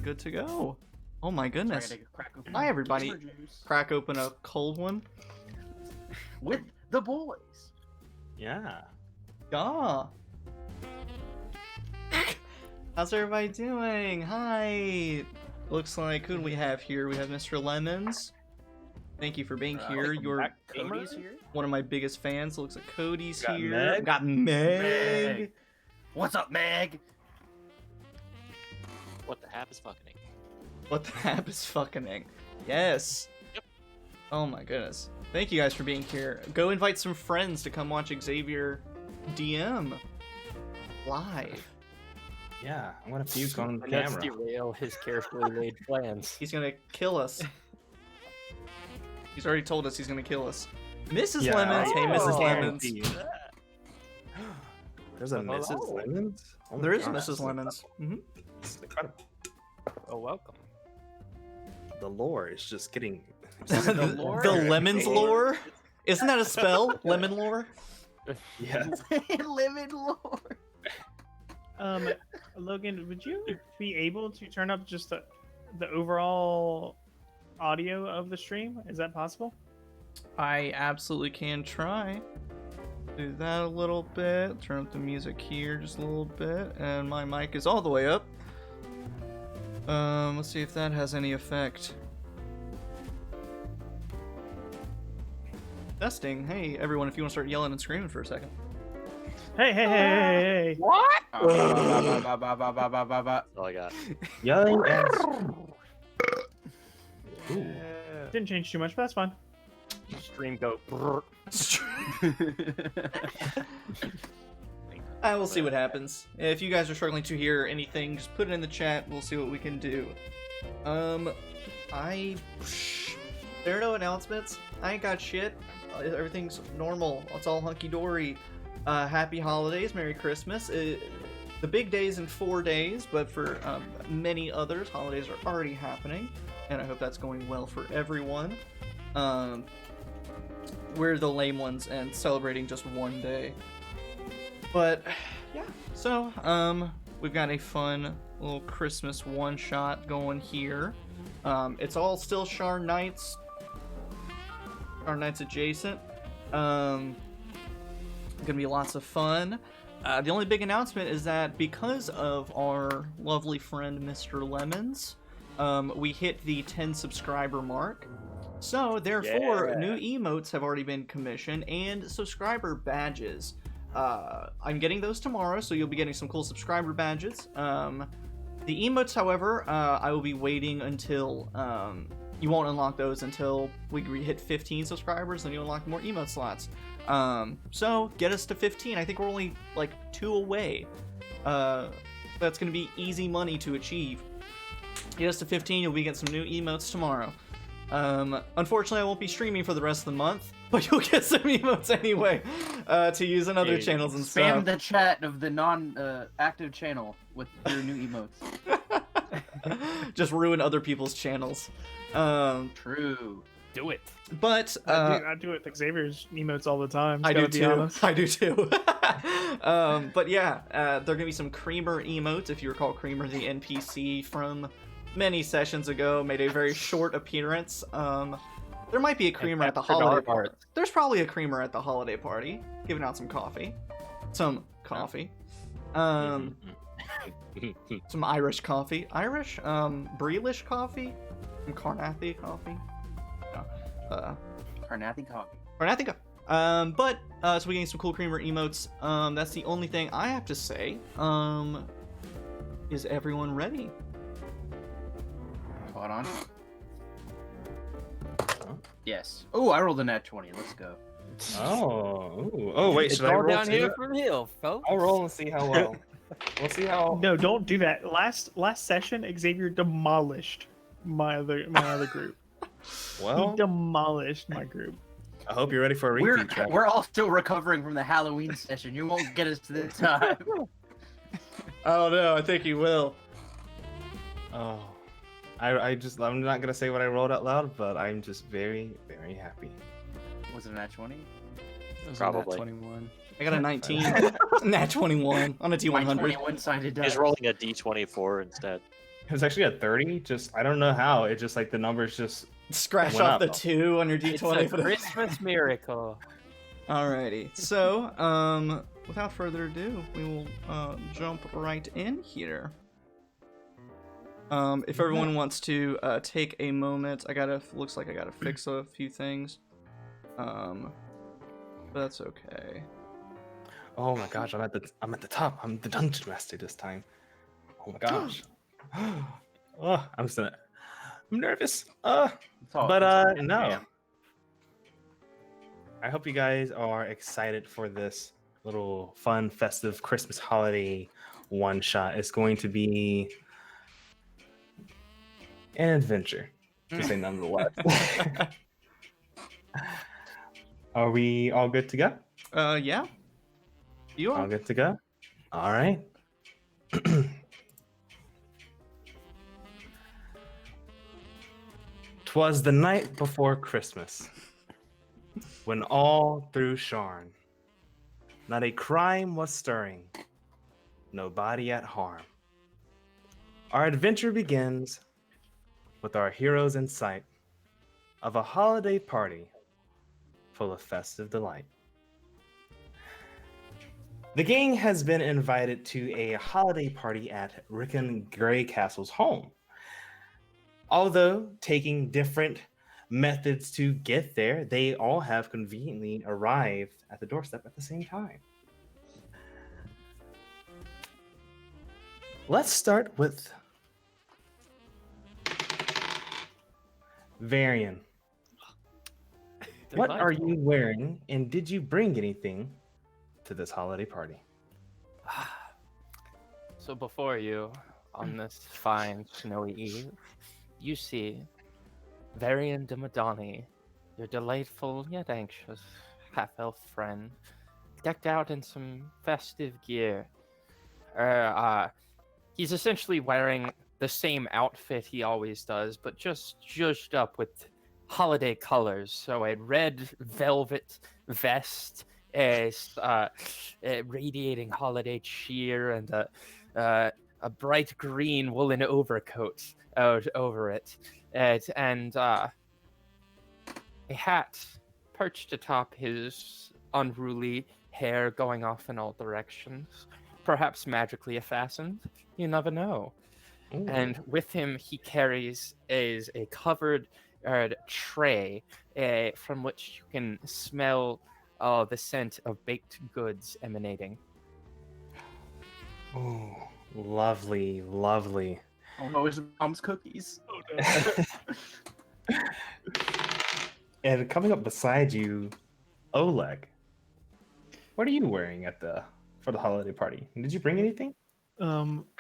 and good to go. Oh my goodness. Sorry, I gotta crack Hi everybody. gamer juice. Crack open a cold one. With the boys. Yeah. Yeah. How's everybody doing? Hi. Looks like, who do we have here? We have Mr. Lemons. Thank you for being here. You're Cody's here. one of my biggest fans. Looks like Cody's Got here. Meg. Got Meg. Meg. What's up, Meg? What the hap is fucking? What the hap is fucking? Yes. Yep. Oh my goodness. Thank you guys for being here. Go invite some friends to come watch Xavier DM live. Yeah, I'm gonna puke on the Let's camera. derail his carefully laid plans. He's gonna kill us. He's already told us he's gonna kill us. Mrs. Yeah, Lemons. Hey, Mrs. Lemons. There's a Mrs. Hello. Lemons? Oh my There is a God, Mrs. Lemons. Hmm. This is incredible. Oh, welcome. The lore is just getting... The, lore? Lemons lore? Isn't that a spell? Lemon lore? Yeah. Lemon Lord. Logan, would you be able to turn up just the overall audio of the stream? Is that possible? I absolutely can try. Do that a little bit. Turn up the music here just a little bit. And my mic is all the way up. Let's see if that has any effect. Testing. Hey, everyone, if you want to start yelling and screaming for a second. Hey! What? That's all I got. Yelling and... Ooh. Didn't change too much, but that's fine. Stream go. brrr. We'll see what happens. If you guys are struggling to hear anything, just put it in the chat. We'll see what we can do. There are no announcements. I ain't got shit. Everything's normal. It's all hunky-dory. Happy holidays. Merry Christmas. The big day's in 4 days, but for many others, holidays are already happening. And I hope that's going well for everyone. We're the lame ones and celebrating just one day. But, yeah. So, we've got a fun little Christmas one-shot going here. It's all still Sharn Nights. Sharn Nights adjacent. Gonna be lots of fun. The only big announcement is that because of our lovely friend Mr. Lemons, we hit the 10 subscriber mark. So, therefore, new emotes have already been commissioned and subscriber badges. I'm getting those tomorrow, so you'll be getting some cool subscriber badges. The emotes, however, I will be waiting until, you won't unlock those until we hit 15 subscribers, then you unlock more emote slots. So, get us to 15. I think we're only, like, 2 away. That's gonna be easy money to achieve. Get us to 15, you'll be getting some new emotes tomorrow. Unfortunately, I won't be streaming for the rest of the month, but you'll get some emotes anyway, to use on other channels and Spam stuff. the chat of the non-active channel with your new emotes. Just ruin other people's channels. True. Do it. But, I do it with Xavier's emotes all the time. I do gotta be too. honest. I do too. But yeah, there are gonna be some Creamer emotes. If you recall, Creamer, the NPC from many sessions ago, made a very short appearance. There might be a Creamer at the holiday party. There's probably a Creamer at the holiday party, giving out some coffee. Some coffee. Some Irish coffee. Irish? Breelish coffee? Some Carnathy coffee? No. Carnathy coffee. Carnathy coffee. So we're getting some cool Creamer emotes. That's the only thing I have to say. Is everyone ready? Hold on. Yes. Oh, I rolled a nat 20. Let's go. Oh, wait, It's should I all roll down too? here from here, folks. I'll roll and see how well. We'll see how... No, don't do that. Last session, Xavier demolished my other group. Well, He demolished my group. I hope you're ready for a repeat track. We're all still recovering from the Halloween session. You won't get us to this time. Oh no, I think you will. Oh, I'm not gonna say what I rolled out loud, but I'm just very, very happy. Was it a nat 20? Probably. 21. I got a 19. Nat 21 on a My T100. 21 sided die. He's rolling a D24 instead. was actually a 30. Just I don't know how. It just like the numbers just Scratch went off up. the 2 on your It's d20 a for the Christmas miracle. Alrighty, so without further ado, we will jump right in here. If everyone wants to take a moment, looks like I gotta fix a few things. But that's okay. Oh my gosh, I'm at the top. I'm the dungeon master this time. Oh my gosh. Oh, I'm nervous. It's all- But it's all- no. damn. I hope you guys are excited for this little fun, festive Christmas holiday one shot. It's going to be an adventure, to say nonetheless. Are we all good to go? Yeah. You All are. good to go? All right. 'Twas the night before Christmas, when all through Sharn, not a crime was stirring, no body at harm. Our adventure begins with our heroes in sight of a holiday party full of festive delight. The gang has been invited to a holiday party at Rickon Greycastle's home. Although taking different methods to get there, they all have conveniently arrived at the doorstep at the same time. Let's start with Varian. What are you wearing, and did you bring anything to this holiday party? So before you, on this fine snowy eve, you see Varian de Madani, your delightful yet anxious half-elf friend, decked out in some festive gear. He's essentially wearing the same outfit he always does, but just zhuzhed up with holiday colors. So a red velvet vest, radiating holiday cheer, and a bright green woolen overcoat out over it, and a hat perched atop his unruly hair going off in all directions, perhaps magically fastened. You never know. Ooh. And with him, he carries a covered tray from which you can smell the scent of baked goods emanating. Ooh, lovely, lovely. Oh no, it's mom's cookies. And coming up beside you, Oleg. What are you wearing for the holiday party? Did you bring anything?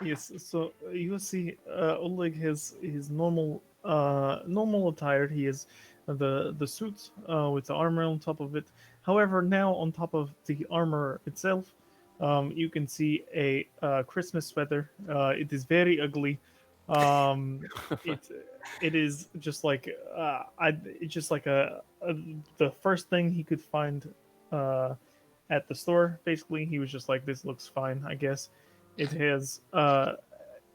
Yes. So you will see, Oleg has his normal attire. He has the suit with the armor on top of it. However, now on top of the armor itself, you can see a Christmas sweater. It is very ugly. It is just like it's just like the first thing he could find at the store. Basically, he was just like, this looks fine, I guess. It has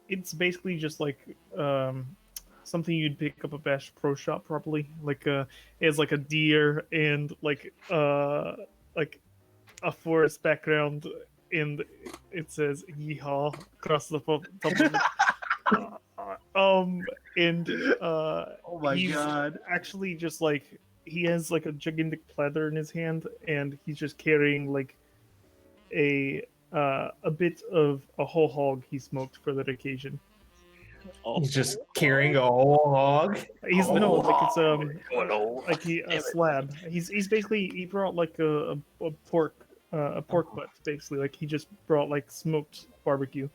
it's basically just like something you'd pick up at Bash Pro Shop probably. Like it has like a deer and like a forest background, and it says "Yeehaw" across the top of it. And Oh my he's god. actually just like, he has like a gigantic platter in his hand, and he's just carrying like a bit of a whole hog he smoked for that occasion. He's just carrying a whole hog. He's no, like it's no. like a slab. He's basically, he brought like a pork butt, basically. Like he just brought like smoked barbecue.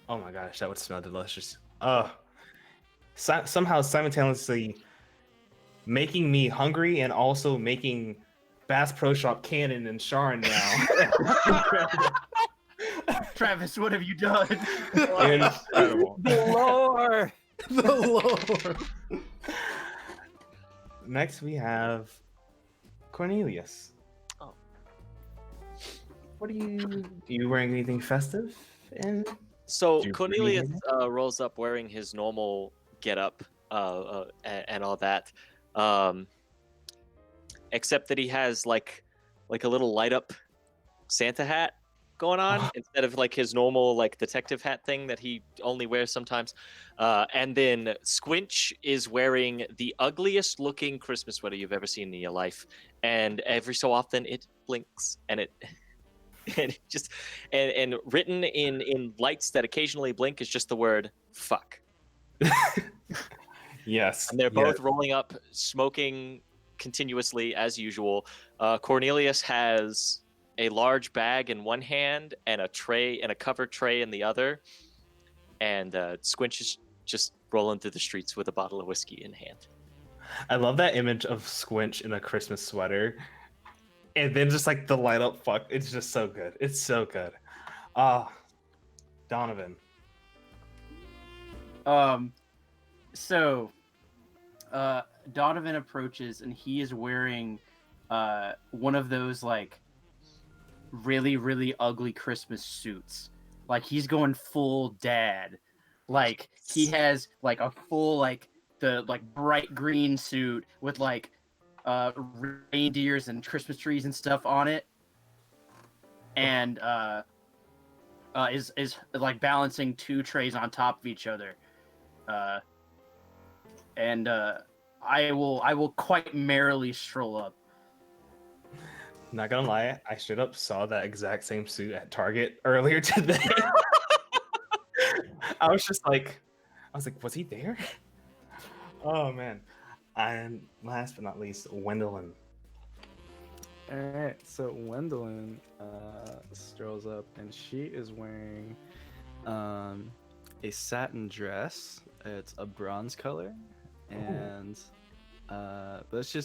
Oh my gosh, that would smell delicious. Somehow simultaneously making me hungry and also making Bass Pro Shop canon and Sharn now. Travis, what have you done? Incredible. The lore! The Lord. Next we have Cornelius. Oh. What are you wearing anything festive? And So Do you Cornelius really? rolls up wearing his normal getup and all that, um, except that he has like a little light up Santa hat going on instead of like his normal like detective hat thing that he only wears sometimes. And then Squinch is wearing the ugliest looking Christmas sweater you've ever seen in your life, and every so often it blinks and it and it just and written in lights that occasionally blink is just the word fuck. Yes. And they're yes. both rolling up, smoking continuously as usual. Cornelius has a large bag in one hand and a tray and a covered tray in the other, and Squinch is just rolling through the streets with a bottle of whiskey in hand. I love that image of Squinch in a Christmas sweater. And then just like the light up fuck. It's just so good. It's so good. Donovan. So Donovan approaches and he is wearing one of those like really, really ugly Christmas suits. Like he's going full dad. Like he has like a full like the like bright green suit with like reindeers and Christmas trees and stuff on it. And is like balancing two trays on top of each other. And I will quite merrily stroll up. Not gonna lie, I straight up saw that exact same suit at Target earlier today. I was like, was he there? Oh man. And last but not least, Wendelin. All right, so Wendelin strolls up, and she is wearing a satin dress. It's a bronze color, and but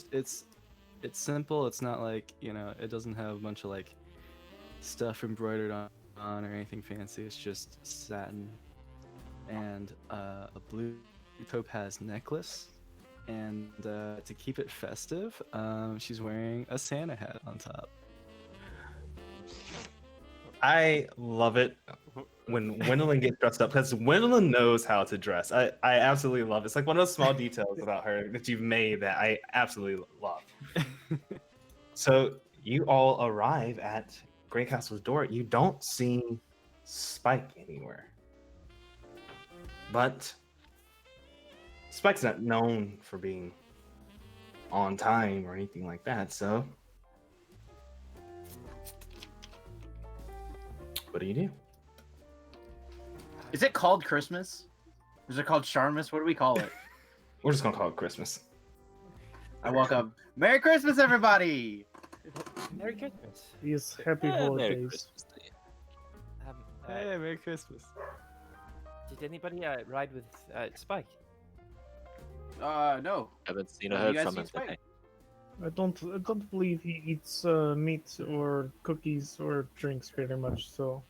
it's simple. It's not like, it doesn't have a bunch of like stuff embroidered on or anything fancy. It's just satin and a blue topaz necklace. And to keep it festive, she's wearing a Santa hat on top. I love it when Gwendolyn gets dressed up because Gwendolyn knows how to dress. I absolutely love it. It's like one of those small details about her that you've made that I absolutely love. So you all arrive at Grey Castle's door. You don't see Spike anywhere. But Spike's not known for being on time or anything like that, so what do you do? Is it called Christmas? Is it called Sharnmas? What do we call it? We're just gonna call it Christmas. I walk up. Merry Christmas, everybody! Merry Christmas. These happy Merry holidays. Christmas to you. Hey, Merry Christmas. Did anybody ride with Spike? No. Haven't seen or Have you heard guys from seen him Spike? today. I don't believe he eats meat or cookies or drinks very much. So.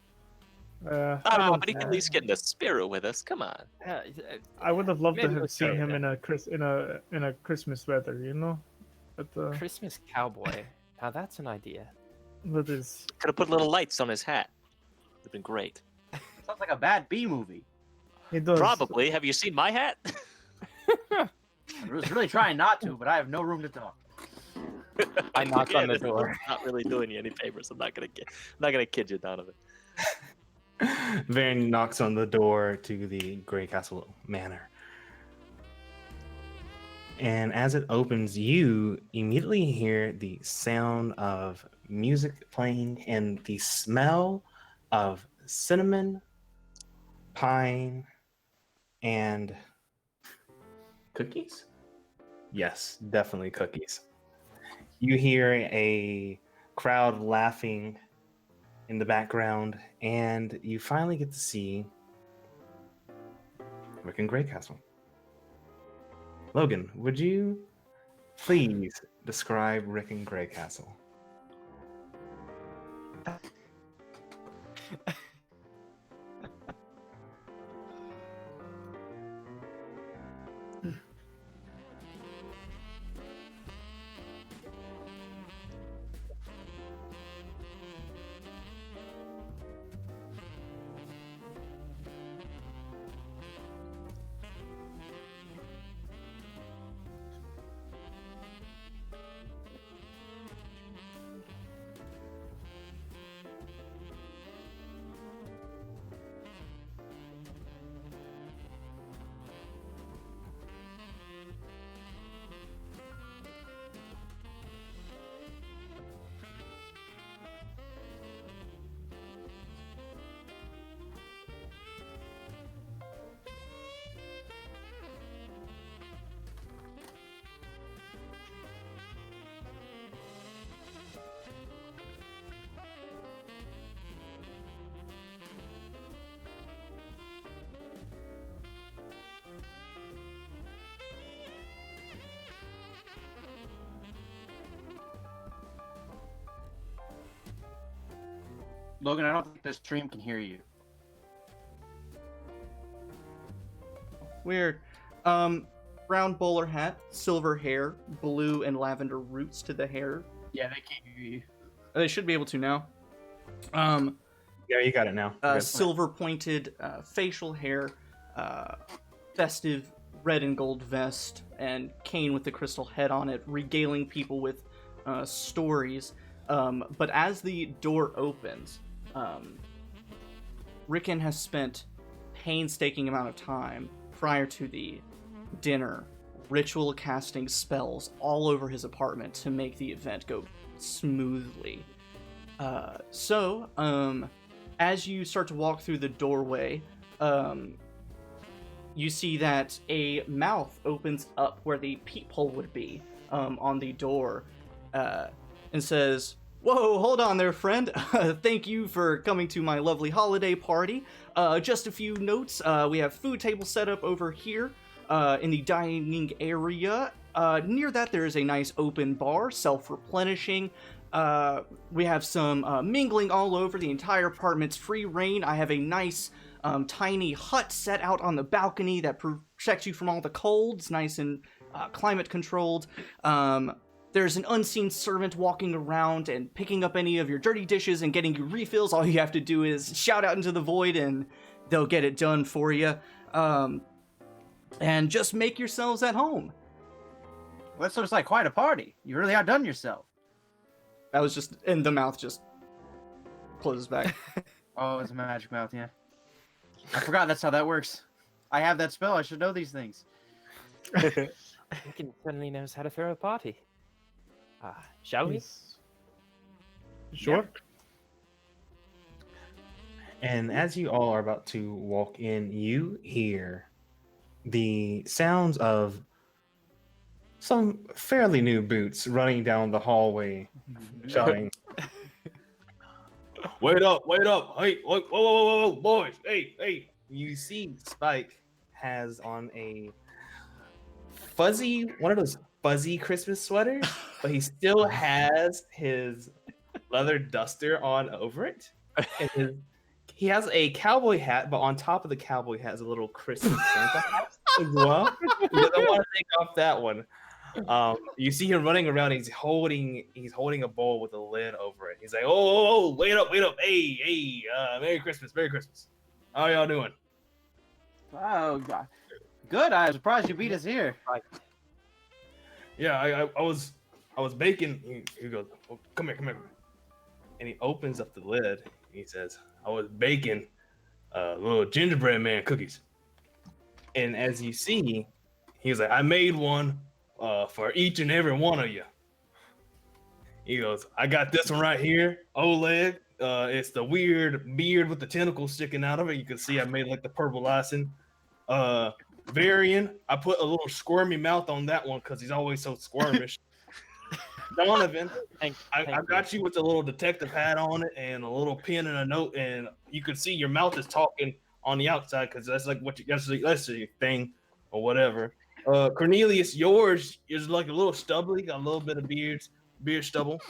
But he can at least get in the spirit with us. Come on. I would have loved to Maybe have let's seen go him with in a Christmas sweater, But Christmas cowboy. Now that's an idea. that is Could have put little lights on his hat. Would have been great. Sounds like a bad B movie. he does. Probably. Have you seen my hat? I was really trying not to, but I have no room to talk. I knocked on the this door. is not really doing you any favors. I'm not gonna kid you, Donovan. Varen knocks on the door to the Grey Castle Manor. And as it opens, you immediately hear the sound of music playing and the smell of cinnamon, pine, and cookies? Yes, definitely cookies. You hear a crowd laughing in the background, and you finally get to see Rick and Greycastle. Logan, would you please describe Rick and Greycastle? Logan, I don't think the stream can hear you. Weird. Brown bowler hat, silver hair, blue and lavender roots to the hair. Yeah, they can't hear you. They should be able to now. Yeah, you got it now. You're good. Silver pointed facial hair, festive red and gold vest, and cane with the crystal head on it, regaling people with stories. But as the door opens, Rickon has spent painstaking amount of time prior to the dinner ritual casting spells all over his apartment to make the event go smoothly. So, as you start to walk through the doorway, you see that a mouth opens up where the peephole would be on the door, and says, "Whoa, hold on there, friend. Thank you for coming to my lovely holiday party. Just a few notes. We have food table set up over here in the dining area. Near that, there is a nice open bar, self-replenishing. We have some mingling all over. The entire apartment's free reign. I have a nice tiny hut set out on the balcony that protects you from all the colds, nice and climate controlled. There's an unseen servant walking around and picking up any of your dirty dishes and getting you refills. All you have to do is shout out into the void and they'll get it done for you. And just make yourselves at home." Well, that looks like quite a party. You really outdone yourself. That was just, and the mouth just closes back. Oh, it's a magic mouth, yeah. I forgot that's how that works. I have that spell. I should know these things. Rickon certainly knows how to throw a party. Shall we? Sure. And as you all are about to walk in, you hear the sounds of some fairly new boots running down the hallway, shouting, "Wait up, wait up! Hey, whoa, whoa, whoa, whoa, boys! Hey, hey!" You see Spike has on a one of those fuzzy Christmas sweaters, but he still has his leather duster on over it. And he has a cowboy hat, but on top of the cowboy hat is a little Christmas Santa hat as well. He doesn't want to take off that one. You see him running around. He's holding a bowl with a lid over it. He's like, "Oh, wait up, hey, Merry Christmas, Merry Christmas. How y'all doing?" Oh, God. Good. I was surprised you beat us here. Yeah, I was baking. He goes, "Oh, come here. And he opens up the lid. He says, "I was baking little gingerbread man cookies." And as you see, he was like, "I made one for each and every one of you." He goes, "I got this one right here, Oleg. It's the weird beard with the tentacles sticking out of it. You can see I made like the purple icing. Varian, I put a little squirmy mouth on that one because he's always so squirmish. Donovan, I got you with a little detective hat on it and a little pen and a note, and you can see your mouth is talking on the outside because that's like that's your thing or whatever. Cornelius, yours is like a little stubbly, got a little bit of beard stubble,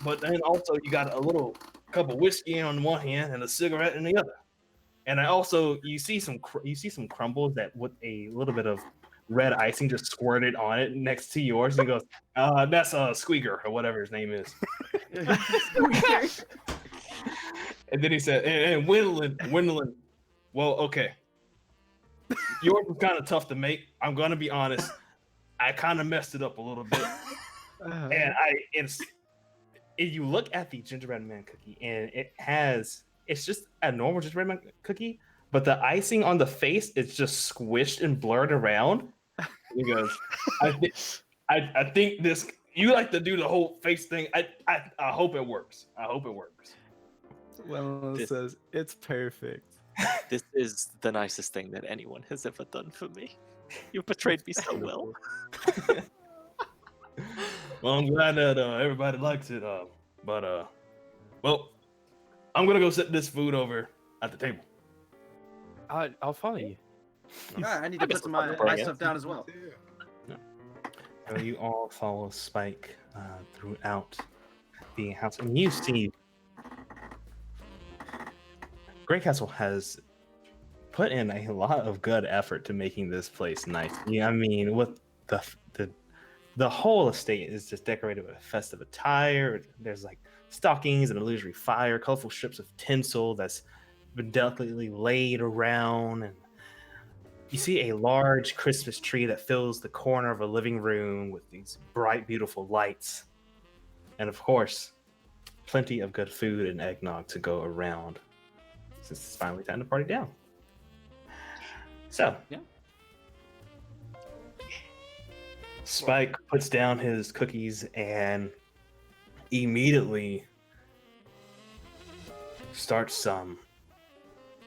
but then also you got a little cup of whiskey on one hand and a cigarette in the other. And you see some crumbles that with a little bit of red icing just squirted on it next to yours. And he goes, "That's Squeaker or whatever his name is." And then he said, "And Wendolyn, well, okay. Yours was kind of tough to make. I'm gonna be honest. I kind of messed it up a little bit. And if you look at the gingerbread man cookie, and it's just a normal gingerbread man cookie, but the icing on the face is just squished and blurred around." He goes, I think this, you like to do the whole face thing. I hope it works. I hope it works." Well, it says it's perfect. This is the nicest thing that anyone has ever done for me. You betrayed me so well. Well, I'm glad that everybody likes it. But I'm gonna go set this food over at the table. I'll follow you. I need to put some my stuff down as well. So you all follow Spike throughout the house, and you see Great Castle has put in a lot of good effort to making this place nice. Yeah, I mean, with the whole estate is just decorated with festive attire. There's like stockings and illusory fire, colorful strips of tinsel that's been delicately laid around, and you see a large Christmas tree that fills the corner of a living room with these bright, beautiful lights, and of course, plenty of good food and eggnog to go around. Since it's finally time to party down. So, Yeah. Spike puts down his cookies and immediately starts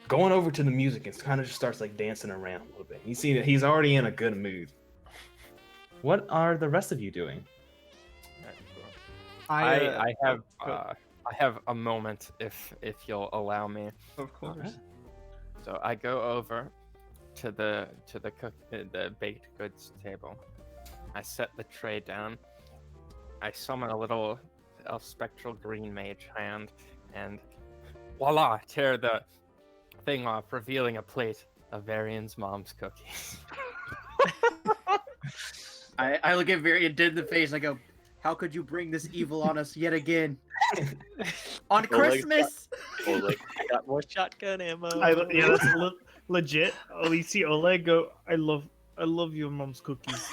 going over to the music and kind of just starts like dancing around a little bit. You see that he's already in a good mood. What are the rest of you doing? I have a moment if you'll allow me. Of course. So I go over to the baked goods table. I set the tray down. I summon a spectral green mage hand, and voila! Tear the thing off, revealing a plate of Varian's mom's cookies. I look at Varian dead in the face. I go, "How could you bring this evil on us yet again? On Christmas?" Oleg, I got more shotgun ammo. Yeah, that's legit. We see Oleg go, I love your mom's cookies.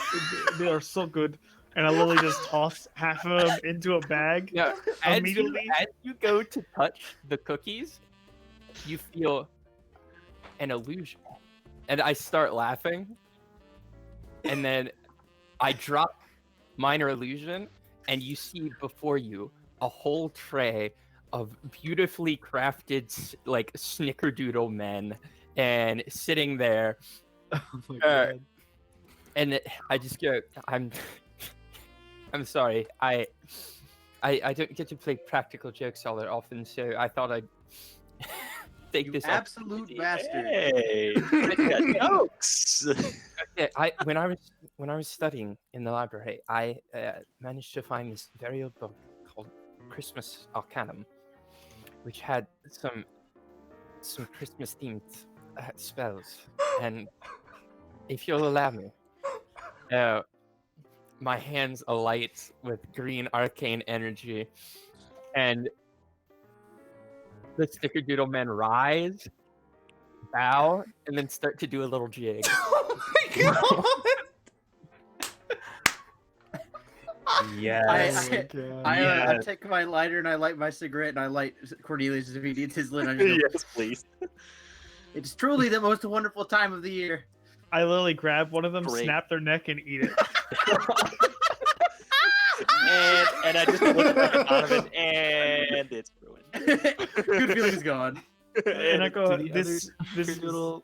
They are so good. And I literally just toss half of them into a bag. Yeah, Immediately. as you go to touch the cookies, you feel an illusion. And I start laughing. And then I drop minor illusion, and you see before you a whole tray of beautifully crafted like snickerdoodle men, and sitting there. Oh my god. And I just go, I'm sorry. I don't get to play practical jokes all that often, so I thought I'd take this Absolute bastard. Hey, I got jokes. Okay, when I was studying in the library, I managed to find this very old book called Christmas Arcanum, which had some Christmas themed spells. And if you'll allow me, my hands alight with green arcane energy, and the snickerdoodle men rise, bow, and then start to do a little jig. Oh my god! Yes. I take my lighter and I light my cigarette and I light Cornelius if he needs his lit on you. Yes, please. It's truly the most wonderful time of the year. I literally grab one of them, Great. snap their neck, and eat it. and I just look at Donovan, and it's ruined. Good feeling's gone. And I go, Do the this Snickerdoodle,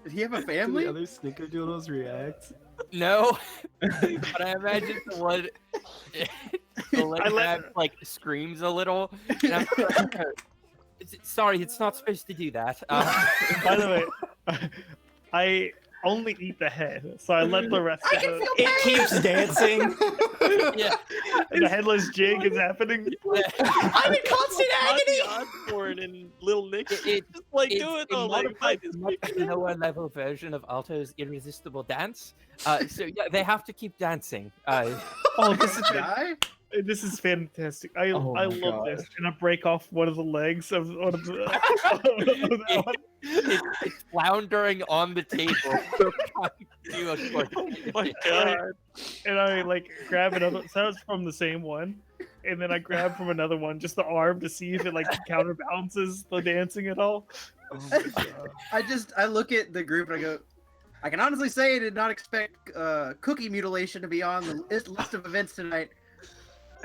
Does he have a do the family? other Snickerdoodles react? No, but I imagine the one like screams a little. And I'm sorry, it's not supposed to do that. By the way, I only eat the head, so I let the rest of the... It keeps dancing. Yeah, The headless jig is happening. I'm in constant agony! Osborne and Little Nick just it's doing a all like modified, much lower level version of Alto's irresistible dance. So yeah, they have to keep dancing. Oh, this is Die? fantastic. I Oh my love God. this. And I break off one of the legs of one of the... of that one. It's floundering on the table. So Oh my god. And I like grab another. So that's from the same one, and then I grab from another one just the arm to see if it like counterbalances the dancing at all. Oh my god. I look at the group and I go, I can honestly say I did not expect cookie mutilation to be on the list of events tonight,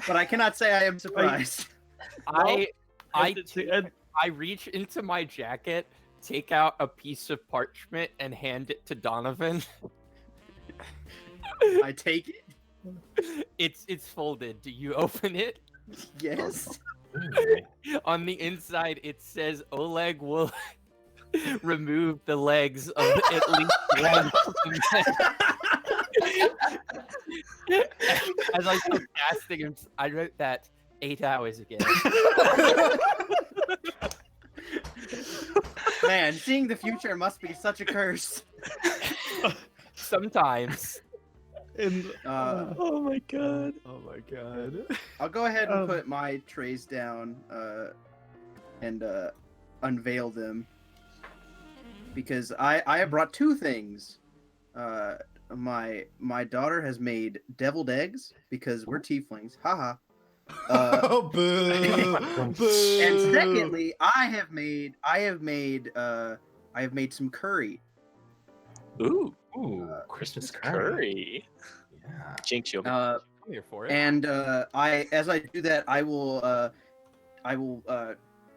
but I cannot say I am surprised. I And reach into my jacket, take out a piece of parchment, and hand it to Donovan. I take it. It's folded. Do you open it? Yes. On the inside, it says Oleg will remove the legs of at least one of the men. As I was casting him, I wrote that 8 hours ago. Man, seeing the future must be such a curse. Sometimes. And Oh my god. Oh my god. I'll go ahead and Um, put my trays down and unveil them because I have brought two things. My daughter has made deviled eggs because we're tieflings. Haha. Oh, boo! Boo! And secondly, I have made some curry. Ooh, Ooh, Christmas curry. curry. Yeah. Jinx you. I'm here for it. And as I do that, I will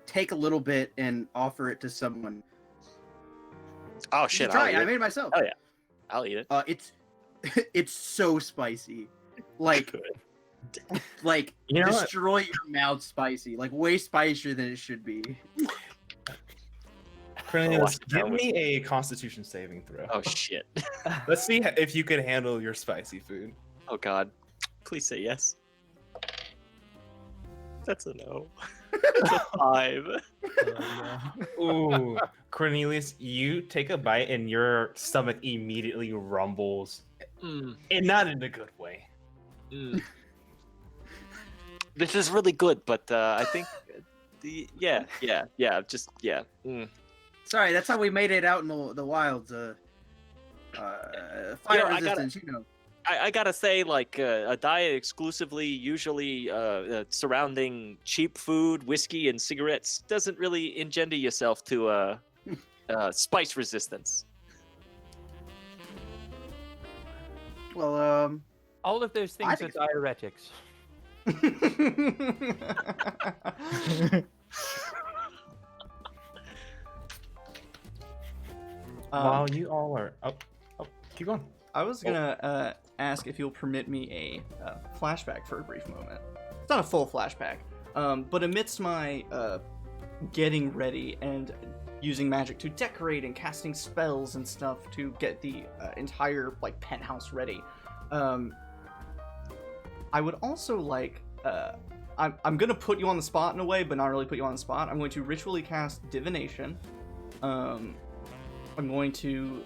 take a little bit and offer it to someone. Oh You shit! should try I'll it. eat I it. made it myself. Oh, yeah. I'll eat it. It's it's so spicy, like You know what? destroy your mouth spicy, like way spicier than it should be. Cornelius, watch it give down with- me a Constitution saving throw. Oh shit! Let's see if you can handle your spicy food. Oh god! Please say yes. That's a no. That's a 5. Ooh, Cornelius, you take a bite and your stomach immediately rumbles, Mm, and not in a good way. mm. This is really good, but I think yeah. Mm. Sorry, that's how we made it out in the wilds. Fire I gotta- resistance, you know. I gotta say, like a diet exclusively, usually surrounding cheap food, whiskey, and cigarettes doesn't really engender yourself to spice resistance. Well, All of those I things are think diuretics. While you all are keep going. I was gonna ask if you'll permit me a flashback for a brief moment. It's not a full flashback, but amidst my getting ready and using magic to decorate and casting spells and stuff to get the entire like penthouse ready, I would also like I'm gonna put you on the spot in a way, but not really put you on the spot. I'm going to ritually cast divination. I'm going to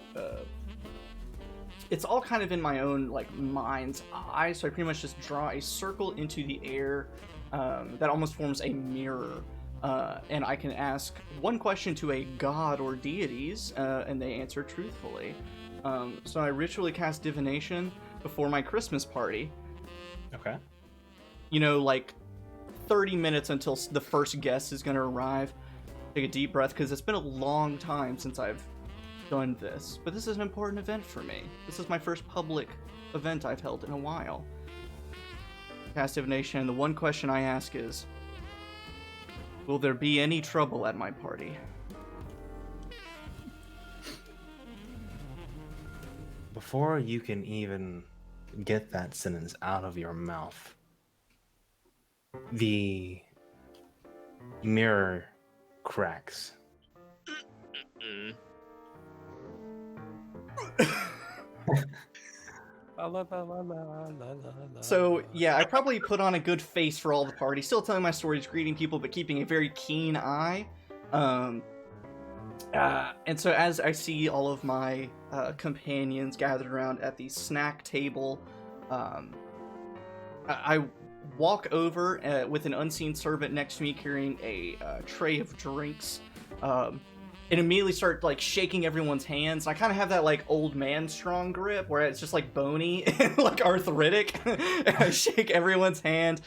it's all kind of in my own like mind's eye, so I pretty much just draw a circle into the air that almost forms a mirror, and I can ask one question to a god or deities, and they answer truthfully. So I ritually cast divination before my Christmas party. Okay. You know, like 30 minutes until the first guest is going to arrive. Take a deep breath, because it's been a long time since I've done this, but this is an important event for me. This is my first public event I've held in a while. Cast divination, and the one question I ask is, will there be any trouble at my party? Before you can even get that sentence out of your mouth, the mirror cracks. Mm. So, yeah, I probably put on a good face for all the party, still telling my stories, greeting people, but keeping a very keen eye. And so as I see all of my companions gathered around at the snack table, I walk over with an unseen servant next to me carrying a tray of drinks, and immediately start like shaking everyone's hands. I kind of have that like old man strong grip where it's just like bony and like arthritic. And I shake everyone's hand.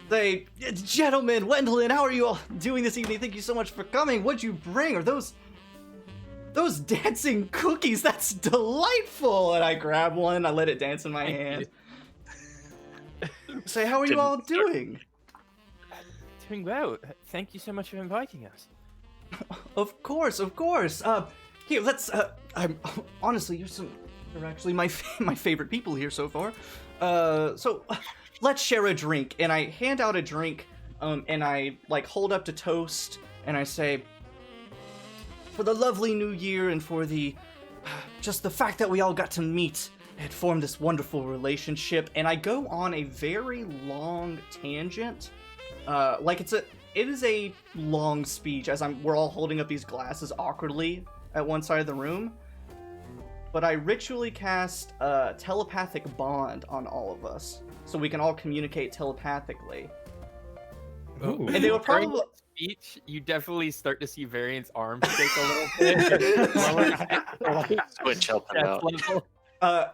Say, gentlemen, Wendolyn, how are you all doing this evening? Thank you so much for coming. What'd you bring? Are those dancing cookies? That's delightful. And I grab one. I let it dance in my hand. Say, how are you all doing? Doing well. Thank you so much for inviting us. Of course. Here, let's. I'm honestly, you're actually my favorite people here so far. So let's share a drink. And I hand out a drink, and I like hold up to toast, and I say, for the lovely new year, and for the just the fact that we all got to meet and form this wonderful relationship. And I go on a very long tangent like it is a long speech as we're all holding up these glasses awkwardly at one side of the room. But I ritually cast a telepathic bond on all of us, so we can all communicate telepathically. Ooh. And they would During probably. the speech, you definitely start to see Variant's arms shake a little bit. Switch helping out.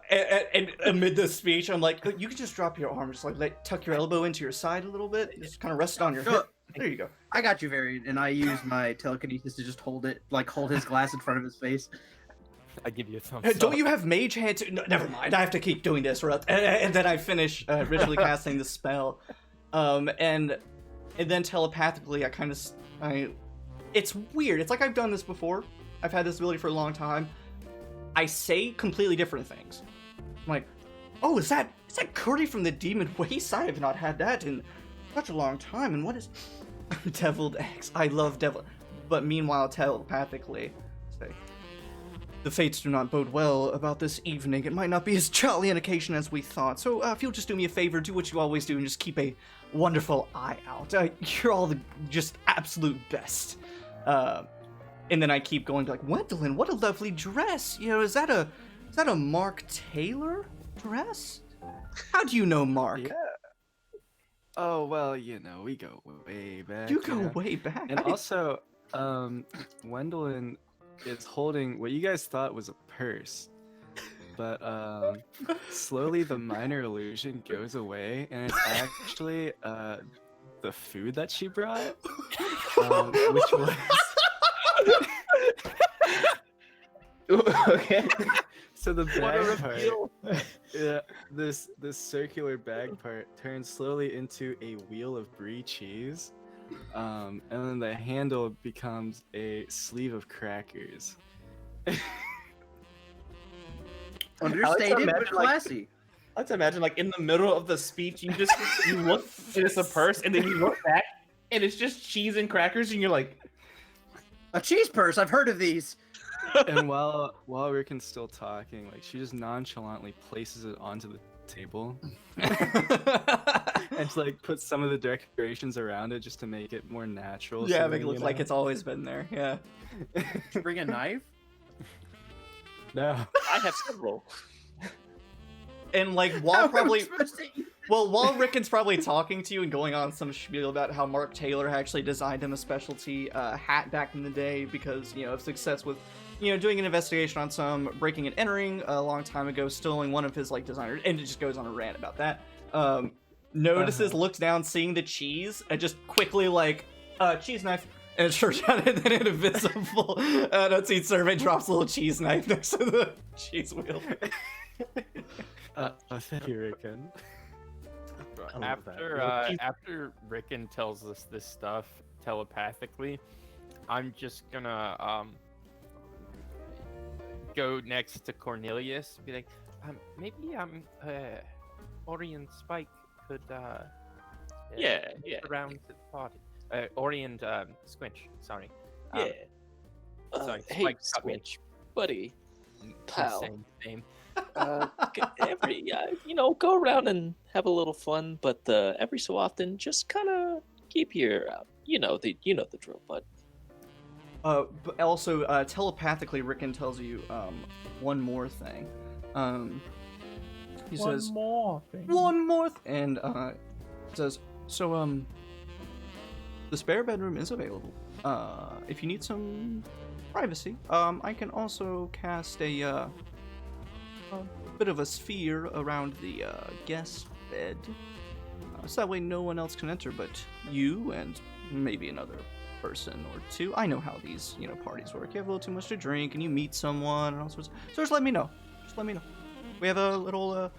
And amid this speech, I'm like, you could just drop your arm, just like tuck your elbow into your side a little bit, just kind of rest it on your hip. There you go. I got you, Variant, and I use my telekinesis to just hold his glass in front of his face. I give you a thumbs Don't up. you have mage hand too? No, never mind. I have to keep doing this, or else, and then I finish ritually casting the spell, and then telepathically, it's weird. It's like I've done this before. I've had this ability for a long time. I say completely different things. I'm like, oh, is that Curdy from the Demon Waste? I have not had that in such a long time. And what is deviled eggs? I love devil. But meanwhile, telepathically, say, the fates do not bode well about this evening. It might not be as jolly an occasion as we thought. So if you'll just do me a favor, do what you always do, and just keep a wonderful eye out. You're all the just absolute best. And then I keep going like, Gwendolyn, what a lovely dress. You know, is that a Mark Taylor dress? How do you know Mark? Yeah. Oh well, we go way back. You go way back. And also, Gwendolyn is holding what you guys thought was a purse, but slowly the minor illusion goes away, and it's actually the food that she brought, which was. Okay. So the bag part, this circular bag part turns slowly into a wheel of brie cheese, and then the handle becomes a sleeve of crackers. Understated, but imagine, like, classy. Let's imagine, like, in the middle of the speech, you look, and it's a purse, and then you look back, and it's just cheese and crackers, and you're like, A cheese purse. I've heard of these. And while Rickon's still talking, like she just nonchalantly places it onto the table, and she like puts some of the decorations around it just to make it more natural. Yeah, so make it then, look like it's always been there. Yeah. Bring a knife. No. I have several. And like while while Rickon's probably talking to you and going on some spiel about how Mark Taylor actually designed him a specialty hat back in the day because, of success with, doing an investigation on some breaking and entering a long time ago, stealing one of his like designers, and it just goes on a rant about that. Notices, looks down, seeing the cheese, and just quickly like, cheese knife, and it turns out and then an invisible unseen servant drops a little cheese knife next to the cheese wheel. Thank you, Rickon. After Rickon tells us this stuff telepathically, I'm just gonna go next to Cornelius and be like, maybe Ori and Spike could Yeah. around the party. Ori and Squinch, sorry. Yeah. Sorry, Hey, Spike got me. Squinch, buddy, pal. Same. Go around and have a little fun, but every so often, just kind of keep your, the drill, bud. But also, telepathically, Rickon tells you one more thing. He says, one more thing. And says, so, the spare bedroom is available. If you need some privacy, I can also cast a bit of a sphere around the guest bed. So that way no one else can enter but you and maybe another person or two. I know how these, parties work. You have a little too much to drink and you meet someone and all sorts. So just let me know. We have a little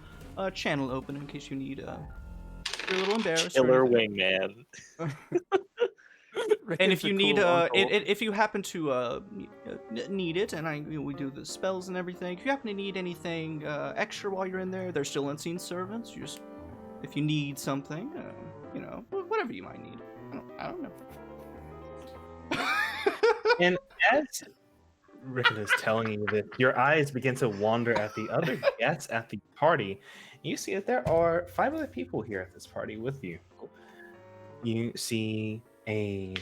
channel open in case you need you're a little embarrassed. Killer wingman. And if you need if you happen to need it, and we do the spells and everything, if you happen to need anything extra while you're in there, there's still unseen servants. You just, if you need something, whatever you might need. I don't know. and as Rickon is telling you that, your eyes begin to wander at the other guests at the party. You see that there are 5 other people here at this party with you. you see a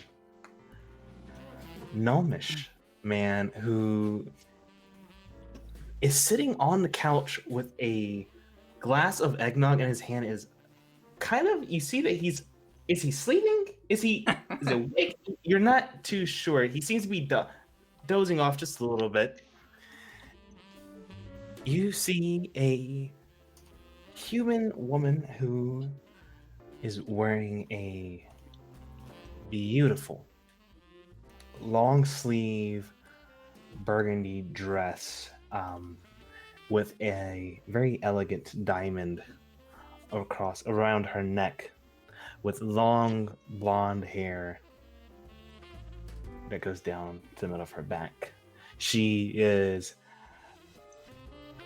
gnomish man who is sitting on the couch with a glass of eggnog in his hand. Is kind of, you see that is he sleeping? Is he awake? You're not too sure. He seems to be dozing off just a little bit. You see a human woman who is wearing a beautiful long sleeve burgundy dress with a very elegant diamond around her neck, with long blonde hair that goes down to the middle of her back. She is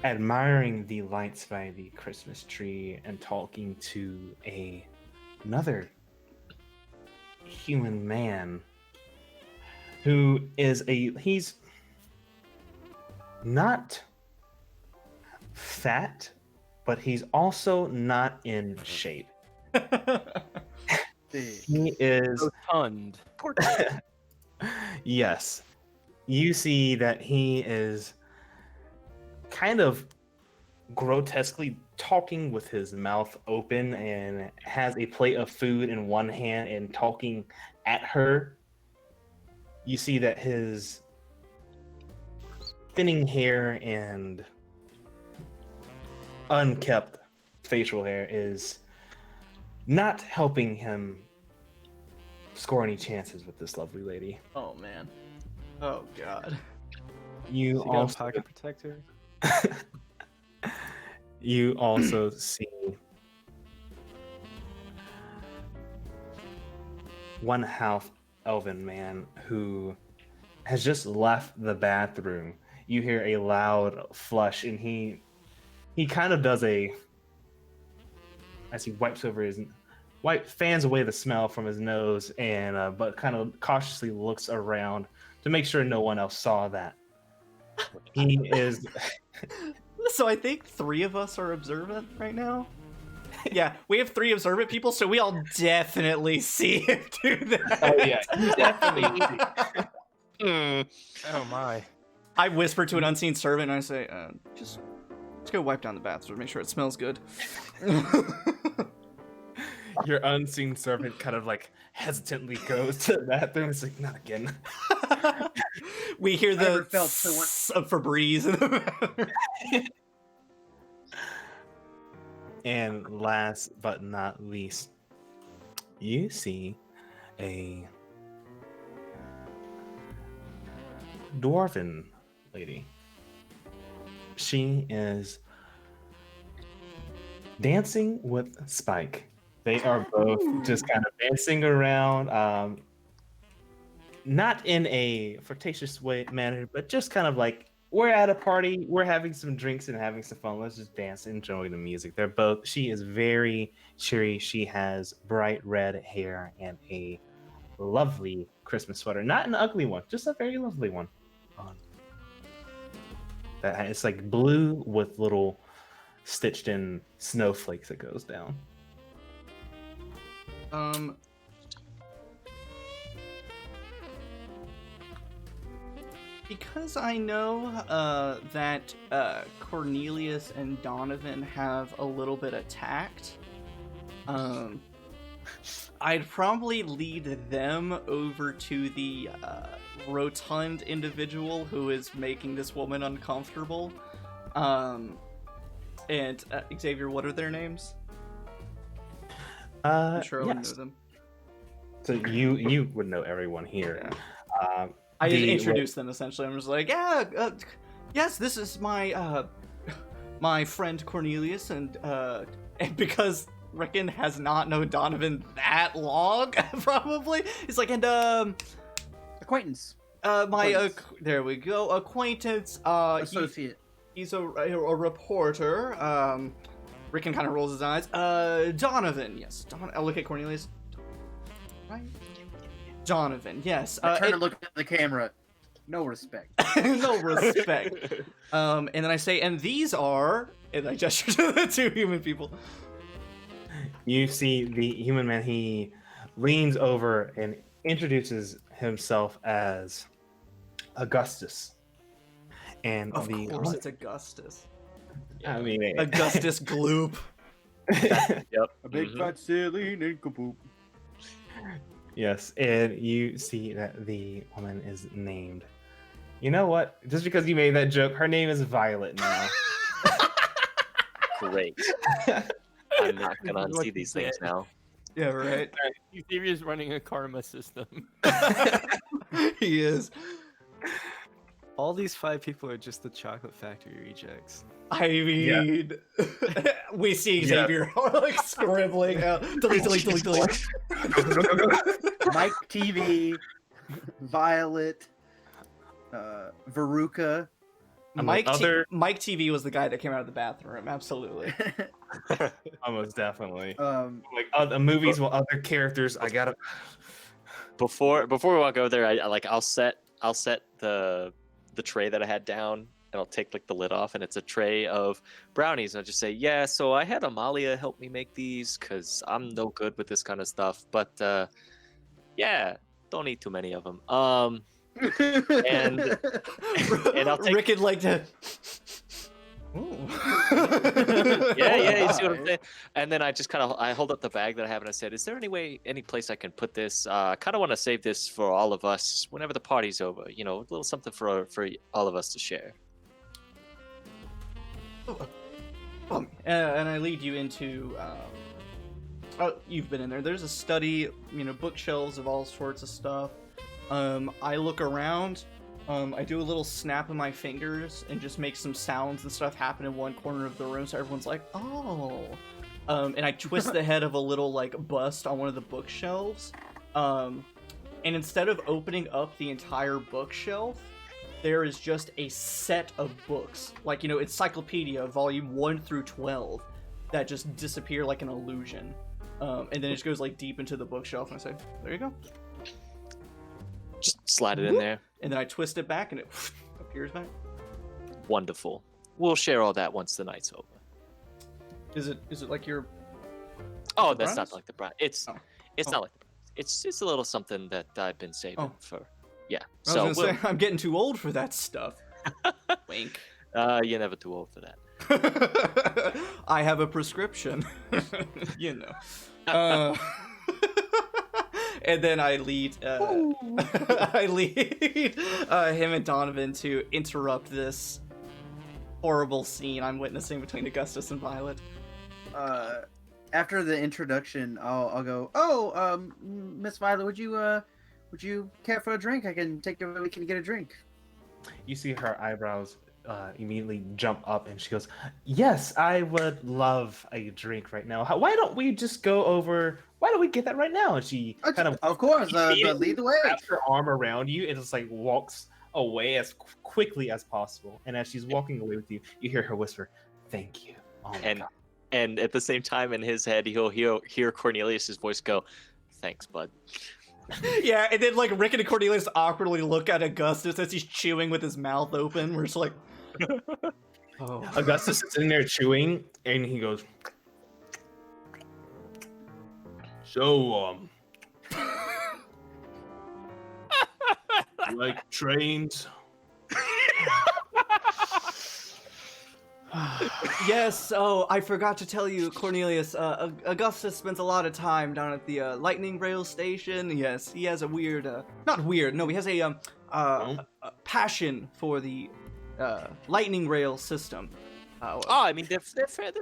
admiring the lights by the Christmas tree and talking to another human man who is he's not fat, but he's also not in shape. He is Rotund. yes. You see that he is kind of grotesquely talking with his mouth open and has a plate of food in one hand and talking at her. You see that his thinning hair and unkept facial hair is not helping him score any chances with this lovely lady. Oh man. Oh god. You She got a also pocket protector. you also see one half elven man who has just left the bathroom. You hear a loud flush, and he kind of does as he fans away the smell from his nose, and but kind of cautiously looks around to make sure no one else saw that. He is. So I think 3 of us are observant right now. Yeah, we have 3 observant people, so we all definitely see him do that. Oh yeah, you definitely. Oh my. I whisper to an unseen servant and I say, just go wipe down the bathroom, make sure it smells good. Your unseen servant kind of like hesitantly goes to the bathroom. It's like, not again. We hear I never the felt so of Febreze in the bathroom. And last but not least, you see a dwarven lady. She is dancing with Spike. They are both just kind of dancing around, not in a flirtatious manner, but just kind of like, we're at a party, we're having some drinks and having some fun. Let's just dance and enjoy the music. She is very cheery. She has bright red hair and a lovely Christmas sweater. Not an ugly one, just a very lovely one. It's like blue with little stitched in snowflakes that goes down. Because I know that Cornelius and Donovan have a little bit of tact, I'd probably lead them over to the rotund individual who is making this woman uncomfortable. And Xavier, what are their names? I'm sure I would know them. So you would know everyone here. Yeah. I introduce them essentially. I'm just like, yes, this is my my friend Cornelius, and because Rickon has not known Donovan that long, probably he's like, and Acquaintance. There we go, acquaintance. Associate. He's a reporter. Rickon kind of rolls his eyes. Donovan, yes. I'll look at Cornelius. Right. Donovan, yes. I turn to look at the camera. No respect. No respect. And then I say, and these are, and I gesture to the 2 human people. You see the human man. He leans over and introduces himself as Augustus. And Of course, it's Augustus. I mean, Augustus Gloop. Yep. A big fat silly nincompoop. Yes, and you see that the woman is named. You know what? Just because you made that joke, her name is Violet now. Great. I'm not gonna unsee these things now. Yeah, right. Xavier's running a karma system. He is. All these 5 people are just the chocolate factory rejects. I mean, we see Yeah. Xavier like scribbling out. Delete. Mike TV, Violet, Veruca. Mike other- Mike TV was the guy that came out of the bathroom. Absolutely. Almost definitely. um, Like other movies with other characters, I gotta. Before we walk over there, I'll set the tray that I had down, and I'll take like the lid off, and it's a tray of brownies. And I'll just say, yeah. So I had Amalia help me make these because I'm no good with this kind of stuff. But yeah, don't eat too many of them. And I'll take. Rick would like to. Yeah, you see what I'm saying? And then I just I hold up the bag that I have, and I said, is there any place I can put this? I kind of want to save this for all of us whenever the party's over. You know, a little something for all of us to share. And I lead you into. Oh, you've been in there. There's a study, bookshelves of all sorts of stuff. I look around. I do a little snap of my fingers and just make some sounds and stuff happen in one corner of the room, so everyone's like, "Oh!" And I twist the head of a little like bust on one of the bookshelves. And instead of opening up the entire bookshelf, there is just a set of books, like Encyclopedia, volume 1 through 12, that just disappear like an illusion. And then it just goes like deep into the bookshelf, and I say, "There you go." Just slide it in there. And then I twist it back, and it appears back. Wonderful. We'll share all that once the night's over. Is it like your? Oh, the that's brownies? not like the brownies. It's Oh. not like the brownies. It's a little something that I've been saving Oh. for. Yeah. I So was gonna say I'm getting too old for that stuff. Wink. you're never too old for that. I have a prescription. And then I lead him and Donovan to interrupt this horrible scene I'm witnessing between Augustus and Violet. After the introduction, I'll go. Oh, Miss Violet, would you care for a drink? We can get a drink. You see her eyebrows immediately jump up, and she goes, "Yes, I would love a drink right now. Why don't we just go over? Why don't we get that right now?" And she kind of course, immediately lead the way. wraps her arm around you and just like walks away as quickly as possible. And as she's walking away with you, you hear her whisper, "Thank you." Oh my God. And at the same time, in his head, he'll hear Cornelius's voice go, "Thanks, bud." Yeah, and then like Rick and Cornelius awkwardly look at Augustus as he's chewing with his mouth open. We're just like, oh. Augustus is in there chewing, and he goes, "So, you like trains?" Yes, oh, I forgot to tell you, Cornelius, Augustus spends a lot of time down at the lightning rail station. Yes, he has a weird, not weird, no, he has a passion for the lightning rail system. I mean, they're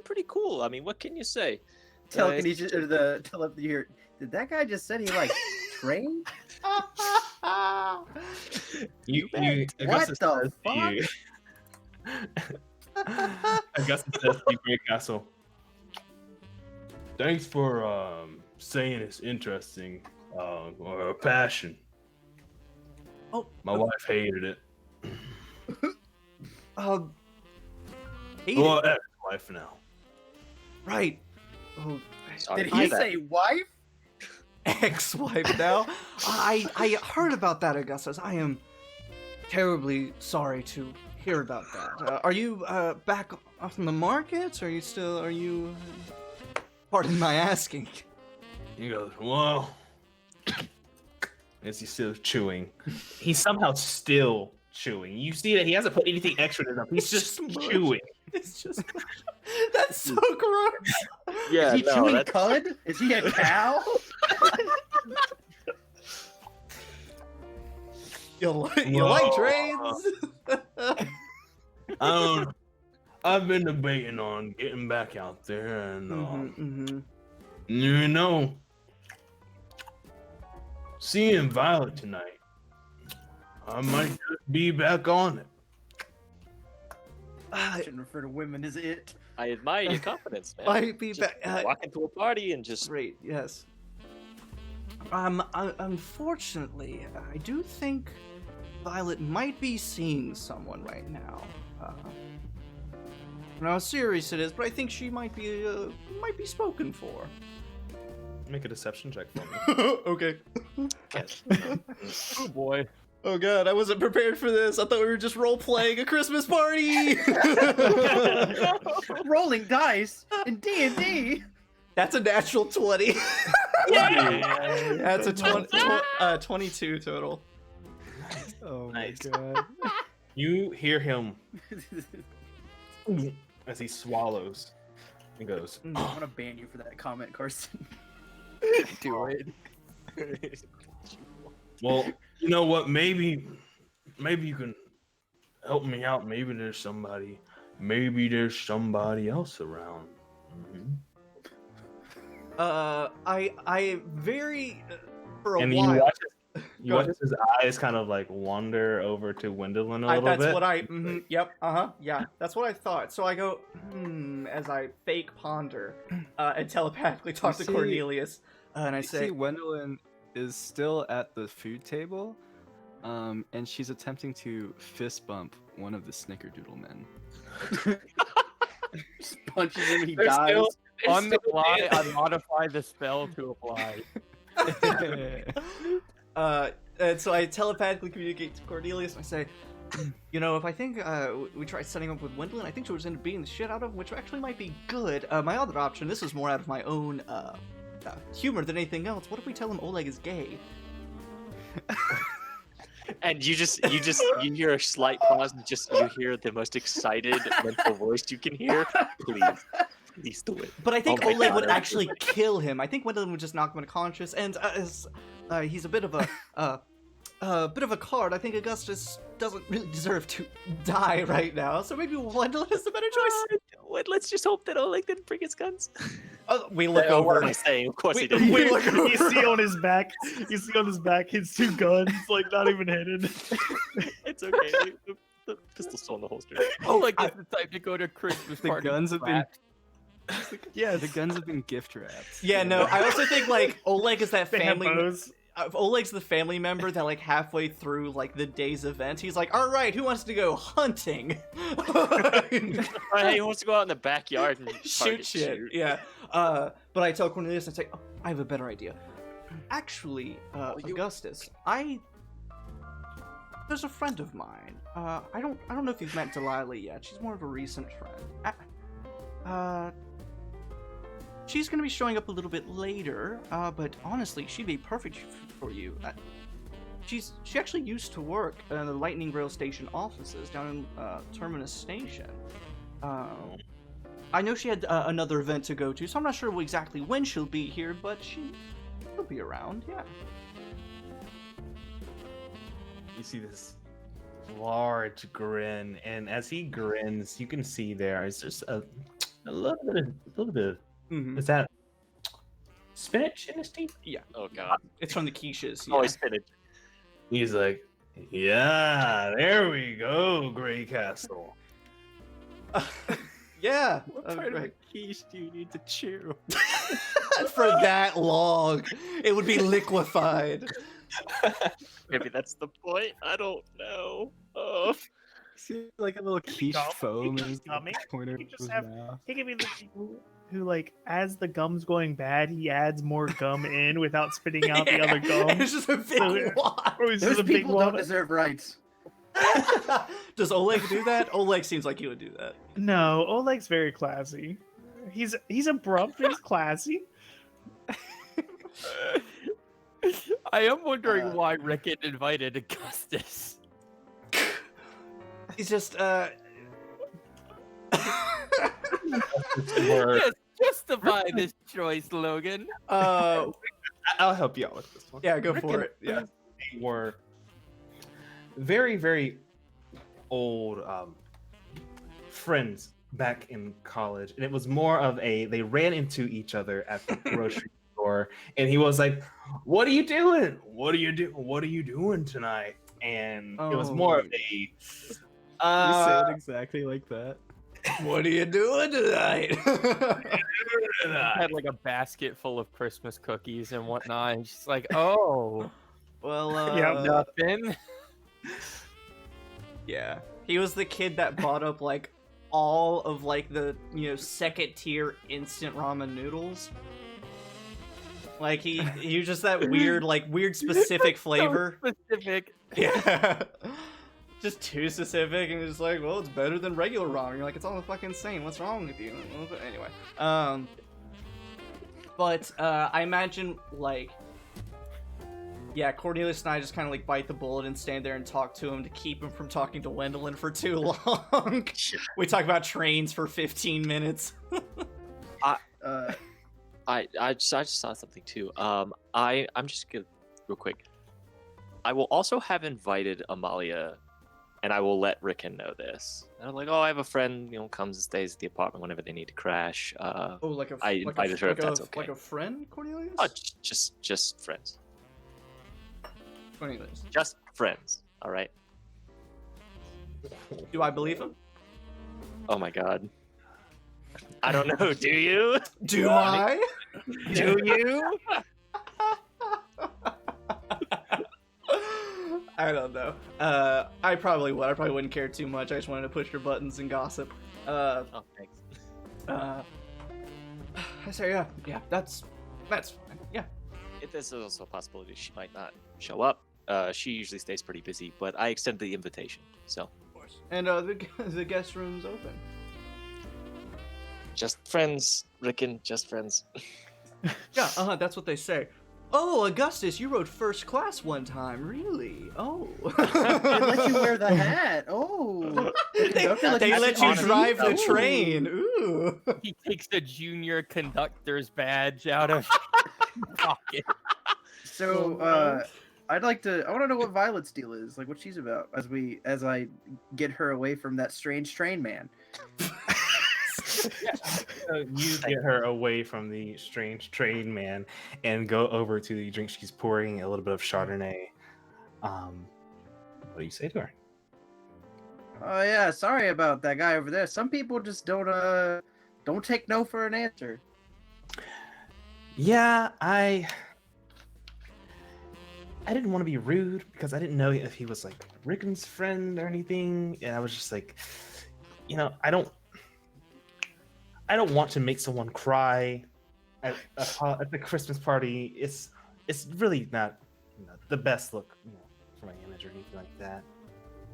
pretty cool. I mean, what can you say? Telekinesis, or the telepathy here. Did that guy just said he likes train? Augustus the says to you- Augustus says to you, Great Castle, "Thanks for saying it's interesting, or a passion. Oh, My wife hated it. Well, ex-wife now." Right. Oh, Sorry Did to he hear that. say wife? ex-wife now. I heard about that, Augustus. I am terribly sorry to hear about that. Are you back off in the market? Are you? Pardon my asking. He goes, "Well, as he's still chewing. He's somehow still chewing. You see that he hasn't put anything extra in it. He's just chewing. It's just that's so gross. Yeah, Is he no, chewing that's- cud? Is he a cow? You like trains? I've been debating on getting back out there, and Mm-hmm. you know, seeing Violet tonight, I might just be back on it. I shouldn't refer to women as it. I admire your confidence, man. Might be Just back. walk into a party and just Great, yes. Unfortunately, I do think Violet might be seeing someone right now. I don't know how serious it is, but I think she might be spoken for. Make a deception check for me. Okay. Oh boy. Oh god, I wasn't prepared for this. I thought we were just role-playing a Christmas party! Rolling dice in D&D. That's a natural 20. Yeah. That's a 22 total. Oh Nice. my god. You hear him as he swallows and goes, I'm gonna ban you for that comment, Carson. Do it. well, you know what? Maybe you can help me out. Maybe there's somebody else around. I very for a And while. you watch his eyes kind of like wander over to Wendelin a little That's bit. what I. Yep. Yeah. That's what I thought. So I go as I fake ponder and telepathically talk to see- Cornelius, and I You say, see, Gwendolyn is still at the food table, and she's attempting to fist bump one of the Snickerdoodle men. Just punches him, he They're dies. still- On the fly, I modify the spell to apply. and so I telepathically communicate to Cornelius, and I say, you know, if I think we tried setting up with Wendelin, I think she was into beating the shit out of him, which actually might be good. My other option, this is more out of my own humor than anything else. What if we tell him Oleg is gay? and you hear a slight pause and you hear the most excited mental voice you can hear. Please do it. But I think Oh my Oleg would God. actually kill him. I think Wendelin would just knock him unconscious, and he's a bit of a card. I think Augustus doesn't really deserve to die right now, so maybe Wendelin is the better choice. Wait, let's just hope that Oleg didn't bring his guns. We look What over. am I saying? Of course he did. We look over. You see on his back. You see on his back his two guns, like not even hidden. It's okay. The pistol's still in the holster. Oh, like it's the type to go to Christmas The party. guns have been. wrapped. Yeah, the guns have been gift wrapped. Yeah, no, I also think like Oleg is that They have family. bows. Oleg's the family member that like halfway through like the day's event, he's like, "All right, who wants to go hunting?" Hey, he wants to go out in the backyard and shoot target shit. shoot. Yeah. But I tell Cornelius, I say, oh, I have a better idea. Actually, Augustus, there's a friend of mine. I don't know if you've met Delilah yet. She's more of a recent friend. She's gonna be showing up a little bit later. But honestly, she'd be perfect for you. She actually used to work in the Lightning Rail Station offices down in Terminus Station. I know she had another event to go to, so I'm not sure exactly when she'll be here, but she'll be around, yeah. You see this large grin, and as he grins, you can see there is just a little bit. Mm-hmm. Is that spinach in his teeth? Yeah. Oh god. It's from the quiches, yeah. Always spinach. He's like, yeah, there we go, Grey Castle. Yeah. What part of a right. quiche do you need to chew? For that long, it would be liquefied. Maybe that's the point. I don't know. Oh. See, like a little quiche Gum? foam in He his keeps coming. corner He of just his have- mouth. He could be the people who, like, as the gum's going bad, he adds more gum in without spitting out the other gum. It's just a big So- wad. Or is Those this a big people don't one? deserve rights. Does Oleg do that? Oleg seems like he would do that. No, Oleg's very classy. He's abrupt, but he's classy. I am wondering why Rickon invited Augustus. He's just Yes, justify this choice, Logan. I'll help you out with this one. Yeah, go Rick for and it. Yeah. They were very, very old friends back in college, and it was more of they ran into each other at the grocery store, and he was like, "What are you doing? What are you doing tonight?" And it was more of a You say it exactly like that. What are you doing tonight? Had like a basket full of Christmas cookies and whatnot, and she's like, "Oh, Well, Yeah, nothing." yeah. He was the kid that bought up like all of like the, second tier instant ramen noodles. Like he was just that weird specific flavor. So specific. Yeah. Just too specific, and it's like, well, it's better than regular ramen. You're like, it's all fucking same. What's wrong with you? Anyway, but I imagine like, yeah, Cornelius and I just kind of like bite the bullet and stand there and talk to him to keep him from talking to Wendelin for too long. We talk about trains for 15 minutes. I just saw something too. I'm just gonna real quick. I will also have invited Amalia, and I will let Rickon know this. And I'm like, oh, I have a friend, comes and stays at the apartment whenever they need to crash. Oh, I invited her if that's okay. Like a friend, Cornelius? Oh, just friends. Cornelius. Just friends. All right. Do I believe him? Oh my god. I don't know. Do you? Do I? Do you? I don't know. I probably would. I probably wouldn't care too much. I just wanted to push your buttons and gossip. Oh, thanks. So yeah, that's fine. Yeah. There's also a possibility she might not show up. She usually stays pretty busy, but I extended the invitation, so. Of course. And the guest room's open. Just friends, Rickon. Just friends. Yeah, that's what they say. Oh, Augustus, you rode first class one time, really? Oh. They let you wear the hat. Oh. They let you drive the train. Ooh. He takes the junior conductor's badge out of his pocket. So, I want to know what Violet's deal is, like what she's about, as I get her away from that strange train man. You get her away from the strange train man and go over to the drink she's pouring, a little bit of Chardonnay. What do you say to her? Oh yeah, sorry about that guy over there. Some people just don't take no for an answer. Yeah, I didn't want to be rude because I didn't know if he was like Rickon's friend or anything, and I was just like, I don't want to make someone cry at the Christmas party. It's really not the best look for my image or anything like that.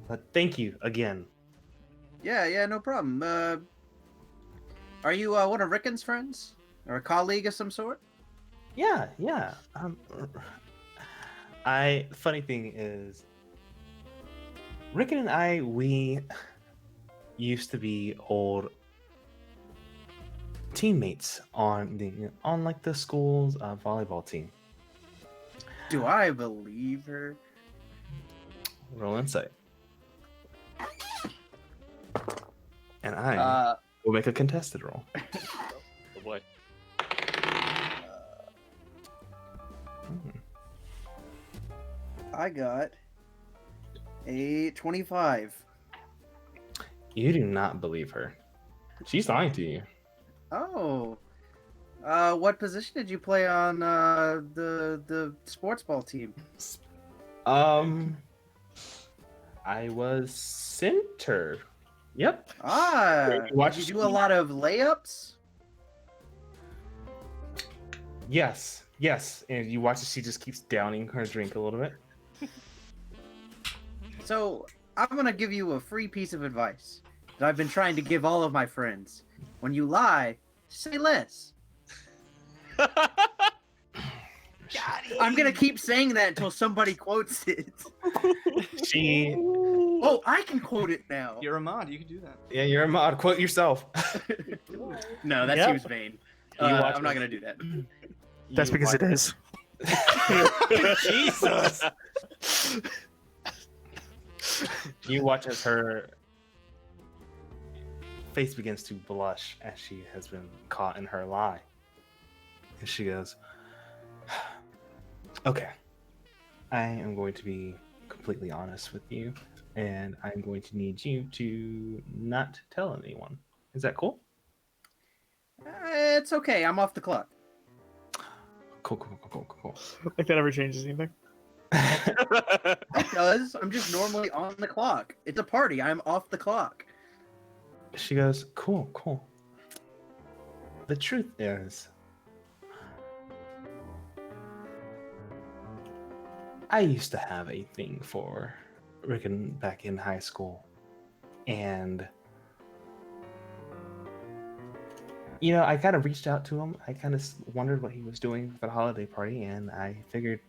But thank you again. Yeah, no problem. Are you one of Rickon's friends or a colleague of some sort? Yeah. Funny thing is, Rickon and I, we used to be old teammates on the school's volleyball team. Do I believe her? Roll insight. And I will make a contested roll. Oh boy. I got a 25. You do not believe her. She's lying to you. Oh. What position did you play on the sports ball team? I was center. Yep. Did you do a lot of layups? Yes. And you watch as she just keeps downing her drink a little bit. So, I'm gonna give you a free piece of advice that I've been trying to give all of my friends. When you lie, say less. Got I'm gonna keep saying that until somebody quotes it. She, Oh, I can quote it now. You're a mod. You can do that. yeah, you're a mod. Quote yourself. No, that Yep. seems vain. You watch I'm not it. gonna do that. That's because it is. Jesus. You watch as her face begins to blush as she has been caught in her lie. And she goes, okay, I am going to be completely honest with you, and I'm going to need you to not tell anyone. Is that cool? It's okay. I'm off the clock. Cool. Like that ever changes anything? It does. I'm just normally on the clock. It's a party. I'm off the clock. She goes, cool. The truth is, I used to have a thing for Rickon back in high school. And, you know, I kind of reached out to him. I kind of wondered what he was doing for the holiday party, and I figured,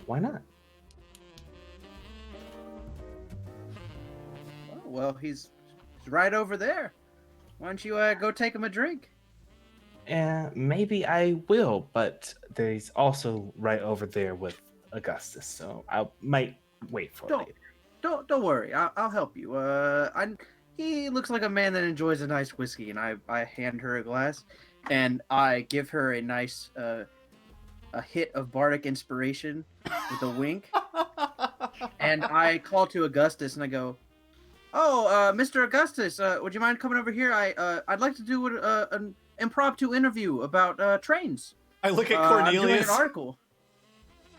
why not? Oh, well, he's right over there. Why don't you go take him a drink? And maybe I will, but there's also right over there with Augustus, so I might wait for Don't- it. Don't worry. I'll help you. He looks like a man that enjoys a nice whiskey, and I hand her a glass, and I give her a nice a hit of bardic inspiration with a wink, and I call to Augustus and I go, "Oh, Mr. Augustus, would you mind coming over here? I'd like to do an impromptu interview about trains. I look at I'm doing Cornelius. an article.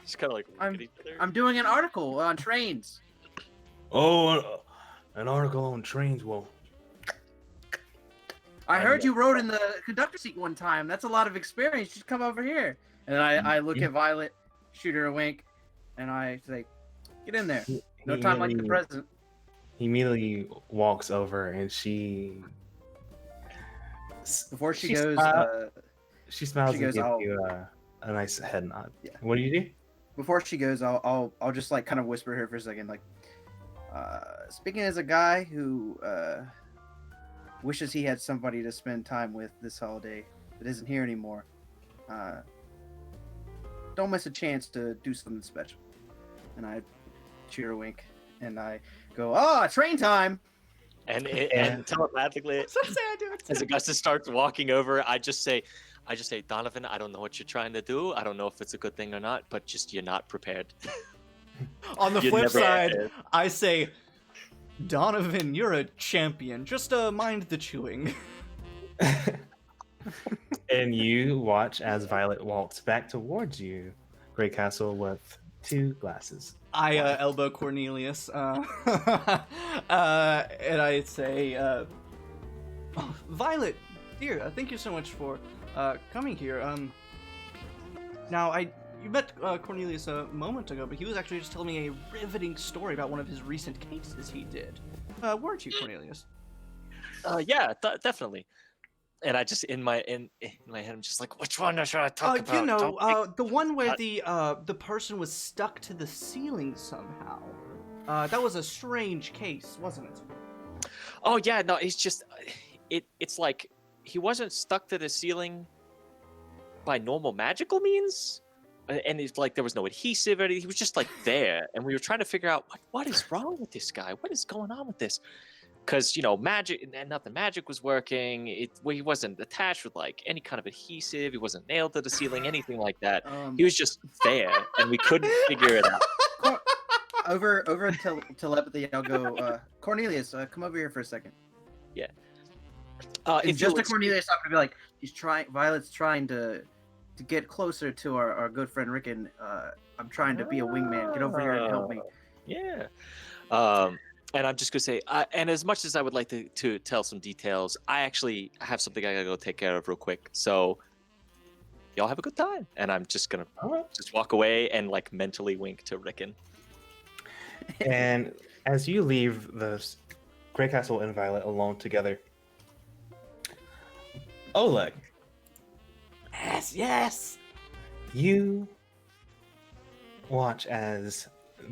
Just kind of like look I'm- at each other. I'm doing an article on trains." Oh, an article on trains. Well, I heard you rode in the conductor seat one time. That's a lot of experience. Just come over here. And I look at Violet, shoot her a wink, and I say, "Get in there. No time like the present." He immediately walks over, and she Before she She goes, smiled. she smiles she and goes, gives "I'll-" you a nice head nod. Yeah. What do you do? before she goes, I'll just like kind of whisper to her for a second, like, speaking as a guy who wishes he had somebody to spend time with this holiday that isn't here anymore. Don't miss a chance to do something special. And I shoot her a wink, and I go, "Oh, train time!" And telepathically, So say I do it. as Augustus starts walking over, I just say, Donovan, I don't know what you're trying to do. I don't know if it's a good thing or not, but just you're not prepared. On the You're flip never side, prepared. I say, Donovan, you're a champion. Just mind the chewing. And you watch as Violet walks back towards you, Grey Castle, with 2 glasses. I elbow Cornelius, and I say, "Oh, Violet, dear, thank you so much for coming here. Now you met Cornelius a moment ago, but he was actually just telling me a riveting story about one of his recent cases he did. Weren't you, Cornelius?" Yeah, definitely. And I just in my head, I'm just like, which one should I talk about? You know, Don't make- the one where Cut. the person was stuck to the ceiling somehow. That was a strange case, wasn't it? Oh yeah, no, it's just, it's like he wasn't stuck to the ceiling by normal magical means, and it's like there was no adhesive or anything. He was just like there, and we were trying to figure out what is wrong with this guy. What is going on with this? Because magic and nothing magic was working. He wasn't attached with like any kind of adhesive. He wasn't nailed to the ceiling, anything like that. He was just there, and we couldn't figure it out. over telepathy, I'll go, "Cornelius, come over here for a second." And If just you'll to Cornelius, I'm gonna be like, Violet's trying to get closer to our good friend Rickon. I'm trying to be a wingman. Get over here and help me. Yeah. And I'm just gonna say, and as much as I would like to tell some details, I actually have something I gotta go take care of real quick. So y'all have a good time. And I'm just gonna just walk away and like mentally wink to Rickon. And as you leave the Grey Castle and Violet alone together, Oleg, Yes. you watch as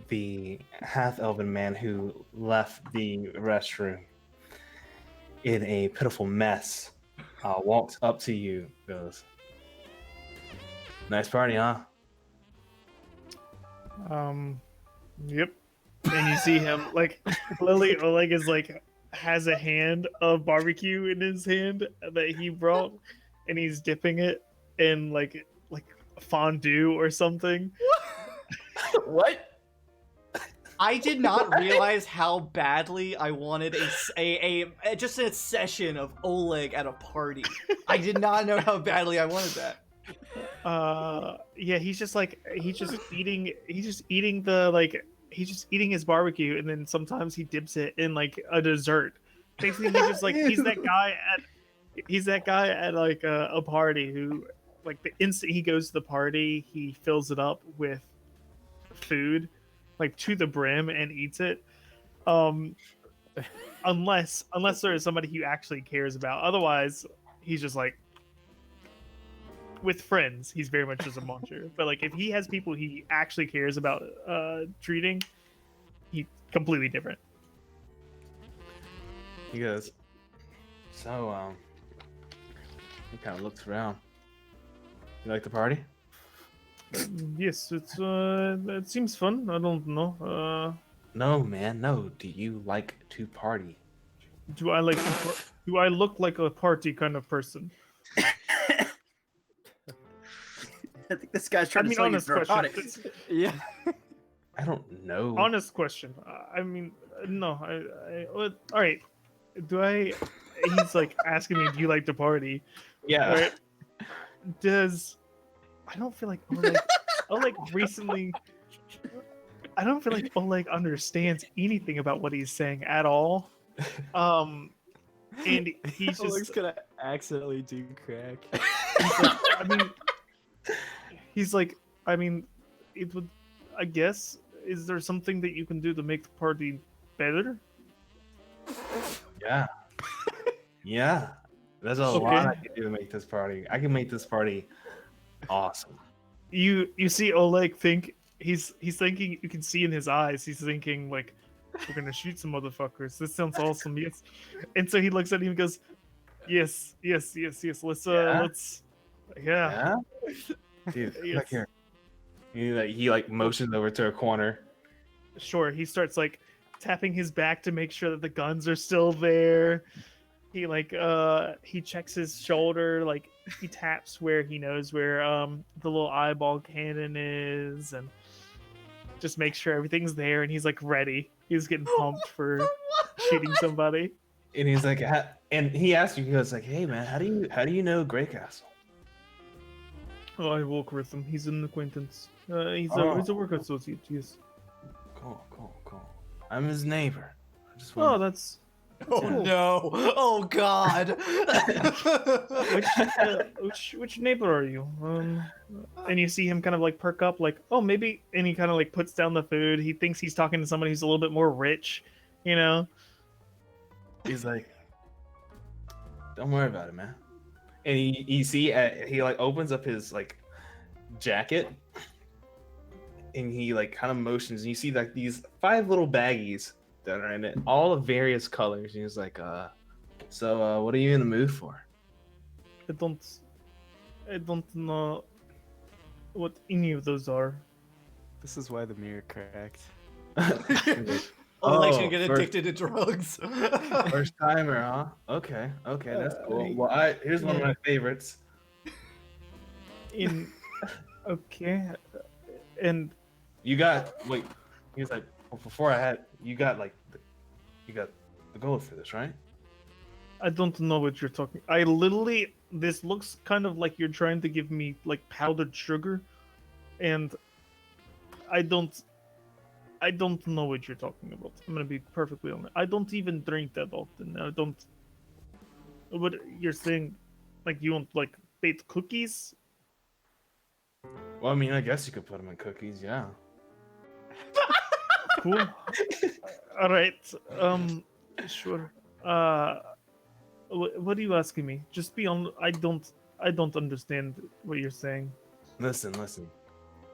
the half-elven man who left the restroom in a pitiful mess walks up to you, goes, "Nice party, huh?" Yep. And you see him like Lily Oleg is like has a hand of barbecue in his hand that he brought, and he's dipping it in like fondue or something. What? I did not realize how badly I wanted a just a session of Oleg at a party. I did not know how badly I wanted that. Yeah, he's just eating his barbecue, and then sometimes he dips it in like a dessert. Basically, he just like he's that guy at like a party who like the instant he goes to the party, he fills it up with food like to the brim and eats it. Unless there is somebody he actually cares about. Otherwise, he's just like with friends, he's very much just a muncher. But like if he has people he actually cares about treating, he's completely different. He goes, "So, he kind of looks around. You like the party?" Yes, it seems fun. I don't know. No, man, no. Do you like to party? Do I look like a party kind of person? I think this guy's trying to sell you honest question. narcotics. Yeah. I don't know. Honest question. I mean, no. All right. Do I? He's like asking me, "Do you like to party?" Yeah. Right? I don't feel like Oleg recently. I don't feel like Oleg understands anything about what he's saying at all. And he's Oleg's just. gonna accidentally do crack. He's like, I mean, it would. I guess. Is there something that you can do to make the party better? Yeah. Yeah. There's a lot I can do to make this party. I can make this party awesome. You see Oleg think he's thinking, you can see in his eyes, he's thinking like, we're gonna shoot some motherfuckers. This sounds awesome, yes. And so he looks at him and goes, yes. Let's Yeah? Dude, come back here. He motions over to a corner. Sure. He starts like tapping his back to make sure that the guns are still there. He he checks his shoulder, like he taps where he knows where the little eyeball cannon is, and just make sure everything's there, and he's like ready. He's getting pumped for shooting somebody. And he's like, and he asks you, he goes like, "Hey man, how do you know Grey Castle?" Oh, I work with him. He's an acquaintance. He's a work associate. Yes. Cool. I'm his neighbor. I just Oh, want. that's Oh cool. no! Oh god! Which neighbor are you? And you see him kind of like perk up, like, oh, maybe. And he kind of like puts down the food. He thinks he's talking to somebody who's a little bit more rich, you know. He's like, "Don't worry about it, man." And he like opens up his like jacket, and he like kind of motions, and you see like these 5 little baggies that are in it, all of various colors. And he's like, so what are you in the mood for?" I don't know what any of those are. This is why the mirror cracked. Oleg's gonna get addicted to drugs. First timer, huh? Okay, that's cool. Well, here's one of my favorites. Okay, and You got He's like, well, before you got the gold for this, right? I don't know what you're talking. This looks kind of like you're trying to give me like powdered sugar, and I don't know what you're talking about. I'm gonna be perfectly honest. I don't even drink that often. I don't. What you're saying, like you want like baked cookies? Well, I mean, I guess you could put them in cookies, yeah. Cool. All right. Sure. What are you asking me? Just be on. I don't understand what you're saying. Listen.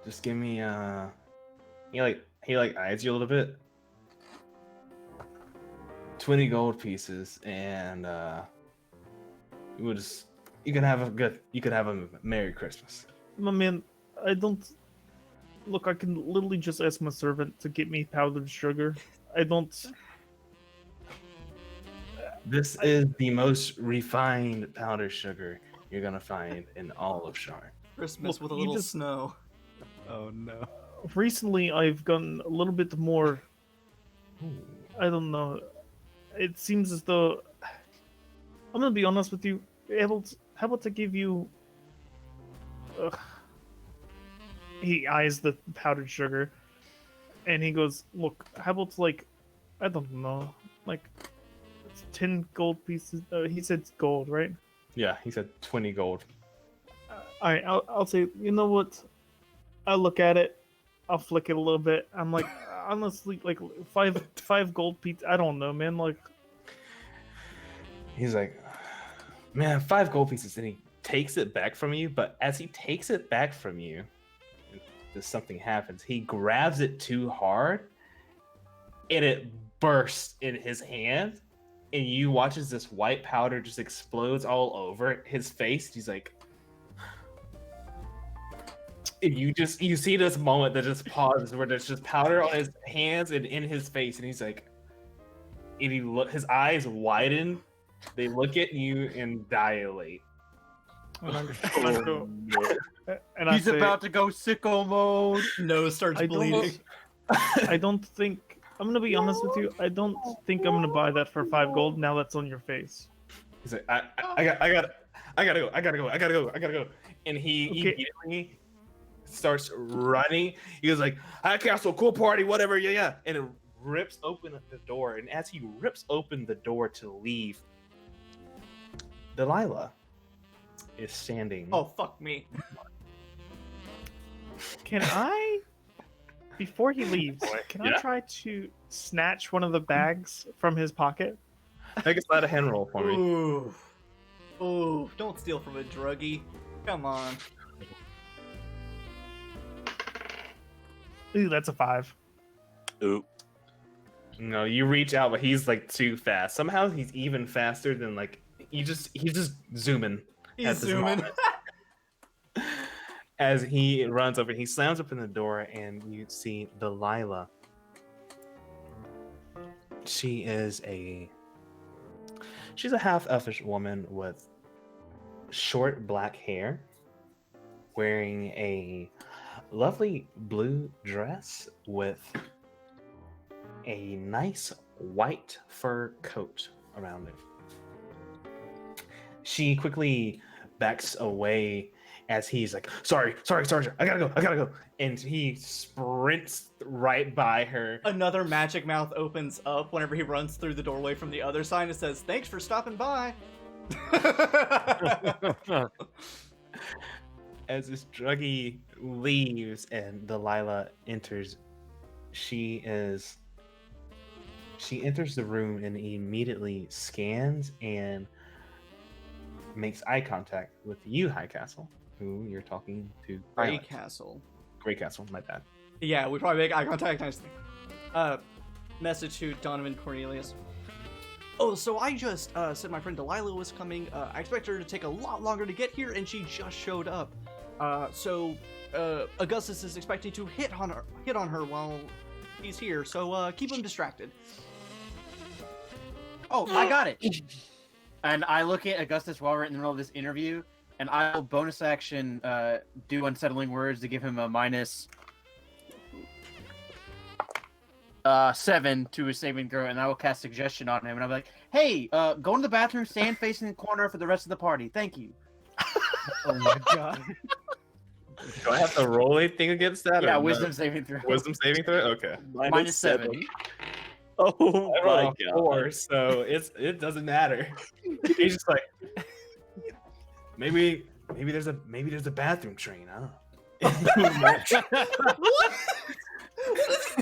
Just give me he eyes you a little bit. 20 gold pieces, and you can have a Merry Christmas. My man, I don't. Look, I can literally just ask my servant to get me powdered sugar. I don't. This is the most refined powdered sugar you're gonna find in all of Sharn. Christmas Look, with a you little just- snow. Oh no. Recently, I've gotten a little bit more. I don't know. It seems as though. I'm gonna be honest with you. How about I give you? He eyes the powdered sugar, and he goes, "Look, how about I don't know, it's 10 gold pieces." He said gold, right? Yeah, he said 20 gold. All right, I'll say. You know what? I look at it. I'll flick it a little bit. I'm like, honestly, five gold pieces. I don't know, man. He's like, man, 5 gold pieces, and he takes it back from you. But as he takes it back from you, something happens. He grabs it too hard, and it bursts in his hand. And you watch as this white powder just explodes all over his face. He's like, and you see this moment that just pauses where there's just powder on his hands and in his face, and he's like, and his eyes widen. They look at you and dilate. And I go, and He's about to go sicko mode. Nose starts I bleeding. I don't think. I'm gonna be honest with you. I don't think I'm gonna buy that for 5 gold. Now that's on your face. He's like, I gotta go. And he Okay. immediately starts running. He goes like, "Hi, Castle, cool party, whatever, yeah." And it rips open the door. And as he rips open the door to leave, Delilah is standing. Oh, fuck me. Can I, before he leaves, can I Yeah. try to snatch one of the bags from his pocket? Make a sleight of hand roll for me. Ooh. Ooh, don't steal from a druggie. Come on. Ooh, that's a 5. Ooh. No, you reach out, but he's like too fast. Somehow he's even faster than he's just zooming. He's at this zooming. moment. As he runs over, he slams open the door, and you see Delilah. She's a half elfish woman with short black hair, wearing a lovely blue dress with a nice white fur coat around it. She quickly backs away as he's like, sorry, Sergeant, I gotta go. And he sprints right by her. Another magic mouth opens up whenever he runs through the doorway from the other side and says, "Thanks for stopping by." As this druggie leaves and Delilah enters, she enters the room and immediately scans and makes eye contact with you, High Castle, who you're talking to. Grey Castle. Grey Castle, my bad. Yeah, we probably make eye contact nicely. Message to Donovan Cornelius. Oh, so I just said my friend Delilah was coming. I expect her to take a lot longer to get here, and she just showed up. So Augustus is expecting to hit on her while he's here. So keep him distracted. Oh, I got it. And I look at Augustus while we're in the middle of this interview, and I'll bonus action do unsettling words to give him a minus 7 to his saving throw, and I will cast suggestion on him, and I'll be like, "Hey, go in the bathroom, stand facing the corner for the rest of the party. Thank you." Oh my god. Do I have to roll anything against that? Yeah, or no? wisdom saving throw. Wisdom saving throw? Okay. Minus 7. Oh I my rolled a god. 4, so it doesn't matter. He's just like, maybe there's a bathroom train. I don't know.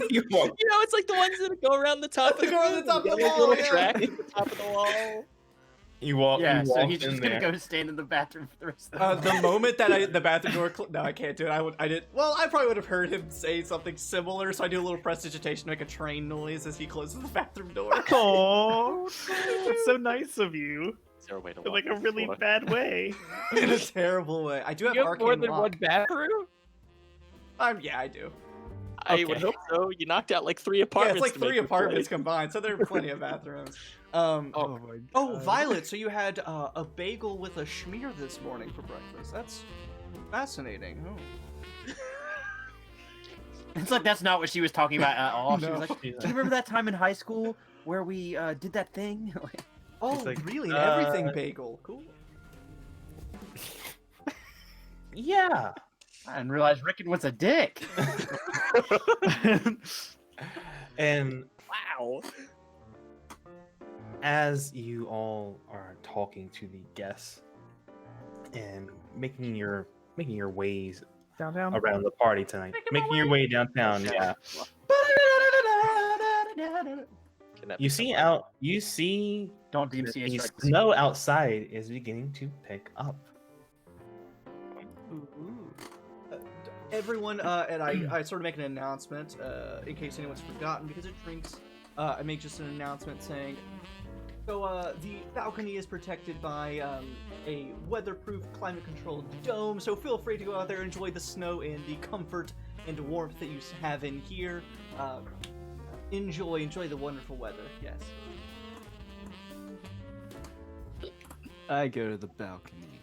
You know, it's like the ones that go around the top. They go around the top of the little wall, yeah. track at the top of the wall. You walk. Yeah, you so walk he's in just there. gonna go stand in the bathroom for the rest of the The moment that the bathroom door no, I can't do it. I did. Well, I probably would have heard him say something similar, so I do a little prestidigitation to make a train noise as he closes the bathroom door. Oh, that's so nice of you. Is there a way to In walk like a really before? bad way. In a terrible way. I do have You have more arcane than lock. one bathroom? Yeah, I do. I would Okay. hope so. You knocked out like 3 Yeah, apartments. it's like to make 3 this apartments play. combined, so there are plenty of bathrooms. Oh my god. Oh, Violet, so you had a bagel with a schmear this morning for breakfast. That's fascinating. Oh. It's like that's not what she was talking about at all. She No. was like, "Do you remember that time in high school where we did that thing?" Oh, like, really? An everything bagel. Cool. Yeah. I didn't realize Rickon was a dick. And Wow. as you all are talking to the guests and making your ways Downtown. around the party tonight, making your way downtown, yeah. Can that You be see something? you see Don't that DMCA the strike. snow outside is beginning to pick up. Everyone, and I sort of make an announcement in case anyone's forgotten because it drinks. I make just an announcement saying, so the balcony is protected by a weatherproof, climate-controlled dome. So feel free to go out there and enjoy the snow and the comfort and warmth that you have in here. Enjoy the wonderful weather. Yes. I go to the balcony.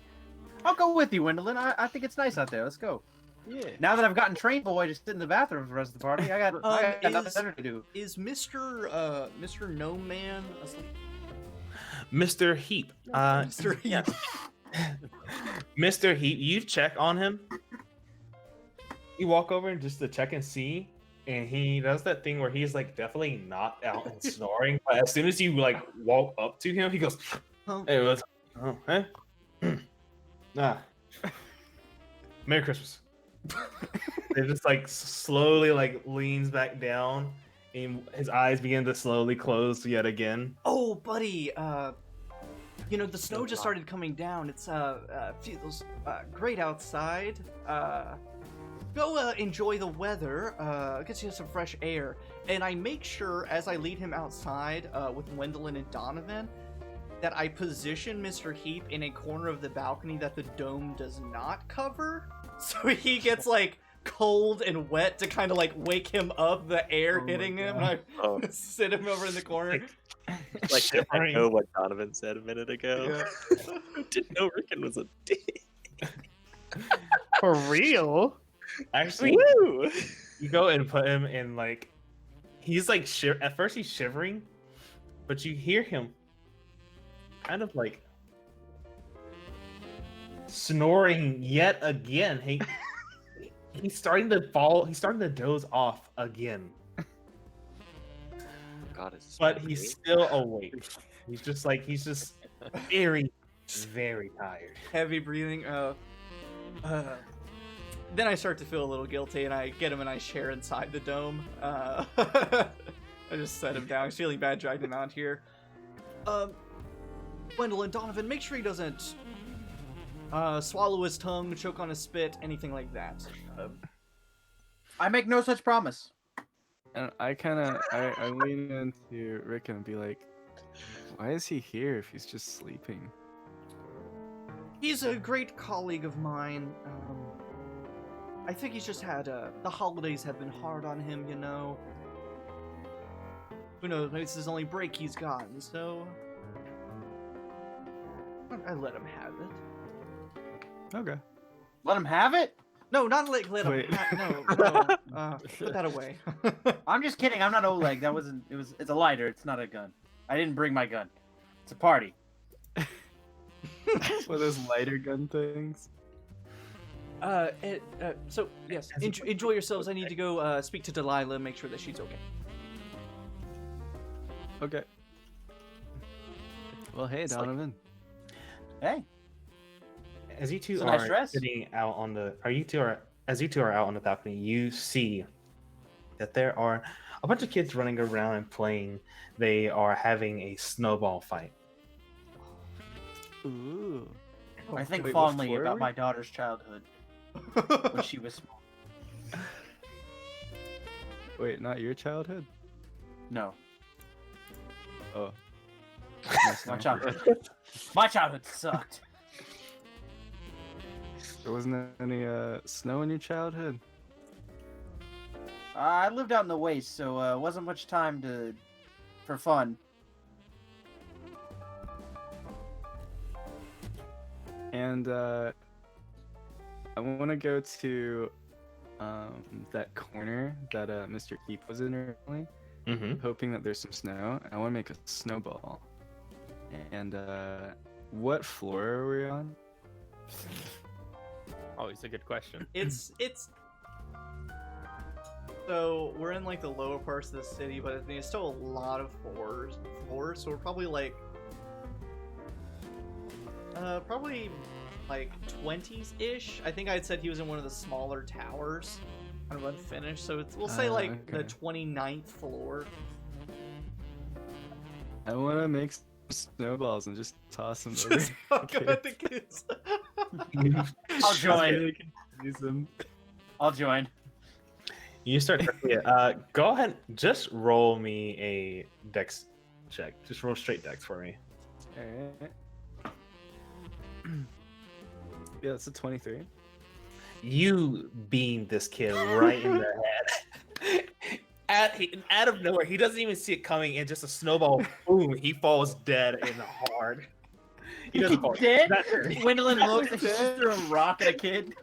I'll go with you, Wendolyn. I think it's nice out there. Let's go. Yeah. Now that I've gotten Train Boy to sit in the bathroom for the rest of the party, I got nothing better to do. Is Mr. No Man asleep? Mr. Heap. Mr. Yeah. Mr. Heap, you check on him. You walk over just to check and see, and he does that thing where he's like definitely knocked out and snoring. But as soon as you like walk up to him, he goes, Oh. "Hey, what's huh? Nah. Merry Christmas." It just like slowly like leans back down, and his eyes begin to slowly close yet again. Oh, buddy, the snow just started coming down. It's feels great outside. Go enjoy the weather. Get you some fresh air. And I make sure as I lead him outside with Wendolyn and Donovan that I position Mr. Heap in a corner of the balcony that the dome does not cover, so he gets like cold and wet to kind of like wake him up, the air Oh hitting my him, God. and I sit him over in the corner. Like I Shivering. know what Donovan said a minute ago. Didn't know Rickon was a dick. For real? Actually, Woo! you go and put him in like he's like at first he's shivering, but you hear him kind of like snoring yet again. He's starting to fall. He's starting to doze off again, God, is but he's still awake. He's just very, very tired. Heavy breathing. Then I start to feel a little guilty, and I get him a nice chair inside the dome. I just set him down. He's feeling bad, dragged him out here. Wendell and Donovan, make sure he doesn't swallow his tongue, choke on his spit, anything like that. I make no such promise. And I lean into Rick and be like, why is he here if he's just sleeping? He's a great colleague of mine. I think he's just had the holidays have been hard on him, you know. Who knows? Maybe this is the only break he's gotten, so I let him have it. Okay. Let him have it? No, not let him. Wait. No. Put that away. I'm just kidding. I'm not Oleg. It's a lighter. It's not a gun. I didn't bring my gun. It's a party. One of those lighter gun things. So yes, enjoy yourselves. I need to go speak to Delilah, make sure that she's okay. Okay. Well, hey, It's like- Donovan. Hey. As you two It's a are nice dress. sitting out on the, as you two are out on the balcony, you see that there are a bunch of kids running around and playing. They are having a snowball fight. Ooh. I think Wait, what fondly floor are about we? my daughter's childhood when she was small. Wait, not your childhood? No, Oh. my childhood. My childhood sucked. There wasn't any snow in your childhood? I lived out in the waste, so wasn't much time for fun. And I want to go to that corner that Mr. Keep was in earlier, Mm-hmm. hoping that there's some snow. I want to make a snowball. And what floor are we on? Always a good question. It's so we're in like the lower parts of the city, but I mean, it's still a lot of floors. So we're probably like like 20s ish. I think I'd said he was in one of the smaller towers, kind of unfinished. So we'll say like the okay. 29th floor. I want to make some snowballs and just toss them over. Just fuck at the kids. I'll join. Really confuse them. I'll join. You start. Go ahead. Just roll me a dex check. Just roll straight dex for me. Alright. Yeah, it's a 23. You beam this kid right in the head. Out of nowhere, he doesn't even see it coming, and just a snowball, boom, he falls dead and hard. He doesn't fall Dead? That's- Gwendolyn looks and she just threw a rock at a kid.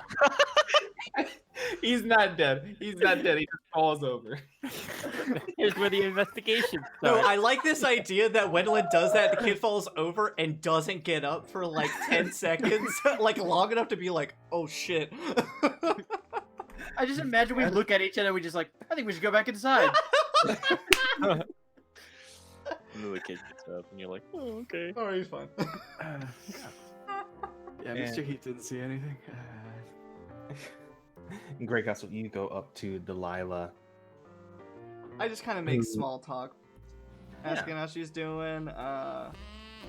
He's not dead. He's not dead. He just falls over. Here's where the investigation No, starts. I like this idea that Gwendolyn does that, the kid falls over and doesn't get up for like 10 seconds, like long enough to be like, oh shit. I just imagine we look at each other and we just like, I think we should go back inside. And then the kid gets up, and you're like, Oh, okay. Alright, fine. Yeah, Mr. Heat didn't see anything. Great Castle, you go up to Delilah. I just kind of make small talk, asking how she's doing,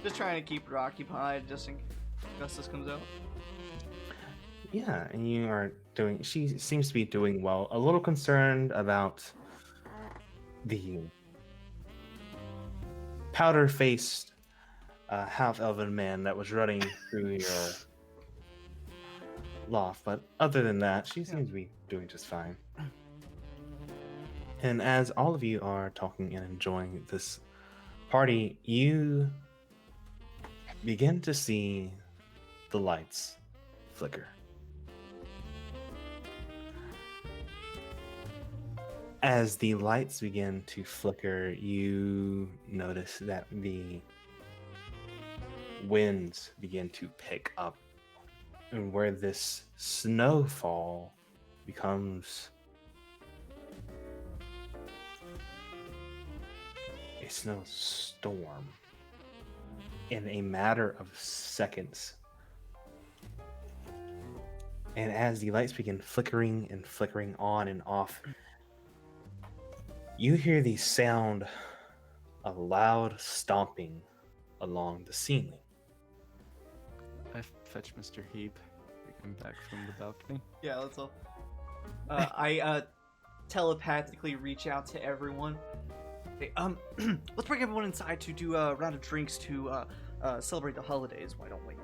just trying to keep her occupied just in case Justice comes out. Yeah, and you are doing. She seems to be doing well. A little concerned about the powder-faced half-elven man that was running through your loft, but other than that, she seems to be doing just fine. And as all of you are talking and enjoying this party, you begin to see the lights flicker. As the lights begin to flicker, you notice that the winds begin to pick up, and where this snowfall becomes a snowstorm in a matter of seconds. And as the lights begin flickering and flickering on and off, you hear the sound of loud stomping along the ceiling. I fetch Mr. Heap. We come back from the balcony. Yeah, that's all. I telepathically reach out to everyone. Hey, let's bring everyone inside to do a round of drinks to celebrate the holidays. Why don't we?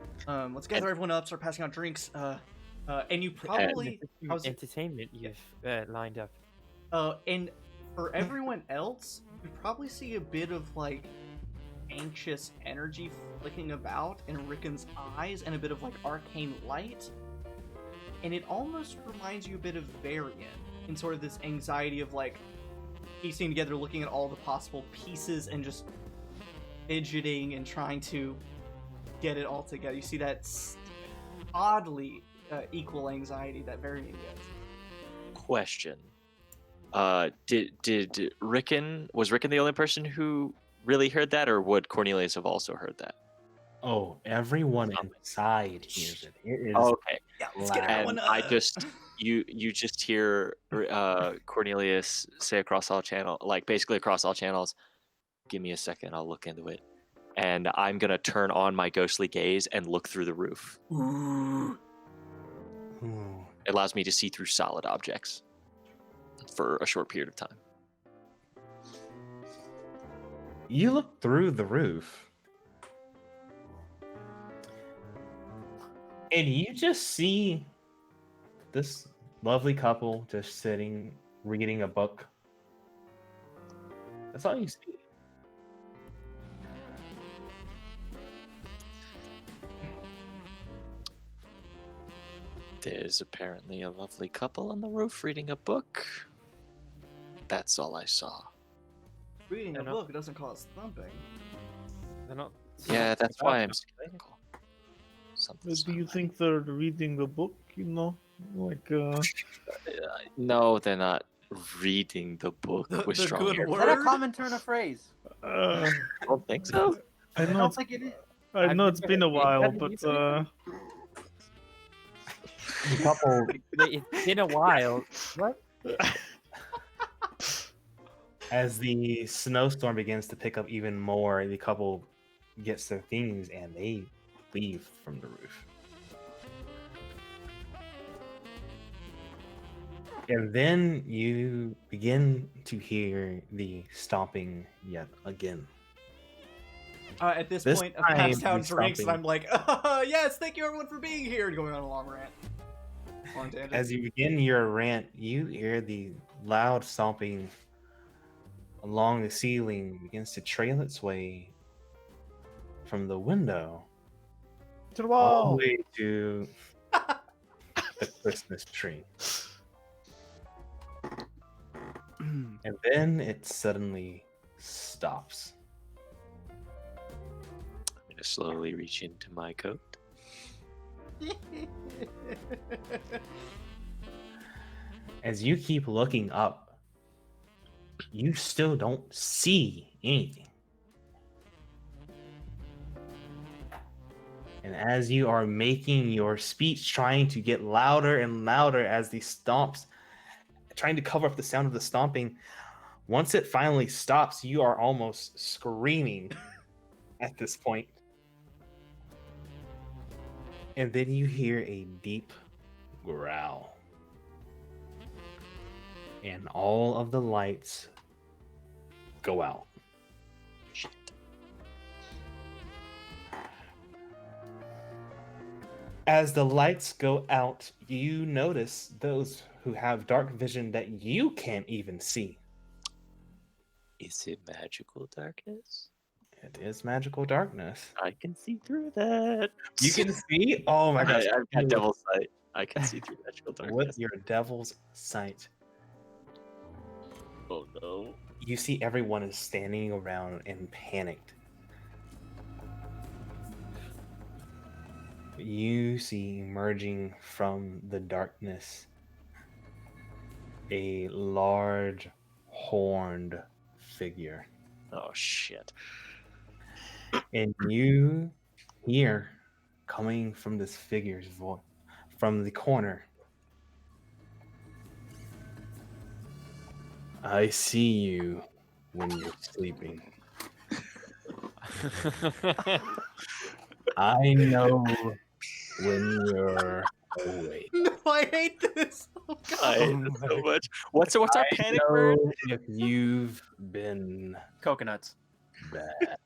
Let's gather everyone up, start passing out drinks. And you probably Entertainment you've lined up. and for everyone else, you probably see a bit of like anxious energy flicking about in Rickon's eyes and a bit of like arcane light. And it almost reminds you a bit of Varian in sort of this anxiety of like piecing together, looking at all the possible pieces and just fidgeting and trying to get it all together. You see that oddly equal anxiety that Varian gets. question. Did Rickon, was Rickon the only person who really heard that, or would Cornelius have also heard that? Oh, everyone inside hears it. It is Okay. Yeah, let's get everyone And I just you just hear Cornelius say across all channels, like basically across all channels, give me a second, I'll look into it. and I'm gonna turn on my ghostly gaze and look through the roof. Ooh. It allows me to see through solid objects for a short period of time. You look through the roof, and you just see this lovely couple just sitting, reading a book. That's all you see. There's apparently a lovely couple on the roof reading a book. That's all I saw. Reading a They're not- book doesn't cause thumping. They're not. Yeah, that's why I'm skeptical. Something's Do you not think they're reading the book? You know, like right. No, they're not reading the book with The strong good air. Is that a word? common turn of phrase? I don't think so. I I know don't it's, think it is. I know it's been a while, Haven't but you been- The couple It's been a while. What? As the snowstorm begins to pick up even more, the couple gets their things and they leave from the roof. And then you begin to hear the stomping yet again. At this This point, I've passed time, out the drinks, and stomping- I'm like, yes, thank you everyone for being here, going on a long rant. Long tangent. As you begin your rant, you hear the loud stomping along the ceiling begins to trail its way from the window to the all the wall. way to the Christmas tree. And then it suddenly stops. I'm gonna slowly reach into my coat. As you keep looking up, you still don't see anything. And as you are making your speech, trying to get louder and louder as the stomps, trying to cover up the sound of the stomping, once it finally stops, you are almost screaming at this point. And then you hear a deep growl. And all of the lights go out. Shit. As the lights go out, you notice those who have dark vision that you can't even see. Is it magical darkness? It is magical darkness. I can see through that. You can see? Oh my gosh. I've got devil's sight. I can see through magical With darkness. your devil's sight, Oh no. you see everyone is standing around and panicked. You see emerging from the darkness a large horned figure. Oh shit. And you hear coming from this figure's voice from the corner. I see you when you're sleeping. I know when you're awake. No, I hate this. Oh, God. I hate this so much. What's our I panic word? know if you've been Coconuts. bad.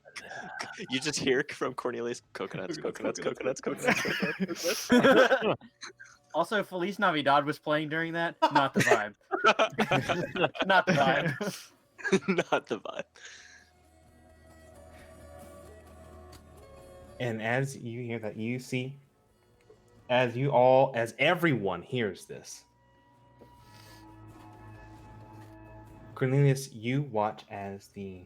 You just hear from Cornelius coconuts, coconuts, coconuts, coconuts, coconuts. Also, Feliz Navidad was playing during that. Not the vibe. Not the vibe. Not the vibe. And as you hear that, you see, as everyone hears this, Cornelius, you watch as the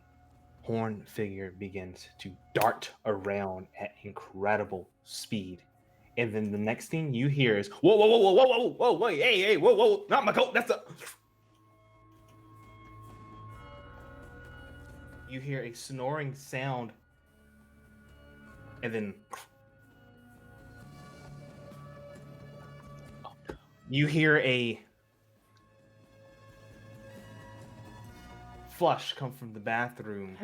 horn figure begins to dart around at incredible speed. And then the next thing you hear is, whoa, whoa, whoa, whoa, whoa, whoa, whoa, whoa, hey, whoa, whoa, not my coat, that's a... You hear a snoring sound, and then you hear a flush come from the bathroom.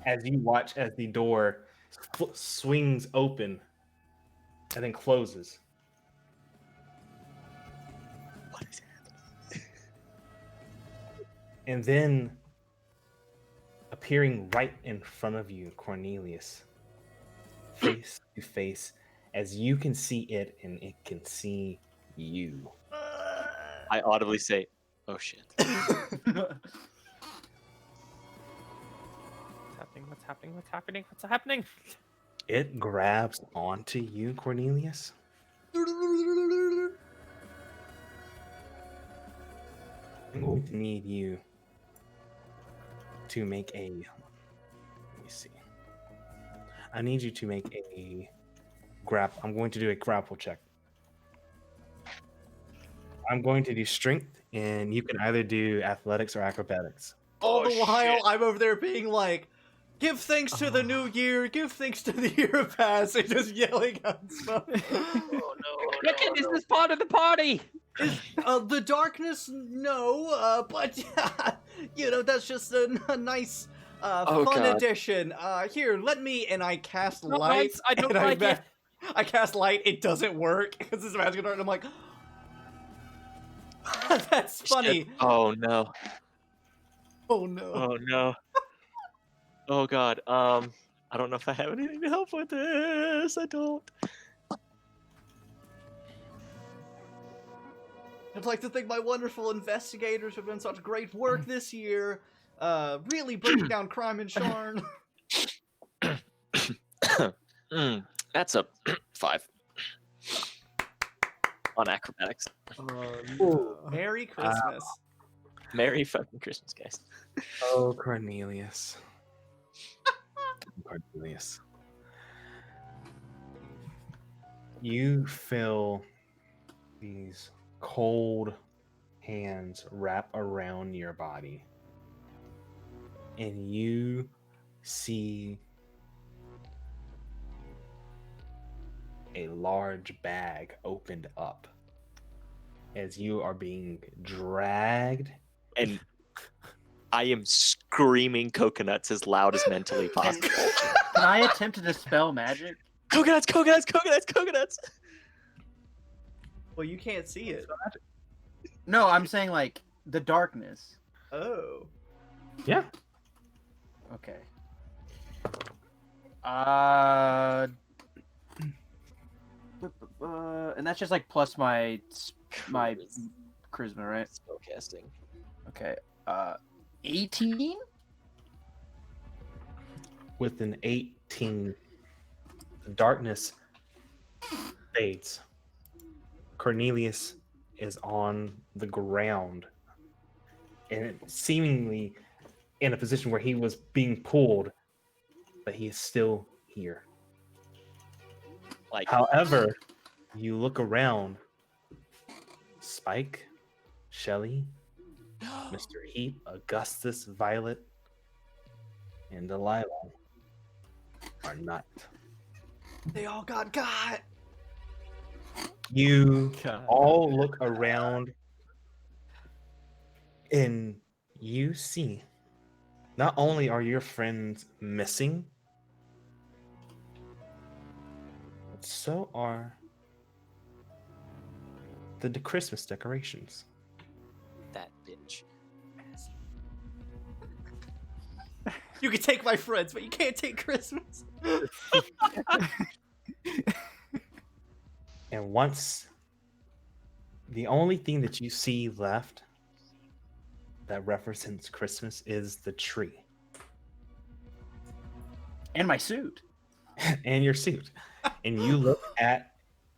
as you watch as the door swings open and then closes. What is happening? And then, appearing right in front of you, Cornelius, face to face, as you can see it and it can see you. I audibly say, "Oh shit!" What's happening? What's happening? What's happening? It grabs onto you, Cornelius. I'm going to need you to make a. Let me see. I need you to make a grapple. I'm going to do a grapple check. I'm going to do strength, and you can either do athletics or acrobatics. All the while, shit. I'm over there being like, "Give thanks to the new year. Give thanks to the year of past," and just yelling out stuff. Rickon, is this part of the party? The darkness, no, but that's just a nice, Oh, fun God. addition. Here, let me, and I cast Not light. nice, I don't and like it. I cast light. It doesn't work because it's a magic dart. And I'm like, that's funny. Shit. Oh no! Oh no. Oh no! Oh god. I don't know if I have anything to help with this. I don't. I'd like to thank my wonderful investigators who've done such great work this year. Really breaking down crime in Sharn. That's a 5 on acrobatics. Merry Christmas. Merry fucking Christmas, guys. Oh, Cornelius. Cornelius. You feel these cold hands wrap around your body, and you see a large bag opened up as you are being dragged. And I am screaming coconuts as loud as mentally possible. Can I attempt to dispel magic? Coconuts, coconuts, coconuts, coconuts! Well, you can't see it. No, I'm saying like the darkness. Oh. Yeah. Okay. And that's just like plus my charisma, right? Spellcasting. Okay. 18. With an 18, the darkness fades. Cornelius is on the ground and seemingly in a position where he was being pulled, but he is still here. Like, However, you look around, Spike, Shelly, Mr. Heap, Augustus, Violet, and Delilah are not. They all got. You God. all look around and you see not only are your friends missing, but so are the Christmas decorations. that bitch. You can take my friends, but you can't take Christmas. And once the only thing that you see left that represents Christmas is the tree And my suit. and your suit. And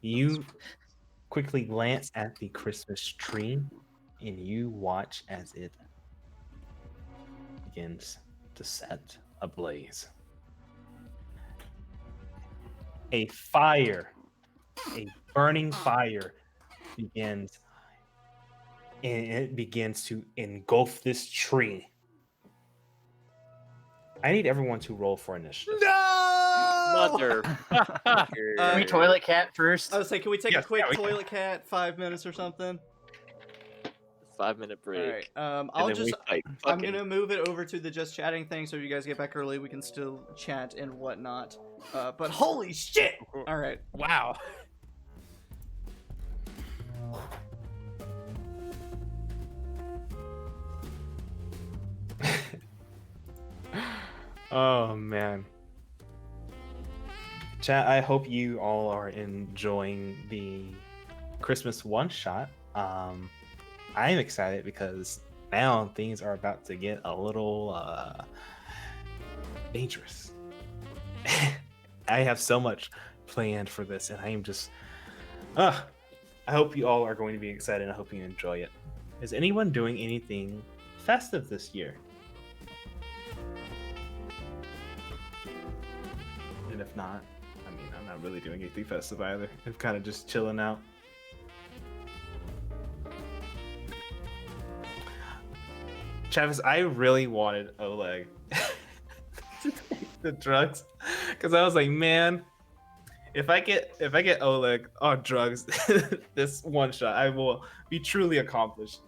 you quickly glance at the Christmas tree and you watch as it begins to set ablaze. A burning fire begins, and it begins to engulf this tree. I need everyone to roll for initiative. No! Mother. Can we toilet cat first? I was saying, can we take a Yes, quick yeah, we can. toilet cat, 5 minutes or something? 5-minute break. All right. and I'll then just. we fight. I'm Fucking- gonna move it over to the just chatting thing, so if you guys get back early, we can still chat and whatnot. But holy shit! All right. Wow. Oh man. Chat, I hope you all are enjoying the Christmas one shot. I am excited because now things are about to get a little dangerous. I have so much planned for this, and I am just I hope you all are going to be excited. I hope you enjoy it. Is anyone doing anything festive this year? And if not, I mean, I'm not really doing anything festive either. I'm kind of just chilling out. Travis, I really wanted Oleg to take the drugs because I was like, man, if I get Oleg on drugs, this one shot, I will be truly accomplished.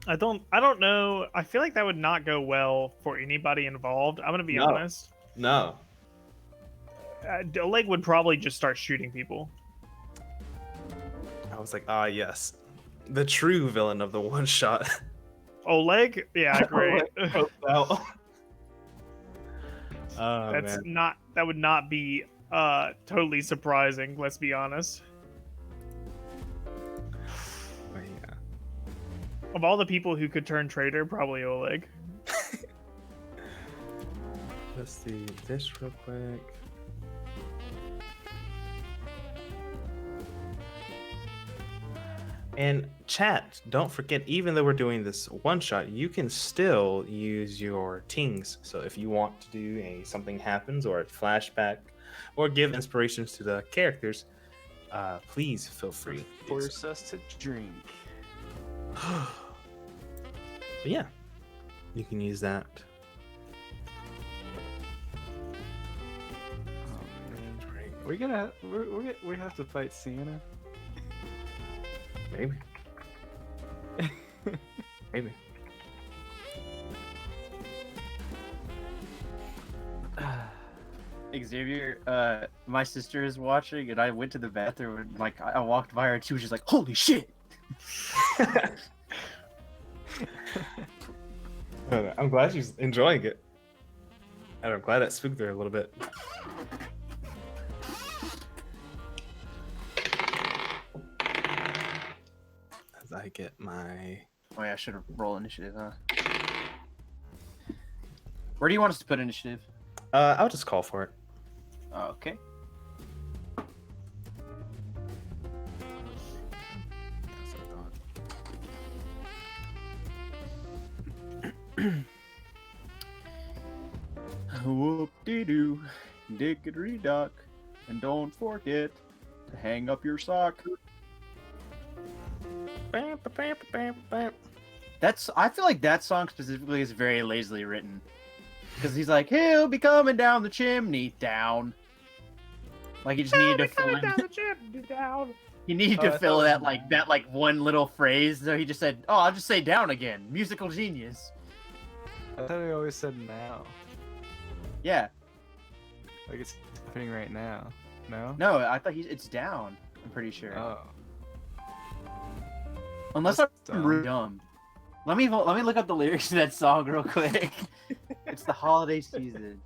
I don't know. I feel like that would not go well for anybody involved. I'm gonna be No. honest. No, Oleg would probably just start shooting people. I was like, ah, yes, the true villain of the one shot. Oleg? Yeah, great. Oh, That's man. not. That would not be totally surprising. Let's be honest. But yeah. Of all the people who could turn traitor, probably Oleg. Let's see this real quick. And chat, don't forget, even though we're doing this one shot, you can still use your tings. So if you want to do a something happens or a flashback or give inspirations to the characters, please feel free. to do so. Force us to drink. But yeah, you can use that. Oh, man. We have to fight Santa. Maybe. Maybe. Xavier, my sister is watching, and I went to the bathroom and like I walked by her, and she was just like, "Holy shit!" I'm glad she's enjoying it. And I'm glad that spooked her a little bit. As I get my... Oh yeah, I should have rolled initiative, huh? Where do you want us to put initiative? I'll just call for it. Okay. Whoop-de-doo, dickety-dock, and don't forget to hang up your sock. I feel like that song specifically is very lazily written. Because he's like, he'll be coming down the chimney down. Like he just needed to fill in. He needed to fill that like one little phrase. So he just said, "Oh, I'll just say down again." Musical genius. I thought he always said now. Yeah. Like it's happening right now. No? No, I thought it's down. I'm pretty sure. Oh. Unless That's I'm dumb. really dumb. Let me look up the lyrics to that song real quick. It's the holiday season.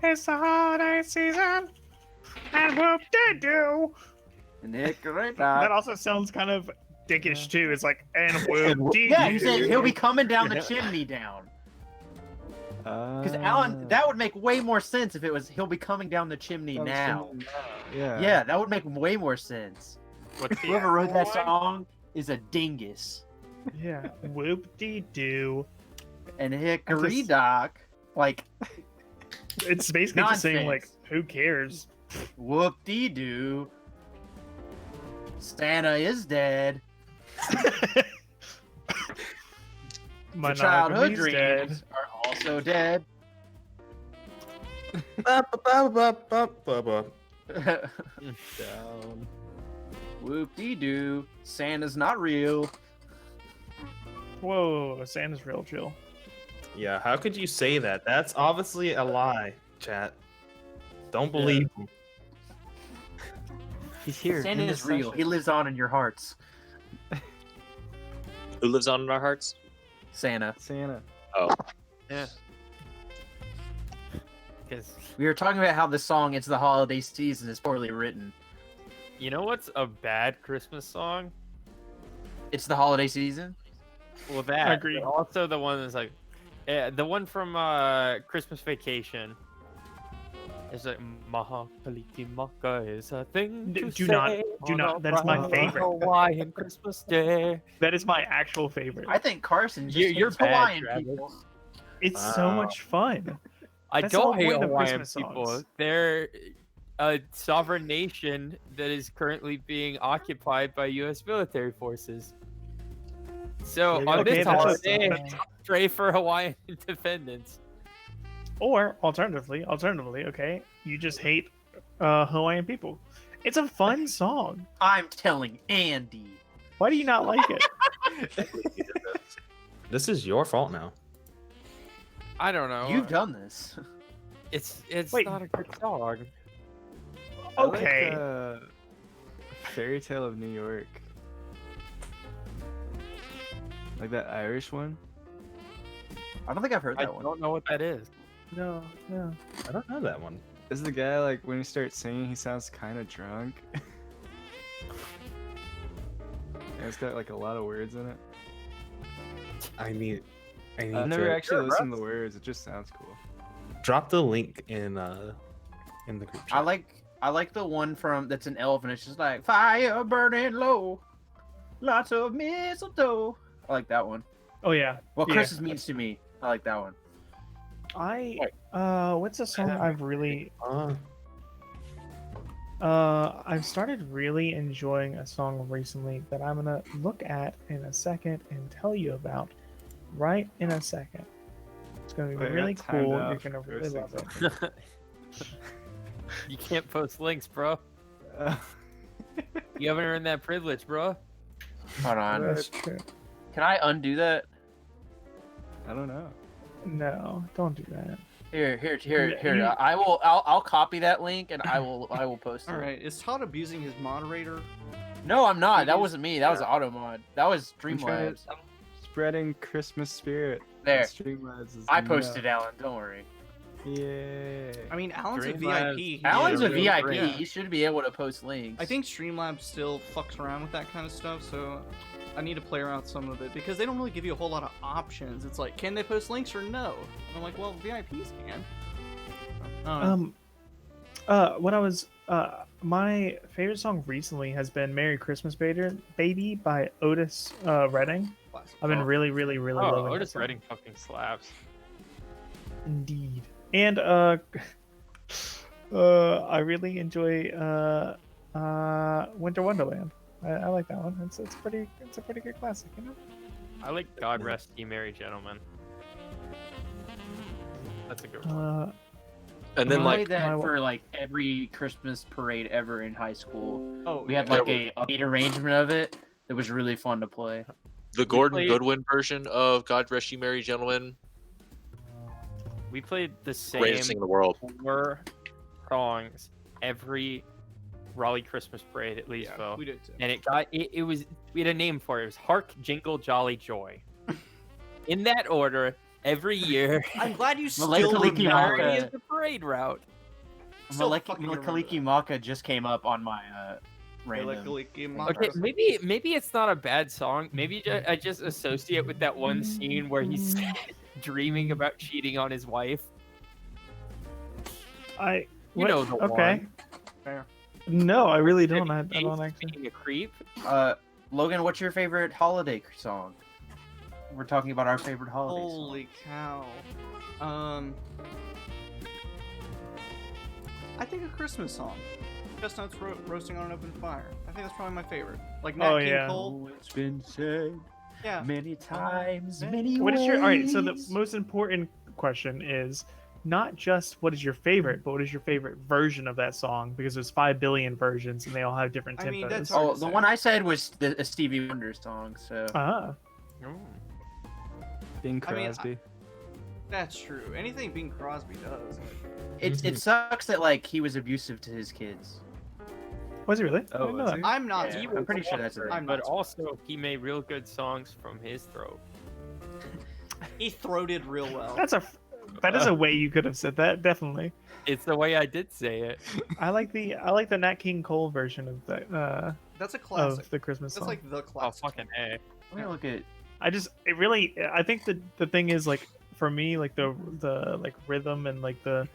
It's the holiday season, and whoop-de-doo. And hickory That dock. also sounds kind of dickish too. It's like, and whoop-de-doo. Yeah, he said he'll be coming down the chimney down. Because Alan, that would make way more sense if it was he'll be coming down the chimney now. Yeah. Yeah, that would make way more sense. Whoever wrote that song is a dingus. Yeah, whoop-de-doo. And hickory dock, like, It's basically just saying like, Nonsense. who cares? whoop-de-doo. Santa is dead. My Your childhood monogamy dreams dead. are also dead. Down. Whoop-de-doo. Santa's not real. Whoa, Santa's real chill. Yeah, how could you say that? That's obviously a lie, chat. Don't believe him. He's here. Santa in is this real. session. He lives on in your hearts. Who lives on in our hearts? Santa. Santa. Oh, Yeah. Because We were talking about how the song "It's the Holiday Season" is poorly written. you know what's a bad Christmas song? It's the holiday season. Well, that. I agree. But also the one that's like, the one from Christmas Vacation. It's like Maha Kaliki Maka is a thing to Do not- say do on not- a that's my bright favorite. Hawaiian Christmas day. That is my actual favorite. I think Carson just You're hates bad, Hawaiian Travis. people. It's so Wow. much fun. I That's the whole don't hate point of Hawaiian Christmas people. songs. They're a sovereign nation that is currently being occupied by U.S. military forces. So on Okay, this that's holiday, a- pray for Hawaiian independence. Or alternatively, okay, you just hate Hawaiian people. It's a fun song. I'm telling Andy. Why do you not like it? This is your fault now. I don't know. You've done this. It's Wait. not a good song. Okay. I like, Fairy Tale of New York. Like that Irish one? I don't think I've heard I that one. don't know what that is. No. I don't know that one. Is the guy like when he starts singing, he sounds kind of drunk? And it's got like a lot of words in it. I need I've never to actually listened to the words. It just sounds cool. drop the link in the group chat. I like the one from that's an elf and it's just like fire burning low, lots of mistletoe. I like that one. Oh yeah. What Yeah. Christmas means to me. I like that one. What's a song I've really Uh, I've started really enjoying a song recently that I'm gonna look at in a second and tell you about right in a second. It's gonna be Wait, I really got timed cool. out You're for gonna really love posting it. You can't post links, bro. Uh, You haven't earned that privilege, bro. Hold on. That's true. Can I undo that? I don't know. No, don't do that. Here. You- I'll copy that link and I will post it. All right, is Todd abusing his moderator? No, I'm not. That wasn't me. That was Automod. That was I'm trying Streamlabs. to- Spreading Christmas spirit. There. Streamlabs is I the posted nut. Alan. Don't worry. Yay. I mean, Alan's a Streamlabs. VIP. He Alan's a should- VIP. Yeah. He should be able to post links. I think Streamlabs still fucks around with that kind of stuff, so I need to play around with some of it because they don't really give you a whole lot of options. It's like, can they post links or no? And I'm like, well, VIPs can. I don't know. What I was my favorite song recently has been "Merry Christmas Baby" by Otis Redding. Classic. I've been really loving that Otis song. Redding fucking slaps. Indeed. And I really enjoy Winter Wonderland. I like that one. It's a pretty good classic, you know. I like God Rest Ye Merry Gentlemen. That's a good one. And then Uh, I like played that my- for like every Christmas parade ever in high school. Oh, We had yeah. like a beat arrangement of it that was really fun to play. the Gordon played- Goodwin version of God Rest Ye Merry Gentlemen, We played the same greatest thing in the world. 4 songs every Raleigh Christmas parade at Yeah, Leesville. we did too. And it was, we had a name for it. It was Hark Jingle Jolly Joy. In that order, every year. I'm glad you still Kaliki remember Maka. it. is the parade route. Still fucking remember Maliki that. Maka just came up on my random. Kaliki Maka. Okay, maybe it's not a bad song. Maybe I just associate with that one scene where he's dreaming about cheating on his wife. You You know the okay. one. Fair. No, I really don't. I He's don't actually. being a creep. Logan, what's your favorite holiday song? We're talking about our favorite holiday song. Holy cow. I think a Christmas song. Chestnuts roasting on an open fire. I think that's probably my favorite. Like Nat Oh, King yeah. Cole. It's been said Yeah. many times, many What is your? All right. So the ways. most important question is not just what is your favorite, but what is your favorite version of that song? Because there's 5 billion versions and they all have different tempos. I mean, that's hard Oh, to the say. one I said was a Stevie Wonder song. So Ah, Mm. Bing I mean, Crosby. That's true. Anything Bing Crosby does. It sucks that like he was abusive to his kids. Was he really? I Oh, didn't know was that. he? I'm not. Yeah, He I'm was pretty sure that's a awesome, thing. but also he made real good songs from his throat. He throated real well. That is a way you could have said that. Definitely. It's the way I did say it. I like the Nat King Cole version of that That's a classic. of the Christmas That's song. like the Oh classic. fucking A. Let me look at. I think the thing is like for me like the like rhythm and like the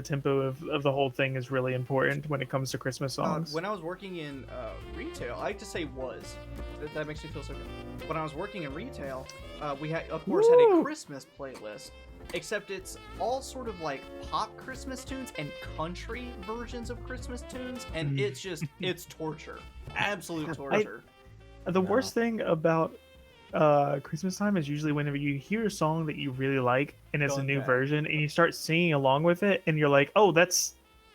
tempo of the whole thing is really important when it comes to Christmas songs. When I was working in retail, I like to say was. That makes me feel so good. When I was working in retail, we had, of course, had a Christmas playlist. Except it's all sort of like pop Christmas tunes and country versions of Christmas tunes, and it's torture, absolute torture. The worst thing about Christmas time is usually whenever you hear a song that you really like and it's a Going new back. version and you start singing along with it and you're like, oh,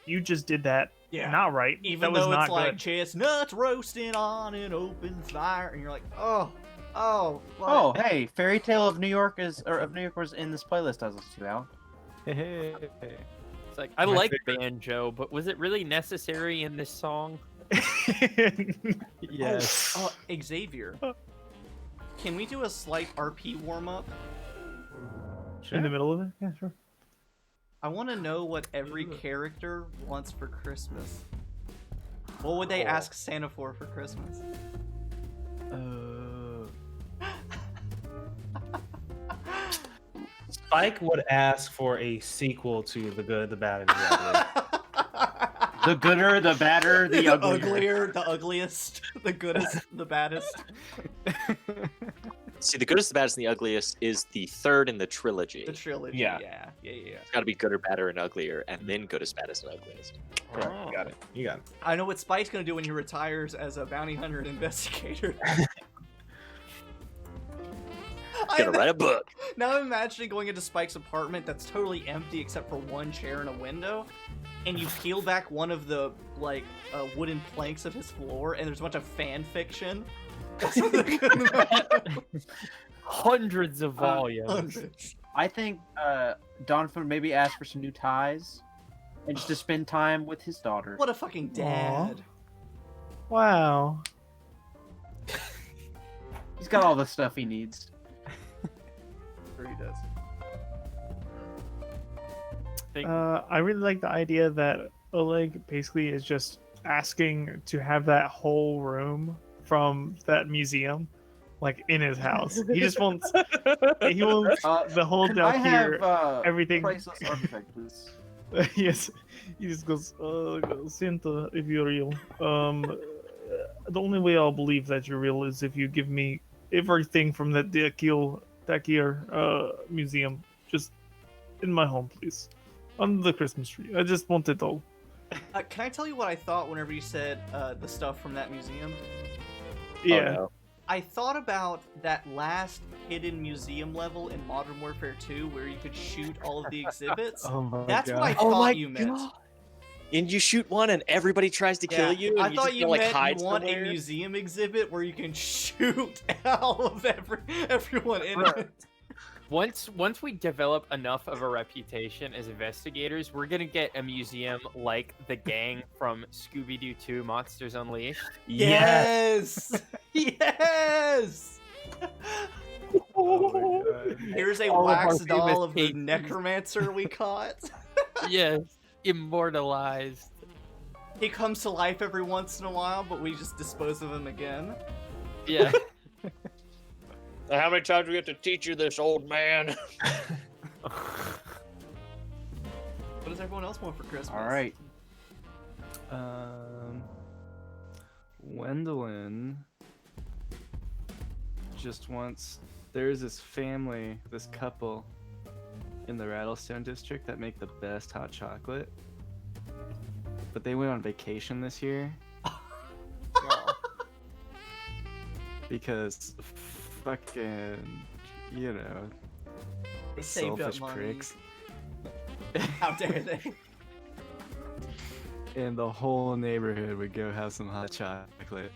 you just did that not right. Even that was though not it's like good. chestnuts roasting on an open fire, and you're like, oh, what? Oh, hey, Fairy Tale of New York was in this playlist I was listening to, Al. Hey. It's like I like banjo, but was it really necessary in this song? Yes. Oh, Xavier. Can we do a slight RP warm up? In the middle of it? Yeah, sure. I want to know what every character wants for Christmas. What would they ask Santa for Christmas? Spike would ask for a sequel to The Good, the Bad, and the Ugly. The gooder, the badder, the uglier. uglier, the ugliest, the goodest, the baddest. See, the goodest, the baddest, and the ugliest is the third in the trilogy. The trilogy. Yeah. Yeah. It's got to be gooder, badder, and uglier, and then goodest, baddest, and ugliest. Correct. You got it. You got it. I know what Spike's gonna do when he retires as a bounty hunter and investigator. Gonna write a book. Now I'm imagining going into Spike's apartment that's totally empty except for one chair and a window, and you peel back one of the wooden planks of his floor, and there's a bunch of fan fiction. Hundreds of volumes. Hundreds. I think Donovan would maybe ask for some new ties and just to spend time with his daughter. What a fucking dad. Wow. He's got all the stuff he needs. Sure he does. I really like the idea that Oleg basically is just asking to have that whole room from that museum, like in his house. He just wants, he wants the whole Can I Dalkir, have everything. priceless artifact, please? Yes, he just goes, Santa, if you're real, the only way I'll believe that you're real is if you give me everything from that Dalkir museum, just in my home, please, under the Christmas tree. I just want it all. Can I tell you what I thought whenever you said the stuff from that museum? Yeah. Oh, no. I thought about that last hidden museum level in Modern Warfare 2 where you could shoot all of the exhibits. Oh my That's god. what I thought you meant. And you shoot one, and everybody tries to kill you. And I you thought just you go, meant hide you want somewhere. a museum exhibit where you can shoot all of everyone in it. Once we develop enough of a reputation as investigators, we're gonna get a museum like the gang from Scooby-Doo 2 Monsters Unleashed. Yes! Yes! Oh my god. Here's a All of our wax famous doll of the cases. necromancer we caught. Yes, immortalized. He comes to life every once in a while, but we just dispose of him again. Yeah. How many times do we have to teach you this, old man? What does everyone else want for Christmas? All right. Wendelin just wants. There's this family, this couple in the Rattlestone district that make the best hot chocolate. But they went on vacation this year because fucking, you know, They saved up selfish money. pricks. How dare they? And the whole neighborhood would go have some hot chocolate,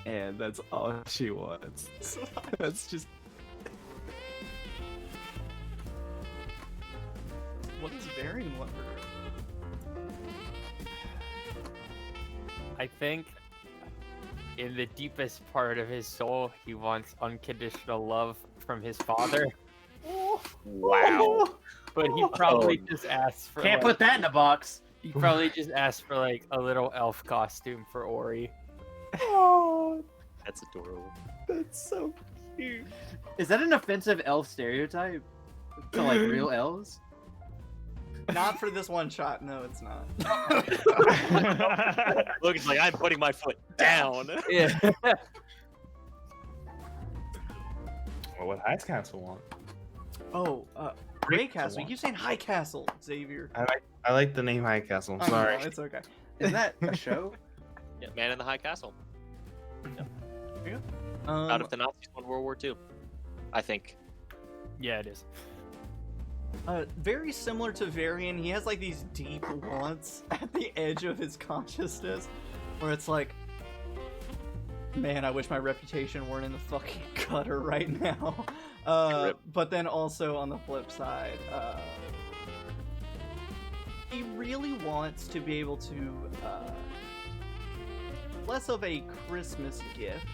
and that's all she wants. That's just. Varian wonder? I think in the deepest part of his soul, he wants unconditional love from his father. Wow. But he probably just asked for Can't like, put that in a box. he probably just asked for like a little elf costume for Ori. Oh, That's adorable. that's so cute. Is that an offensive elf stereotype to like real elves? Not for this one shot. No, it's not. Look, it's like I'm putting my foot down. Yeah. Well, what Ice Castle want? Oh, Gray Castle. You keep saying High Castle, Xavier. I like the name High Castle. I'm I know, sorry. it's okay. Isn't that a show? Yeah, Man in the High Castle. Um, Out of the Nazis won World War II. I think. Yeah, it is. Very similar to Varian, he has like these deep wants at the edge of his consciousness, where it's like, man, I wish my reputation weren't in the fucking gutter right now. But then also on the flip side, he really wants to be able to, less of a Christmas gift.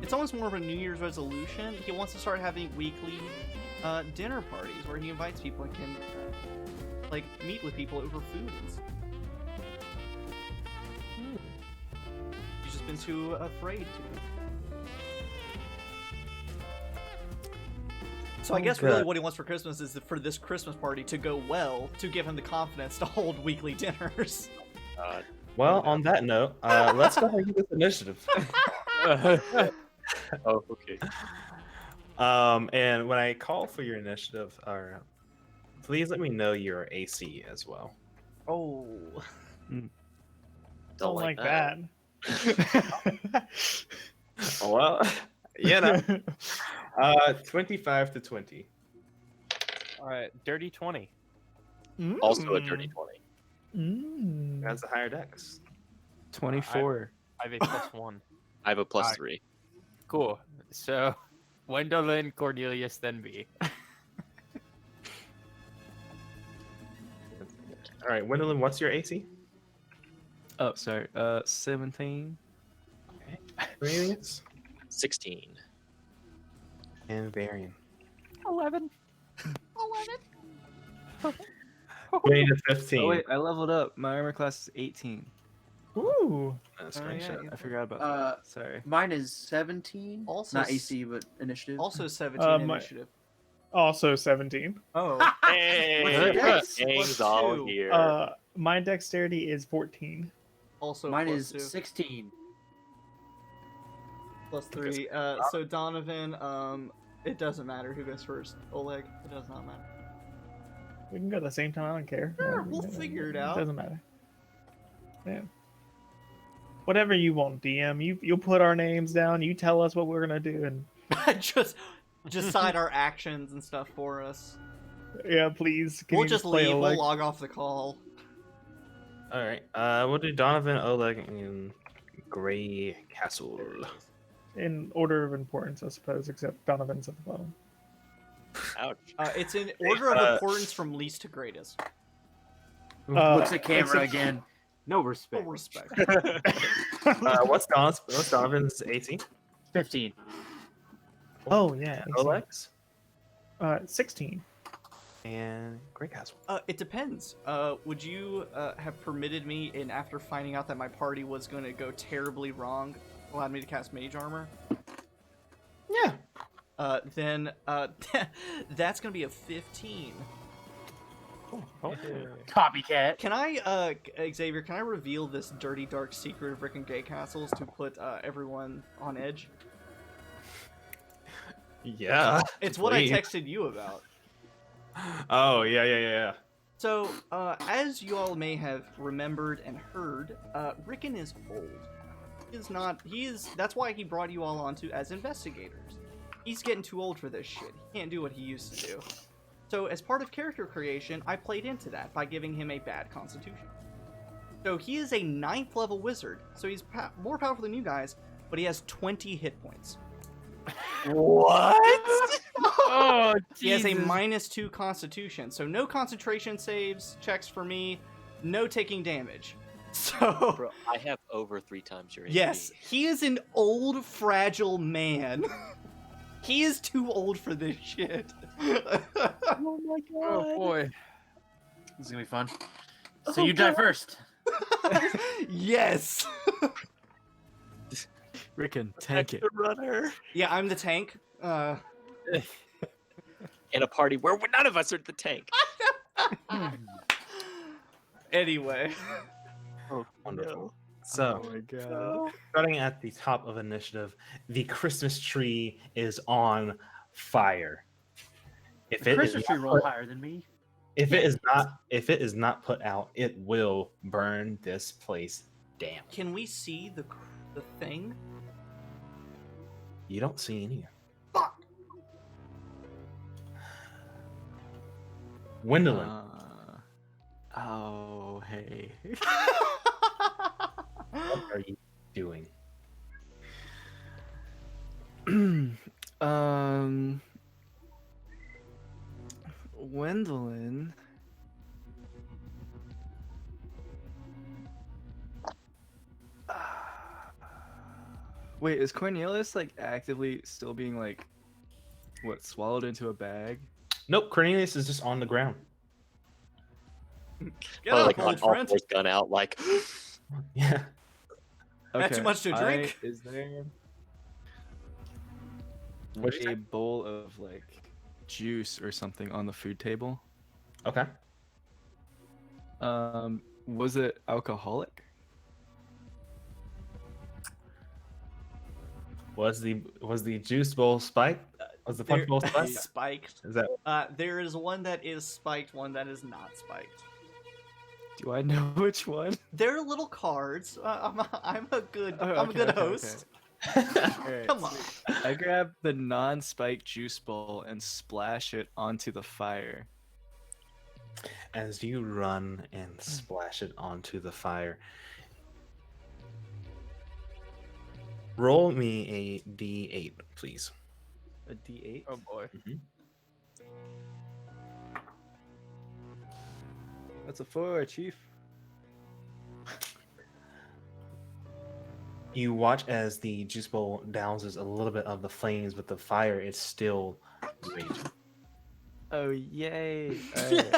It's almost more of a New Year's resolution. He wants to start having weekly dinner parties where he invites people and can like meet with people over food and stuff. He's just been too afraid to. So I guess really what he wants for Christmas is for this Christmas party to go well, to give him the confidence to hold weekly dinners. Well, on that note, let's go ahead and get this initiative. Oh, okay. And when I call for your initiative, please let me know your AC as well. Oh. Don't like that. Well, you know, 25 to 20. All right, dirty 20. Also a dirty 20. Mm. That's a higher dex. 24. I have a +1. I have a plus Alright. 3. Cool. So, Gwendolyn, Cornelius, then me. All right, Gwendolyn, what's your AC? Oh, sorry. 17. Cornelius 16. and Varian. 11. 20 to 15. Oh wait, I leveled up. My armor class is 18. Ooh. Screenshot. yeah. I forgot about that. Sorry. Mine is 17. Also Not s- AC, but initiative. Also 17 my- initiative. Also 17. Oh. Hey, Yes. gangs all here. My dexterity is 14. Also Mine is +2. 16. +3. So Donovan, it doesn't matter who goes first. Oleg, it does not matter. We can go at the same time. I don't care. Sure, we'll figure it out. Doesn't matter. Yeah. Whatever you want, DM. You put our names down. You tell us what we're gonna do, and just decide our actions and stuff for us. yeah, please. Can We'll you just play leave. Oleg? We'll log off the call. All right, we'll do Donovan, Oleg, and Gray Castle. In order of importance, I suppose, except Donovan's at the bottom. Ouch. It's in order of importance from least to greatest. Looks at camera except- again. No Full respect. respect. What's Donovan's AC? 15. Oh yeah. Oleg's 16. and Gray Castle. It depends. Would you have permitted me, in after finding out that my party was going to go terribly wrong, allowed me to cast Mage Armor? Yeah. Then that's going to be a 15. Copycat. Can I, Xavier, can I reveal this dirty, dark secret of Rick and Gay Castles to put everyone on edge? Yeah. It's what I please. texted you about. Oh yeah. So, as you all may have remembered and heard, Rickon is old. That's why he brought you all onto as investigators. He's getting too old for this shit. He can't do what he used to do. So, as part of character creation, I played into that by giving him a bad constitution. So, he is a 9th level wizard, so he's more powerful than you guys, but he has 20 hit points. What? Oh, He has a Jesus. -2 Constitution, so no concentration saves checks for me, no taking damage. So Bro, I have over 3 times your HP. yes, he is an old, fragile man. He is too old for this shit. Oh my Oh boy. This is gonna be fun. So you die first. Yes. Rickon, tank it. The runner. Yeah, I'm the tank. In a party where none of us are the tank. Anyway. Wonderful. So, Oh my god. starting at the top of initiative, the Christmas tree is on fire. If The it is Christmas tree not rolled put- higher than me. if it is not put out, it will burn this place down. Can we see the thing? You don't see any. Fuck. Gwendolyn, Oh, hey. what are you doing? Gwendolyn. Wait, is Cornelius like actively still being like swallowed into a bag? Nope, Cornelius is just on the ground. Get Oh, up, like old all friend. fours gun out, like Yeah. Had too much to drink? Is there What'd you a say? bowl of like juice or something on the food table? Okay. Was it alcoholic? Was the juice bowl spiked? Was the punch bowl spiked? Spiked. Is that There is one that is spiked, one that is not spiked. Do I know which one? They're little cards. I'm a good host. Alright, Come on. I grab the non-spiked juice bowl and splash it onto the fire. as you run and splash it onto the fire? Roll me a d8, please. A D8. Oh boy. That's a 4, Chief. You watch as the juice bowl douses a little bit of the flames, but the fire is still raging. Oh yay! Alright.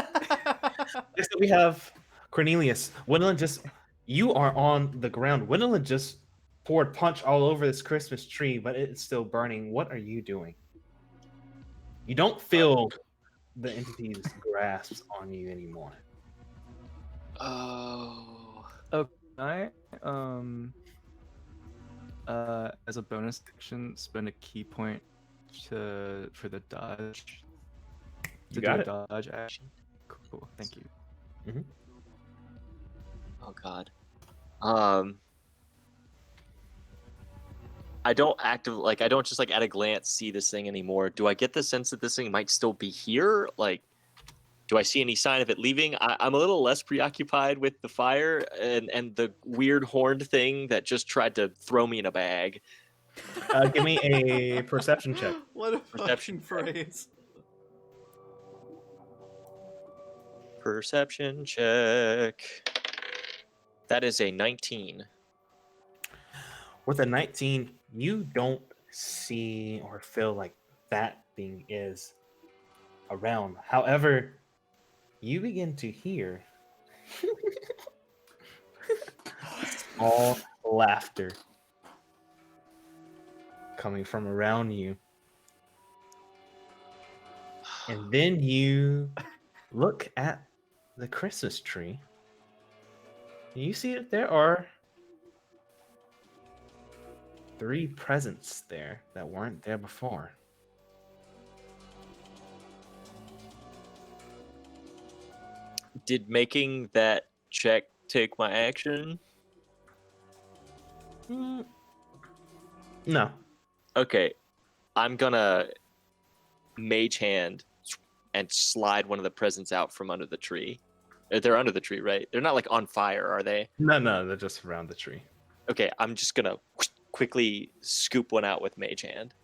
Next up, we have Cornelius. Gwendolyn you are on the ground. Gwendolyn just poured punch all over this Christmas tree, but it's still burning. What are you doing? You don't feel the entity's grasp on you anymore. oh, I as a bonus action, spend a key point for the dodge. You To got do it. a dodge action. Cool, thank you. oh God. I don't I don't just like at a glance see this thing anymore. Do I get the sense that this thing might still be here? Like, do I see any sign of it leaving? I'm a little less preoccupied with the fire and the weird horned thing that just tried to throw me in a bag. Give me a perception check. What a Perception fucking phrase. Perception check. That is a 19. With a 19, you don't see or feel like that thing is around. However, you begin to hear small laughter coming from around you. And then you look at the Christmas tree. And you see that there are 3 presents there that weren't there before. Did making that check take my action? No. Okay. I'm gonna mage hand and slide one of the presents out from under the tree. They're under the tree, right? They're not like on fire, are they? No, they're just around the tree. Okay, I'm just gonna quickly scoop one out with mage hand.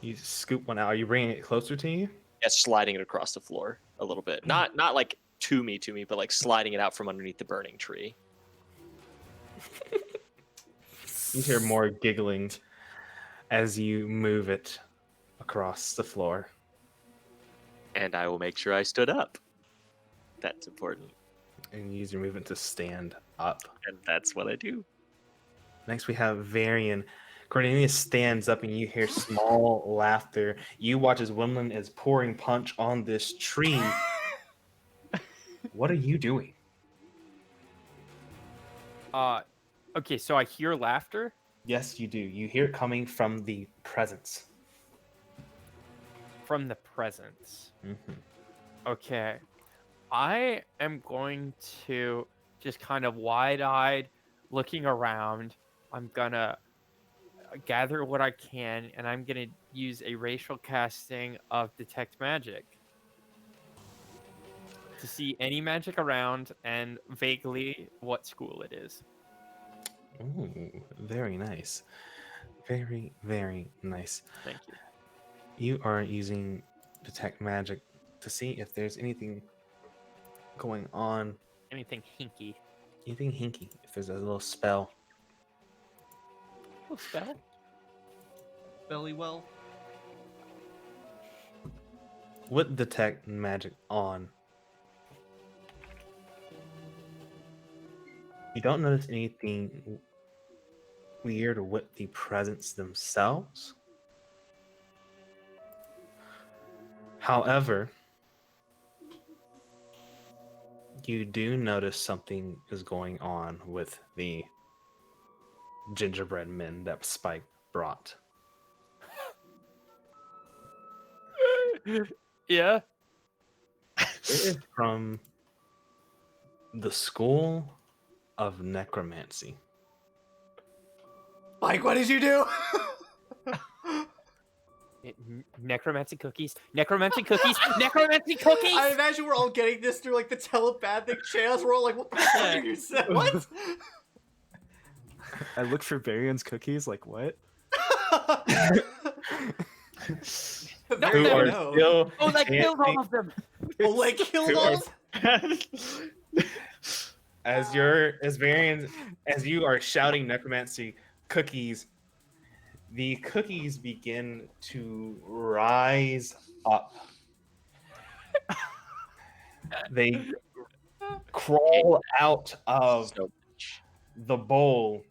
You scoop one out. Are you bringing it closer to you? Yeah, sliding it across the floor a little bit. Not like to me, but like sliding it out from underneath the burning tree. You hear more giggling as you move it across the floor. And I will make sure I stood up. That's important. And you use your movement to stand up. And that's what I do. Next, we have Varian. Cornelius stands up and you hear small laughter. You watch as Wimlin is pouring punch on this tree. What are you doing? Okay, so I hear laughter. Yes, you do. You hear it coming from the presence. From the presence. Mm-hmm. Okay. I am going to just kind of wide-eyed looking around. I'm gonna gather what I can, and I'm gonna use a racial casting of detect magic to see any magic around and vaguely what school it is. Ooh, very nice. Very, very nice. Thank you. You are using detect magic to see if there's anything going on. Anything hinky. Anything hinky. If there's a little spell. Oh, spell? Belly well. What detect magic on? You don't notice anything weird with the presence themselves. However, you do notice something is going on with the gingerbread men that Spike brought. Yeah. It is from the School of Necromancy. Mike, what did you do? Necromancy cookies. Necromancy cookies. Necromancy cookies. I imagine we're all getting this through like the telepathic channels. We're all like, "What the fuck did you say? What?" I look for Varian's cookies. Like what? No, Who are no. still Oh, like killed all dancing of them. Oh, like killed Who all. as you are shouting necromancy cookies, the cookies begin to rise up. They crawl out of So much. the bowl,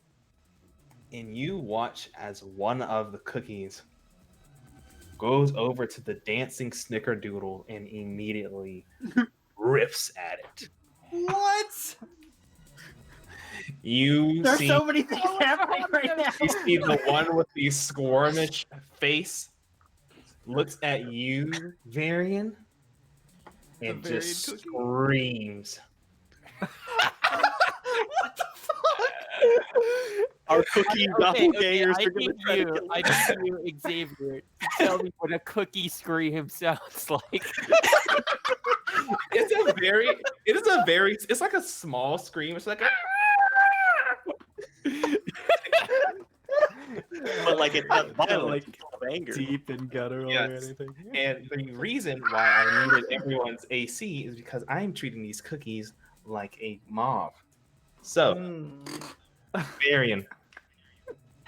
and you watch as one of the cookies goes over to the dancing snickerdoodle and immediately riffs at it. What? You There's see, so many things happening right now. you see the one with the squirmish face looks at you, Varian, and Varian just cookie? screams. What the fuck? Our cookie doppelgangers are going to try to kill I need you, Xavier, to tell me what a cookie scream sounds like. It's like a small scream. It's like a But like it's not violent, Like, it's full of anger. Deep and guttural or Yes. anything. And the reason why I needed everyone's AC is because I'm treating these cookies like a mob. So, Varian,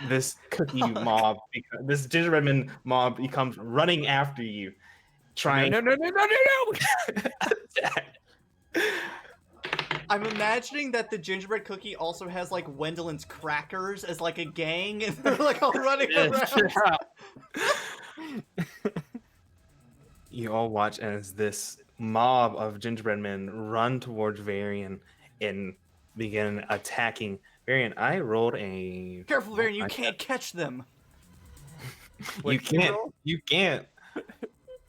this cookie mob, this gingerbread mob becomes running after you, trying No. attack. I'm imagining that the gingerbread cookie also has like Wendellin's crackers as like a gang, and they're like all running around. You all watch as this mob of gingerbread men run towards Varian and begin attacking. Varian, I rolled a. Careful, Varian, you can't catch them. You can't.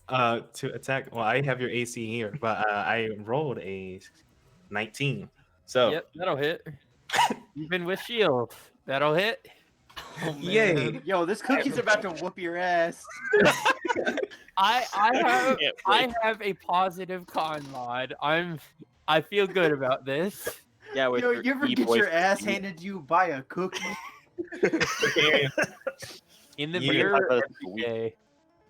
To attack. Well, I have your AC here, but I rolled a 19. So Yep, that'll hit. Even with shield, that'll hit. Oh, man. Yay. Yo, this cookie's about to whoop your ass. I have a positive con mod. I feel good about this. Yeah, with Yo, your you ever get e-boys your ass cookie. handed to you by a cookie? Varian, In the You- mirror I- every day.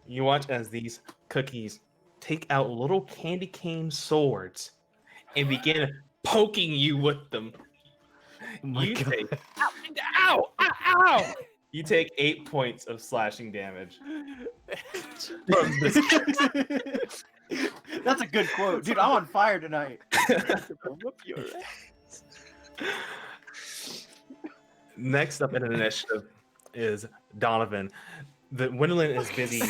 You watch as these cookies take out little candy cane swords and begin poking you with them. You take Ow! Ow! Ow! you take 8 points of slashing damage from this. That's a good quote, dude. I'm on fire tonight. Whoop your Next up in an initiative is Donovan. The Gwendolyn is busy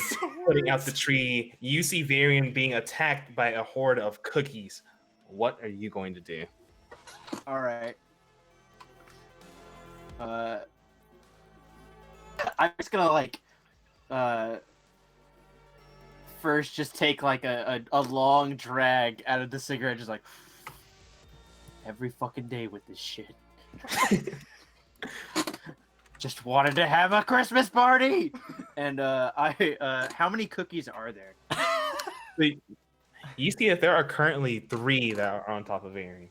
putting out the tree. You see Varian being attacked by a horde of cookies. What are you going to do? All right. I'm just gonna like, first just take like a long drag out of the cigarette, just like every fucking day with this shit. Just wanted to have a Christmas party, and how many cookies are there? You see that there are currently 3 that are on top of Varian.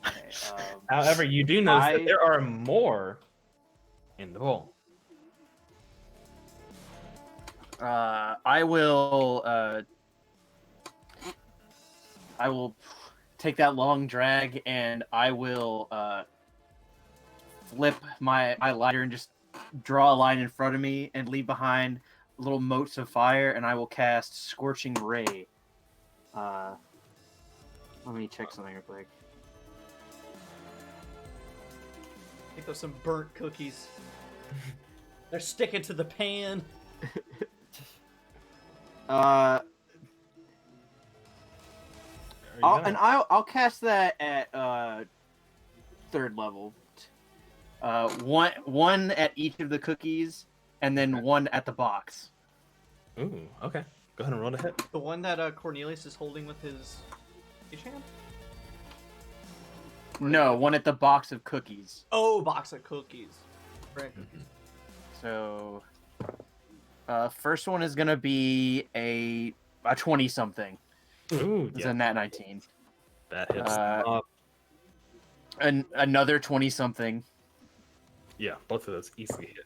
Okay, However, you do notice that I- there are more in the bowl. I will take that long drag, and I will flip my lighter and just draw a line in front of me and leave behind little motes of fire, and I will cast Scorching Ray. Let me check something real quick. I think those some burnt cookies. They're sticking to the pan. I'll cast that at 3rd level. One at each of the cookies, and then one at the box. Ooh, okay. Go ahead and roll the hit. The one that Cornelius is holding with his hand? No, one at the box of cookies. Oh, box of cookies. Right. So, first one is gonna be a 20-something. Ooh, It's yeah, a nat 19. that hits. Another 20-something. Yeah, both of those easily hit.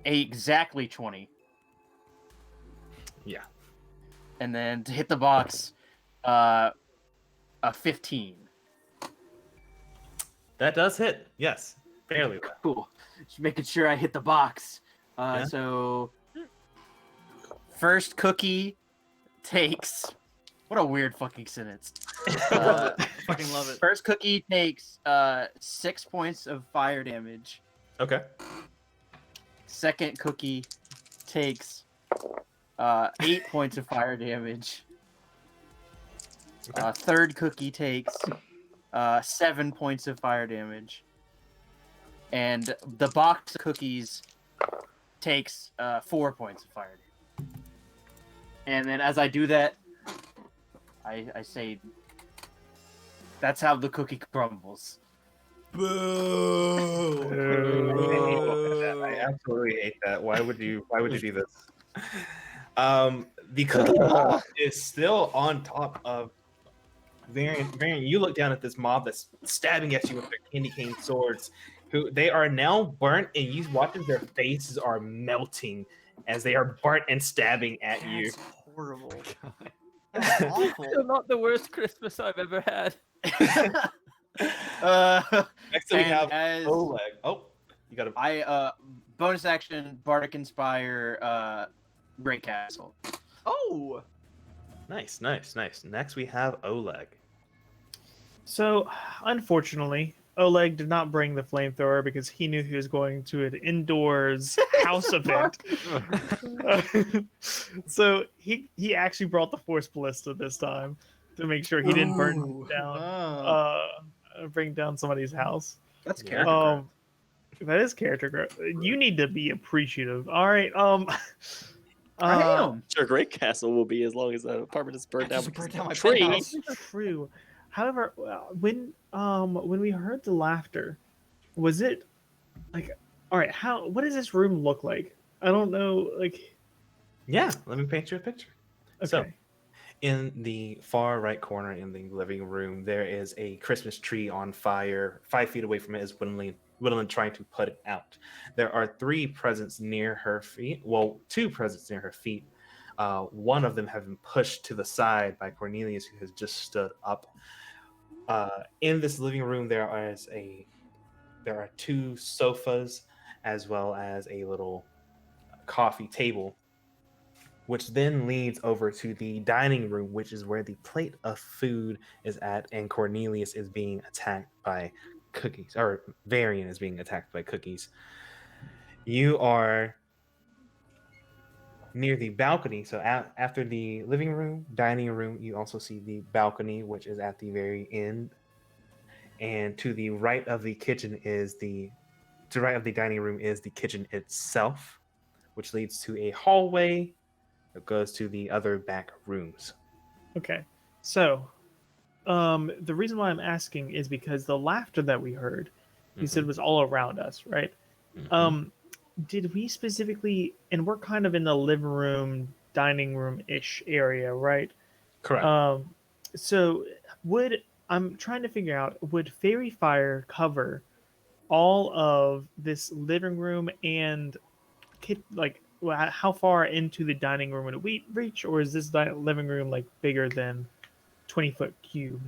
Exactly 20. Yeah. And then to hit the box, a 15. That does hit. Yes, fairly well. Cool. Just making sure I hit the box. Yeah. So, first cookie takes. What a weird fucking sentence. Fucking love it. First cookie takes 6 points of fire damage. Okay. Second cookie takes 8 points of fire damage. Okay. Third cookie takes 7 points of fire damage. And the box of cookies takes 4 points of fire damage. And then as I do that, I say, that's how the cookie crumbles. Boo! I absolutely hate that. Why would you do this? The cookie is still on top of Varian. Varian, you look down at this mob that's stabbing at you with their candy cane swords. Who they are now burnt, and you watch as their faces are melting as they are burnt and stabbing at you. That's horrible. That's awful. Still not the worst Christmas I've ever had. Next we and have as Oleg. Oh, you got to. I bonus action Bardic Inspire Great Castle. Oh! Nice. Next we have Oleg. So, unfortunately, Oleg did not bring the flamethrower because he knew he was going to an indoors house event. So he actually brought the Force Ballista this time to make sure he didn't burn down, bring down somebody's house. That's Yeah. character growth. That is character growth. You need to be appreciative. All right. I am. Sure, Great Castle will be as long as the apartment is burned down. Just because burn down of my the tree. penthouse. True. However, when we heard the laughter, was it like, all right? What does this room look like? I don't know. Like, Yeah, let me paint you a picture. okay. So, in the far right corner in the living room, there is a Christmas tree on fire. 5 feet away from it is Gwendolyn Gwendolyn trying to put it out. There are 3 presents near her feet. Well, 2 presents near her feet. One of them have been pushed to the side by Cornelius, who has just stood up. In this living room, there are 2 sofas, as well as a little coffee table, which then leads over to the dining room, which is where the plate of food is at, and Cornelius is being attacked by cookies, or Varian is being attacked by cookies. You are near the balcony, so after the living room, dining room, you also see the balcony, which is at the very end, and to the right of the kitchen is to the right of the dining room is the kitchen itself, which leads to a hallway that goes to the other back rooms. Okay. So, the reason why I'm asking is because the laughter that we heard, you said was all around us, right? Mhm. Did we specifically, and we're kind of in the living room, dining room-ish area, right? Correct. So I'm trying to figure out, would Fairy Fire cover all of this living room and like how far into the dining room would we reach, or is this living room like bigger than 20-foot cube?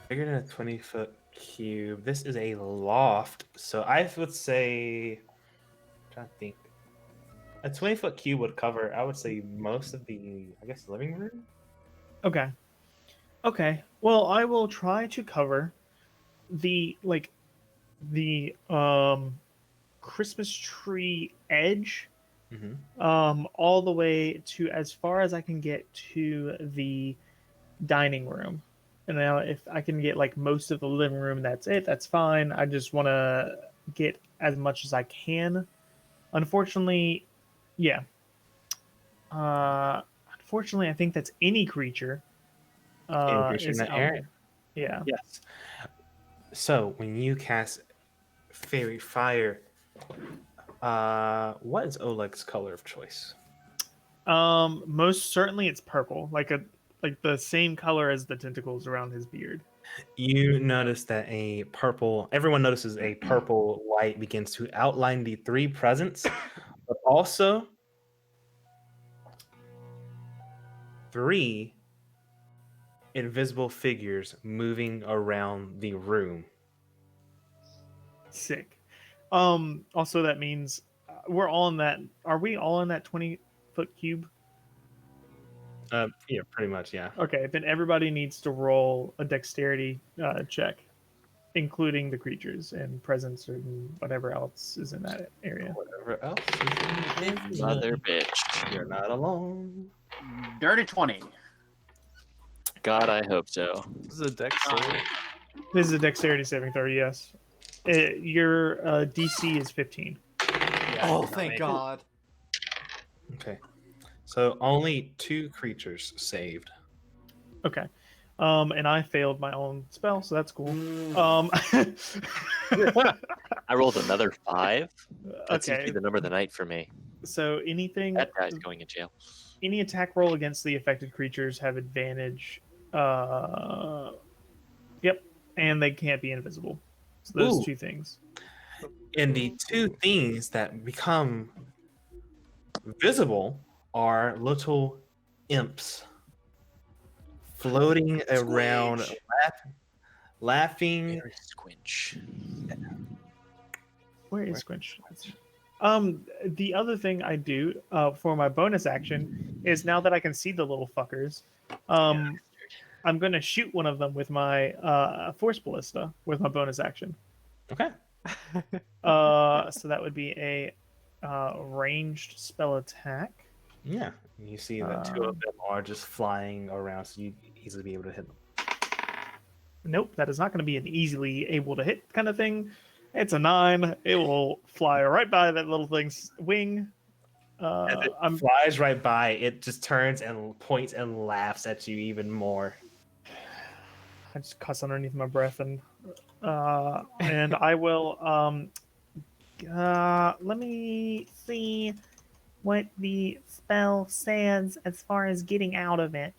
Bigger than a 20-foot cube. This is a loft, so I would say, I'm trying to think. A 20-foot cube would cover, I would say, most of the, I guess, living room. Okay. Okay. Well, I will try to cover the Christmas tree edge all the way to as far as I can get to the dining room. And now if I can get like most of the living room, that's fine. I just want to get as much as I can. Unfortunately, yeah. Unfortunately, I think that's any creature Increase in is the out area. there. Yeah. Yes. So when you cast Fairy Fire, what is Oleg's color of choice? Most certainly it's purple, like the same color as the tentacles around his beard. You notice that everyone notices a purple light begins to outline the 3 presents, but also 3 invisible figures moving around the room. Sick. Also that means we're all in that. Are we all in that 20-foot cube? Yeah, pretty much, yeah. Okay, then everybody needs to roll a dexterity check, including the creatures and presents and whatever else is in that area. Whatever else is in the Mother area. bitch. You're not alone. Dirty 20. God, I hope so. This is a deck save. This is a dexterity saving throw. Yes, your DC is 15. Oh, thank God. Okay. So only 2 creatures saved. Okay. And I failed my own spell, so that's cool. I rolled another 5. That seems to be Okay. the number of the night for me. So anything, That guy's going in jail. any attack roll against the affected creatures have advantage. Yep, and they can't be invisible. So those Ooh. 2 things. And the 2 things that become visible are little imps floating around, laughing. Very squinch. Where is Squinch? The other thing I do for my bonus action is now that I can see the little fuckers, I'm going to shoot one of them with my Force Ballista with my bonus action. Okay. So that would be a ranged spell attack. Yeah. You see that 2 of them are just flying around, so you easily be able to hit them. Nope, that is not going to be an easily able to hit kind of thing. It's a 9. It will fly right by that little thing's wing. As it flies right by, it just turns and points and laughs at you even more. I just cuss underneath my breath and I will let me see what the spell says as far as getting out of it.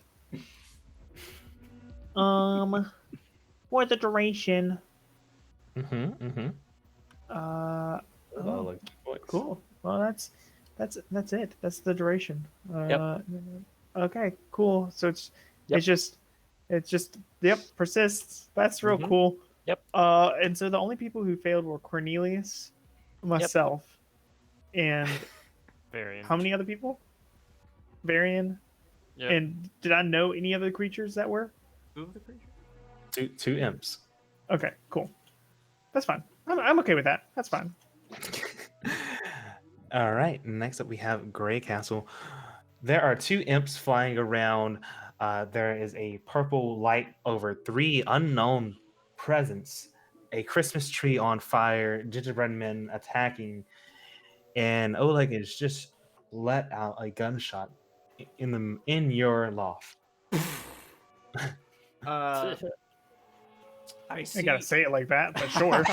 For the duration, Mm-hmm. Mm-hmm. Oh, Oleg voice. cool. Well, that's it. That's the duration. Yep. Okay, cool. So it's Yep. it's just yep, persists. That's real Mhm. cool. Yep. And so the only people who failed were Cornelius, myself, and Variant. how many other people? Varian. Yep. And did I know any other creatures that were? Who of the creature? Two imps. Okay, cool. That's fine. I'm okay with that. That's fine. All right. Next up, we have Gray Castle. There are 2 imps flying around. There is a purple light over 3 unknown presents, a Christmas tree on fire, gingerbread men attacking, and Oleg is just let out a gunshot in your loft. I I see. gotta say it like that, but sure.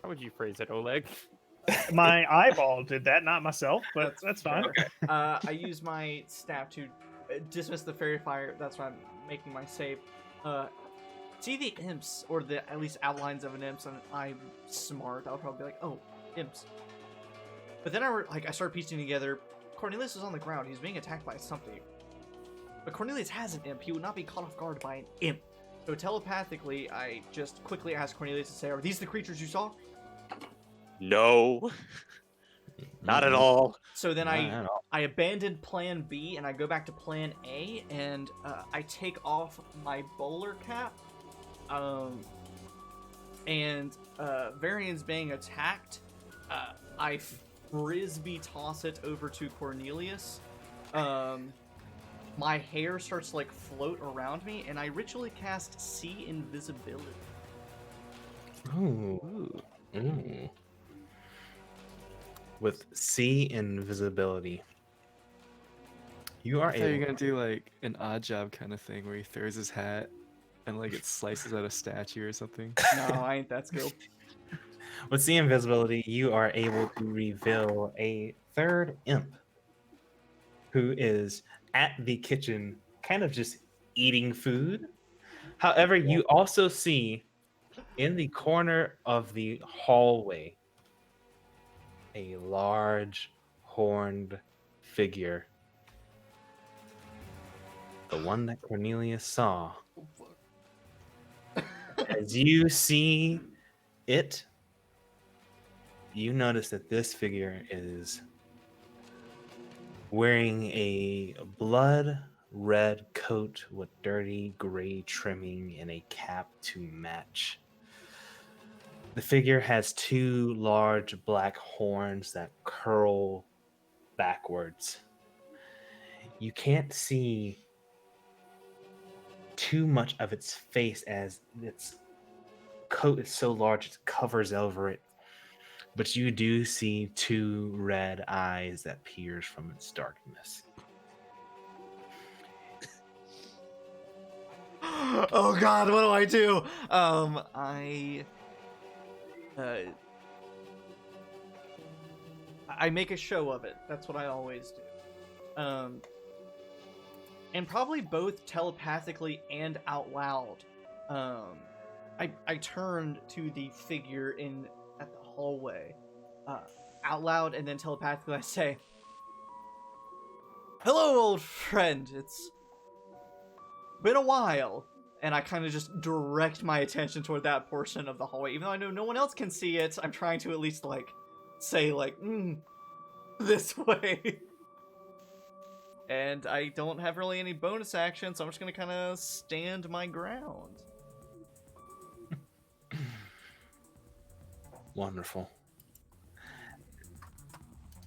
How would you phrase it, Oleg? My eyeball did that, not myself, but that's fine. I use my staff to dismiss the fairy fire. That's why I'm making my save. See the imps, or the at least outlines of an imps, and I'm smart. I'll probably be like, oh, imps. But then I start piecing together. Cornelius is on the ground. He's being attacked by something. But Cornelius has an imp. He would not be caught off guard by an imp. So telepathically, I just quickly ask Cornelius to say, "Are these the creatures you saw?" No, not at all. So then Not at all. I abandon Plan B and I go back to Plan A, and I take off my bowler cap. And Varian's being attacked. I frisbee toss it over to Cornelius. My hair starts to float around me, and I ritually cast See Invisibility. Ooh. Ooh. With See Invisibility, you are I thought you able. were gonna do like an odd job kind of thing where he throws his hat and like it slices out a statue or something. No, I ain't that skilled. With See Invisibility, you are able to reveal a 3rd imp who is at the kitchen, kind of just eating food. However, you also see in the corner of the hallway a large horned figure. The one that Cornelius saw. As you see it, you notice that this figure is wearing a blood red coat with dirty gray trimming and a cap to match. The figure has 2 large black horns that curl backwards. You can't see too much of its face as its coat is so large it covers over it. But you do see 2 red eyes that peers from its darkness. Oh God, what do I do? I make a show of it. That's what I always do. And probably both telepathically and out loud. I turned to the figure at the hallway, out loud, and then telepathically I say, "Hello, old friend. It's been a while." And I kind of just direct my attention toward that portion of the hallway, even though I know no one else can see it. I'm trying to at least say this way. And I don't have really any bonus action, so I'm just gonna kind of stand my ground. Wonderful.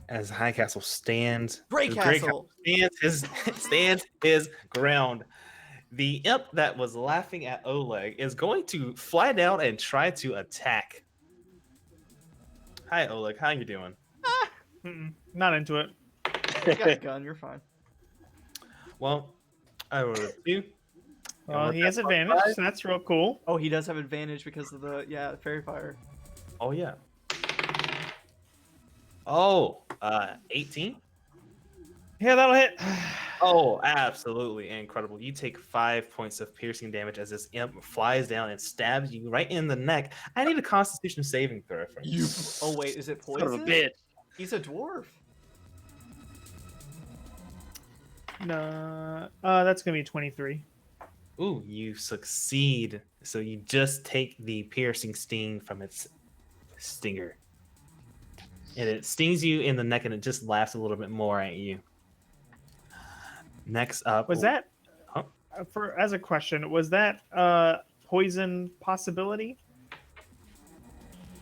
As High Castle stands, Gray as Castle stands his ground. The imp that was laughing at Oleg is going to fly down and try to attack. Hi, Oleg. How you doing? Not into it. You got a gun, you're fine. Well, I rolled a 2. Well, he has advantage, so that's real cool. Oh, he does have advantage because of the fairy fire. Oh yeah. Oh, 18. Yeah, that'll hit. Oh, absolutely incredible. You take 5 points of piercing damage as this imp flies down and stabs you right in the neck. I need a constitution saving throw from you. Oh wait, is it Son of poison? a bitch. He's a dwarf. No, that's gonna be 23. Ooh, you succeed. So you just take the piercing sting from its stinger. And it stings you in the neck and it just laughs a little bit more at you. Next up. Was that Huh? for as a question? Was that poison possibility?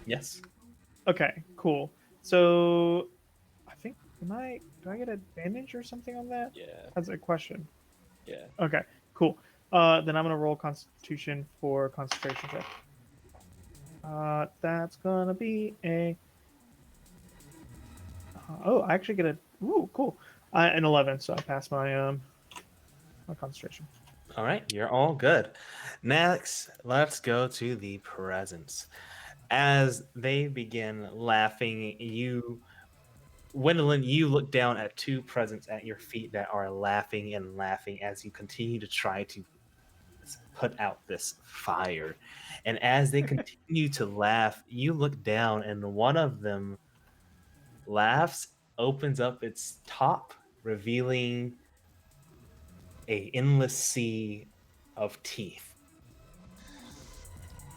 Yes. Okay, cool. So I think do I get advantage or something on that? Yeah, That's a question. yeah. Okay, cool. Then I'm gonna roll Constitution for concentration check. That's gonna be a. Oh, I actually get a. Ooh, cool. An 11, so I pass my my concentration. All right, you're all good. Next, let's go to the presents. As they begin laughing, Gwendolyn, you look down at 2 presents at your feet that are laughing and laughing as you continue to try to put out this fire. And as they continue to laugh, you look down and one of them laughs, opens up its top, revealing a endless sea of teeth.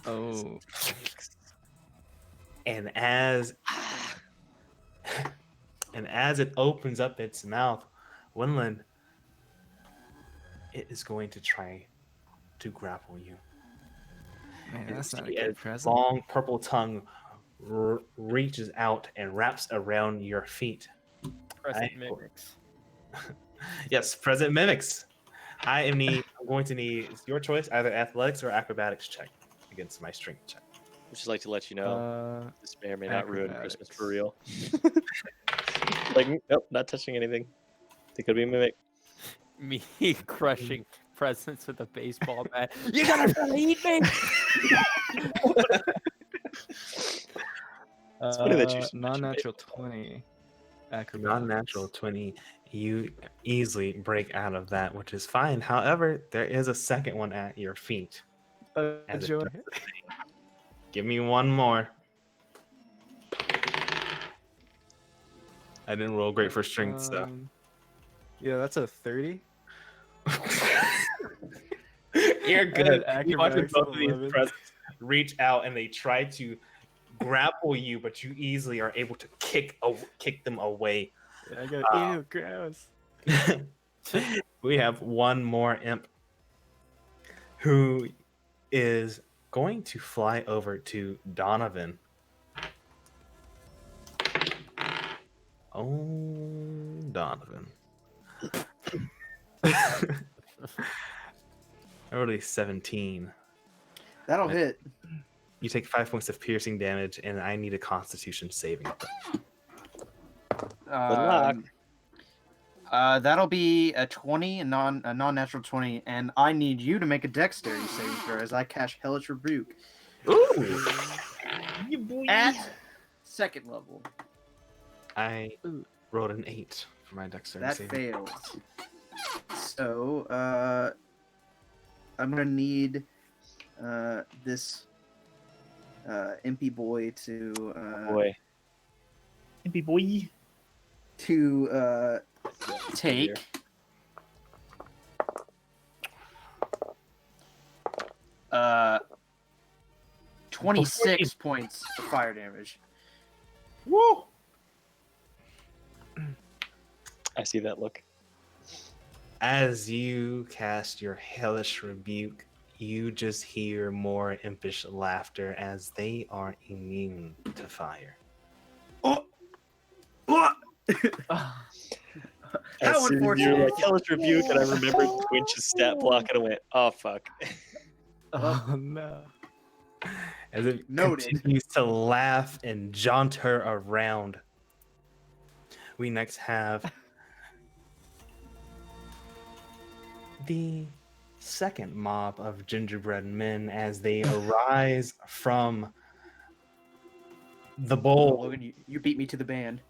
Oh, And as it opens up its mouth, Winland, it is going to try to grapple you. man, And that's not a its good present. long purple tongue reaches out and wraps around your feet. Present I- mimics. Yes, present mimics. I'm going to need your choice, either athletics or acrobatics check against my strength check. Would just like to let you know this may or may not ruin Christmas for real. Like, nope, not touching anything. It could be a mimic. Me crushing presents with a baseball bat. You gonna try to eat me? It's funny that you should mention non-natural baseball. 20. Acrobatics. Non-natural 20, you easily break out of that, which is fine. However, there is a second one at your feet. As it Joey. does the same. Give me one more. I didn't roll great for strength, so. Yeah, that's a 30. You're good. You watch Acrobatics both of of these 11. presents reach out and they try to grapple you, but you easily are able to kick them away. Yeah, I got ew, gross. We have one more imp who is going to fly over to Donovan. Oh, Donovan. Already 17. That'll hit. You take 5 points of piercing damage, and I need a Constitution saving throw. luck. That'll be a 20, a non-natural 20, and I need you to make a dexterity saving throw as I cast Hellish Rebuke Ooh! at second level. I rolled an 8 for my dexterity That saving. fails. So, I'm gonna need this impy boy to Boy. Impy boy. to take 26 points of fire damage. Woo! I see that look. As you cast your hellish rebuke, you just hear more impish laughter as they are immune to fire. As How soon as you were unfortunate. like, Hellish Rebuke, and I remembered Twinch's stat block, and I went, oh, fuck. Oh no. As it Noted. continues to laugh and jaunt her around. We next have the second mob of gingerbread men as they arise from the bowl. Logan, you beat me to the band.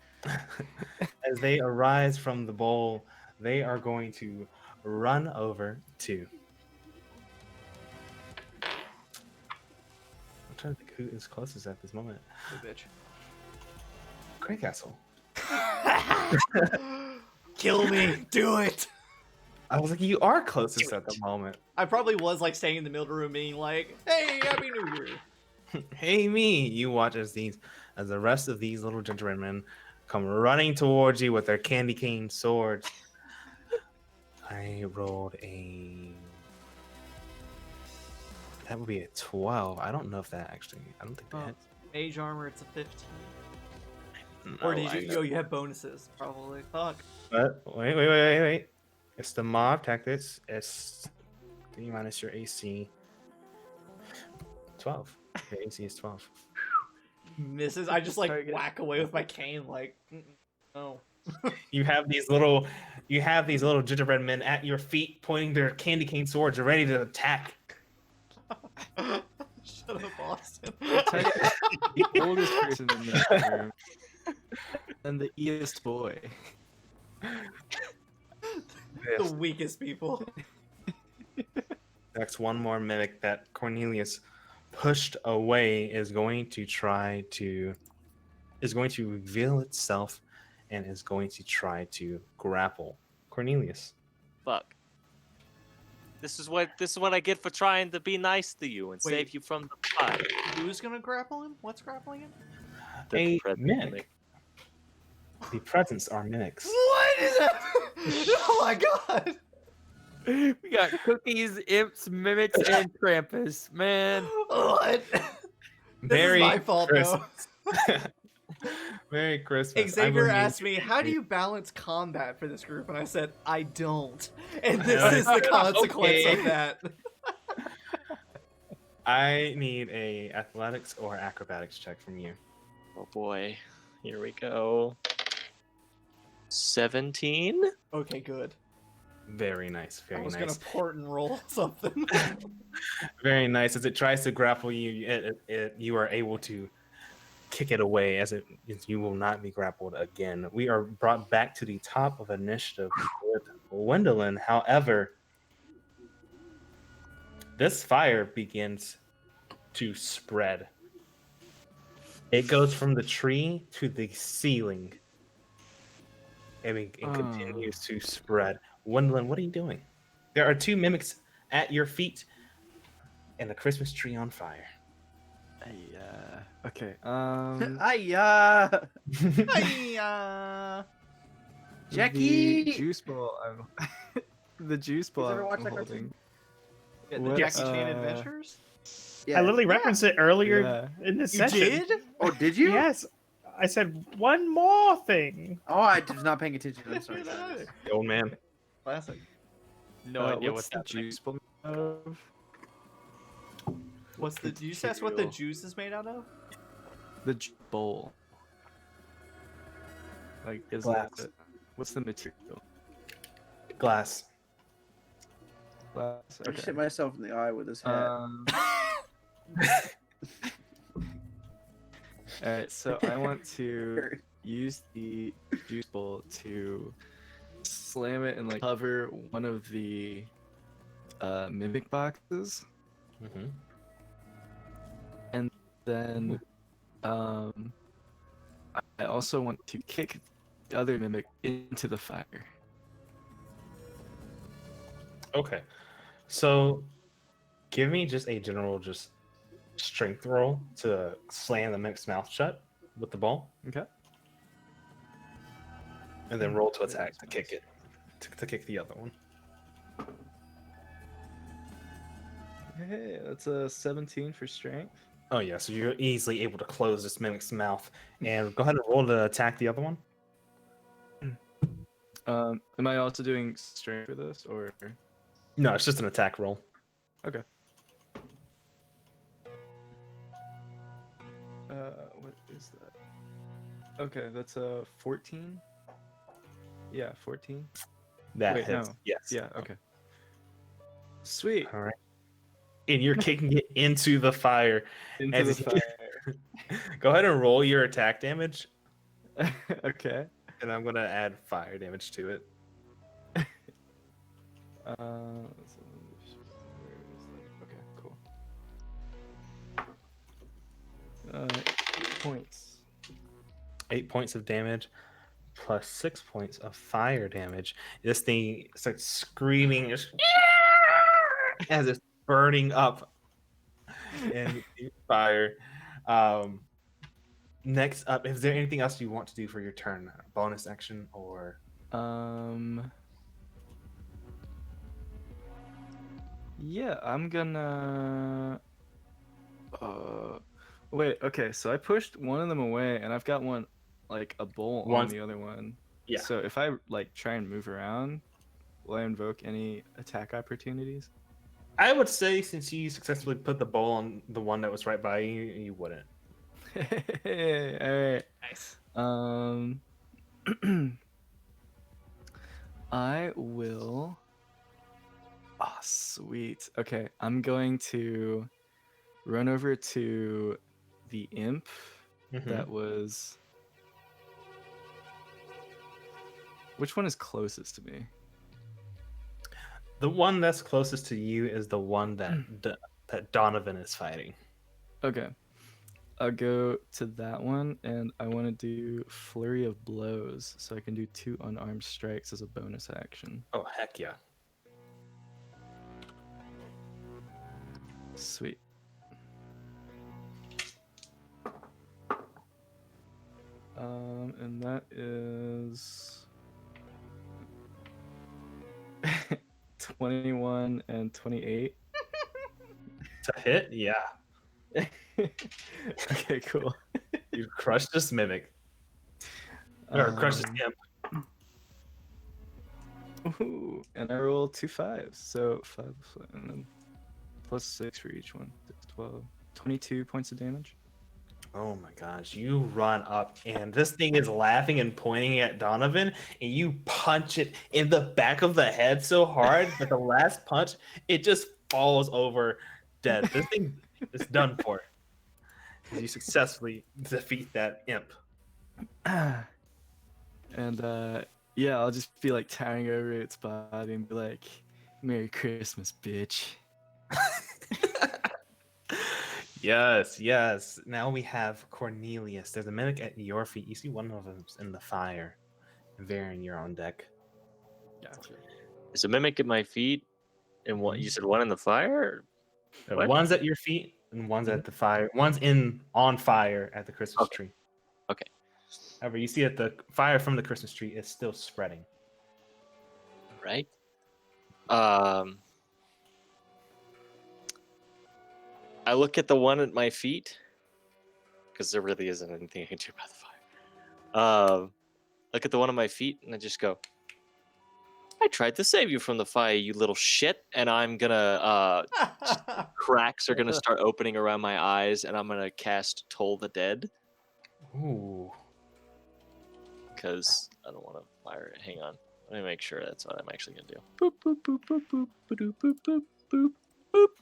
As they arise from the bowl, they are going to run over to. I'm trying to think who is closest at this moment. You bitch. Grey Castle. Kill me. Do it. I was like, you are closest at the moment. I probably was like staying in the middle of the room being like, hey, Happy New Year. Hey me! You watch as the rest of these little gentlemen come running towards you with their candy cane swords. I rolled that would be a 12. I don't know if that actually. I don't think that hits. Mage armor, it's a 15. No, Or did you? Yo, you have bonuses, probably. Fuck. But wait. It's the mob tactics. It's 3 minus your AC. 12. Your AC is 12. Misses. I just like whack away with my cane, like, no. You have these little gingerbread men at your feet, pointing their candy cane swords, ready to attack. Shut up, Austin. The oldest person in the room and the eest boy. The weakest people. Next, one more mimic that Cornelius pushed away is going to reveal itself and is going to try to grapple Cornelius. Fuck. This is what I get for trying to be nice to you and save you from the fire. Who's gonna grapple him? What's grappling him? A mimic. The presents are mimics. What is that? Oh my god! We got cookies, imps, mimics, and Krampus. Man, What? Very This is my fault, though. Merry Christmas. Xavier I asked me, how do you balance combat for this group? And I said, I don't. And this is the consequence of that. I need a athletics or acrobatics check from you. Oh boy. Here we go. 17? Okay, good. Very nice. Very I was nice. gonna port and roll something. Very nice. As it tries to grapple you, you are able to kick it away as you will not be grappled again. We are brought back to the top of initiative with Gwendolyn. However, this fire begins to spread. It goes from the tree to the ceiling. It continues to spread. Gwendolyn, what are you doing? There are 2 mimics at your feet and the Christmas tree on fire. Okay. Hiya! Hiya! Jackie! The juice ball. The juice ball ever watched I'm that cartoon? holding. Yeah, the What, Jackie Chan Adventures? I literally referenced it earlier Yeah. in this You session. did? Oh, did you? Yes. I said one more thing. Oh, I was not paying attention. I'm sorry. The old man. Classic. no idea what's what's the happening. juice ball made of? What's the? Did you just ask what the juice is made out of? The bowl. Like, is Glass. it? What's the material? Glass. Glass. I just hit myself in the eye with this hat. Alright, so I want to use the juice bowl to slam it and like cover one of the mimic boxes. Mm-hmm. Then I also want to kick the other mimic into the fire. Okay. So give me just a general strength roll to slam the mimic's mouth shut with the ball. Okay. And then roll to attack to kick it. To kick the other one. Hey, that's a 17 for strength. Oh yeah, so you're easily able to close this mimic's mouth. And go ahead and roll to attack the other one. Am I also doing strength for this, or? No, it's just an attack roll. Okay. What is that? Okay, that's a 14. Yeah, 14. That Wait, hits. no. Yes. Yeah. Okay. Sweet. All right. And you're kicking it into the fire. Into As the you- fire. Go ahead and roll your attack damage, Okay. and I'm gonna add fire damage to it. Okay, cool. 8 points. 8 points of damage plus 6 points of fire damage. This thing starts screaming as it's burning up in fire. Next up, is there anything else you want to do for your turn? A bonus action or Yeah, I'm gonna. Wait. Okay, so I pushed one of them away, and I've got one, like a bowl on One- the other one. Yeah. So if I like try and move around, will I invoke any attack opportunities? I would say since you successfully put the bowl on the one that was right by you, you wouldn't. Hey, all right. Nice. I will. Oh, sweet. Okay, I'm going to run over to the imp that was. Which one is closest to me? The one that's closest to you is the one that that Donovan is fighting. Okay. I'll go to that one, and I want to do Flurry of Blows, so I can do 2 unarmed strikes as a bonus action. Oh, heck yeah. Sweet. And that is 21 and 28. To hit? Yeah. Okay, cool. You crushed this mimic. Or crushed this imp. Ooh, and I roll 2 5s, so 5 and then plus 6 for each one. 6, 12, 22 points of damage. Oh my gosh. You run up and this thing is laughing and pointing at Donovan, and you punch it in the back of the head so hard that the last punch, it just falls over dead. This thing is done for. You successfully defeat that imp. And yeah, I'll just be like towering over its body and be like, "Merry Christmas, bitch." Yes, yes. Now we have Cornelius. There's a mimic at your feet. You see one of them's in the fire. Varian, you're on deck. Gotcha. Is a mimic at my feet? And what you said, one in the fire? What? One's at your feet and one's at the fire. One's on fire at the Christmas tree. Okay. However, you see that the fire from the Christmas tree is still spreading. Right. I look at the one at my feet because there really isn't anything I can do about the fire. Look at the one at my feet and I just go, I tried to save you from the fire, you little shit. And I'm gonna cracks are gonna start opening around my eyes, and I'm gonna cast Toll the Dead Ooh. because I don't want to fire it. Hang on, let me make sure that's what I'm actually gonna do. Boop boop boop boop boop boop boop boop boop boop.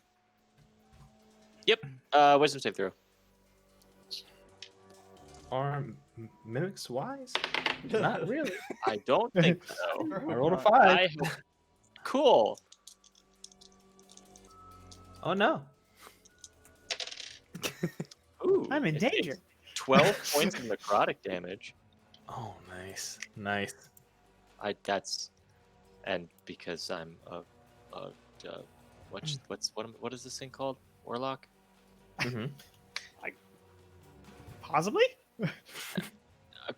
Yep. Wisdom save throw. Are mimics wise? Not really. I don't think so. I rolled a 5. I hope... Cool. Oh no. Ooh, I'm in it takes danger. 12 points of necrotic damage. Oh, nice. Nice. And because I'm what is this thing called? Warlock? Mm-hmm. Possibly? I'm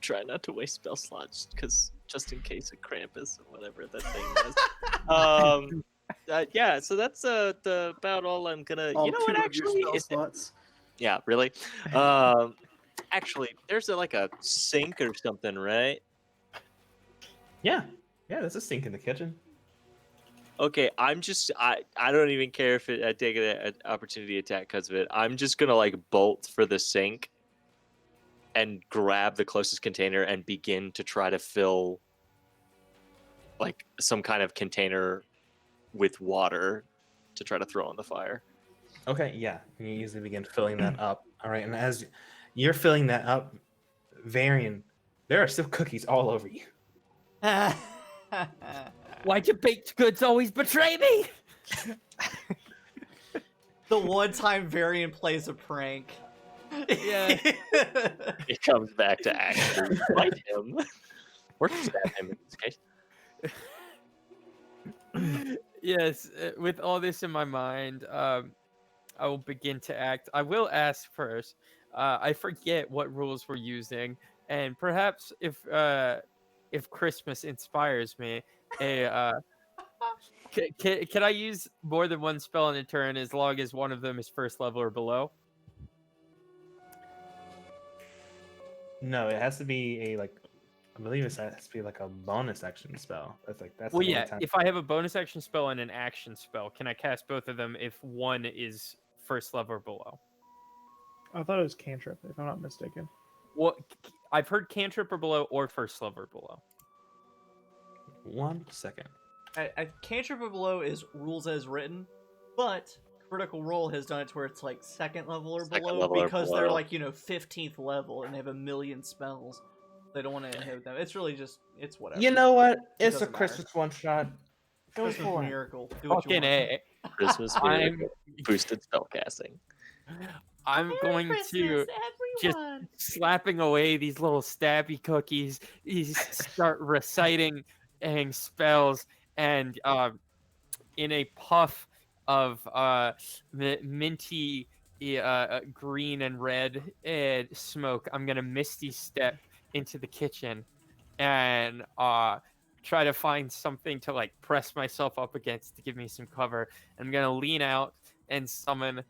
trying not to waste spell slots because just in case of Krampus or whatever that thing was. Yeah, so that's about all I'm gonna. All you know two what? of your Actually, spell slots. yeah, really. Actually, there's like a sink or something, right? Yeah. Yeah, there's a sink in the kitchen. Okay, I don't even care if I take an opportunity attack because of it. I'm just gonna like bolt for the sink and grab the closest container and begin to try to fill like some kind of container with water to try to throw on the fire. Okay, yeah. You easily begin filling that up. All right, and as you're filling that up, Varian, there are still cookies all over you. Why'd your baked goods always betray me? The one time Varian plays a prank. Yeah. It comes back to actually fight him. Or stab him in this case. Yes, with all this in my mind, I will begin to act. I will ask first. I forget what rules we're using, and perhaps if Christmas inspires me, can I use more than one spell in a turn as long as one of them is first level or below? No, it has to be a I believe it has to be like a bonus action spell. That's Well, the only yeah. time. If I have a bonus action spell and an action spell, can I cast both of them if one is first level or below? I thought it was cantrip, if I'm not mistaken. Well, I've heard cantrip or below or first level or below. 1 second. Cantrip or below is rules as written, but Critical Role has done it to where it's like second level or Second below level or because they're below. like 15th level and they have a million spells. They don't want to inhibit them. It's really just it's whatever. You know what? It It's a doesn't matter. Christmas one shot. Go Christmas for it. miracle. Do what you Fucking want. A. Christmas miracle. Boosted spellcasting. I'm going to just slapping away these little stabby cookies. You start reciting spells, and in a puff of minty green and red smoke, I'm gonna misty step into the kitchen and try to find something to like press myself up against to give me some cover. I'm gonna lean out and summon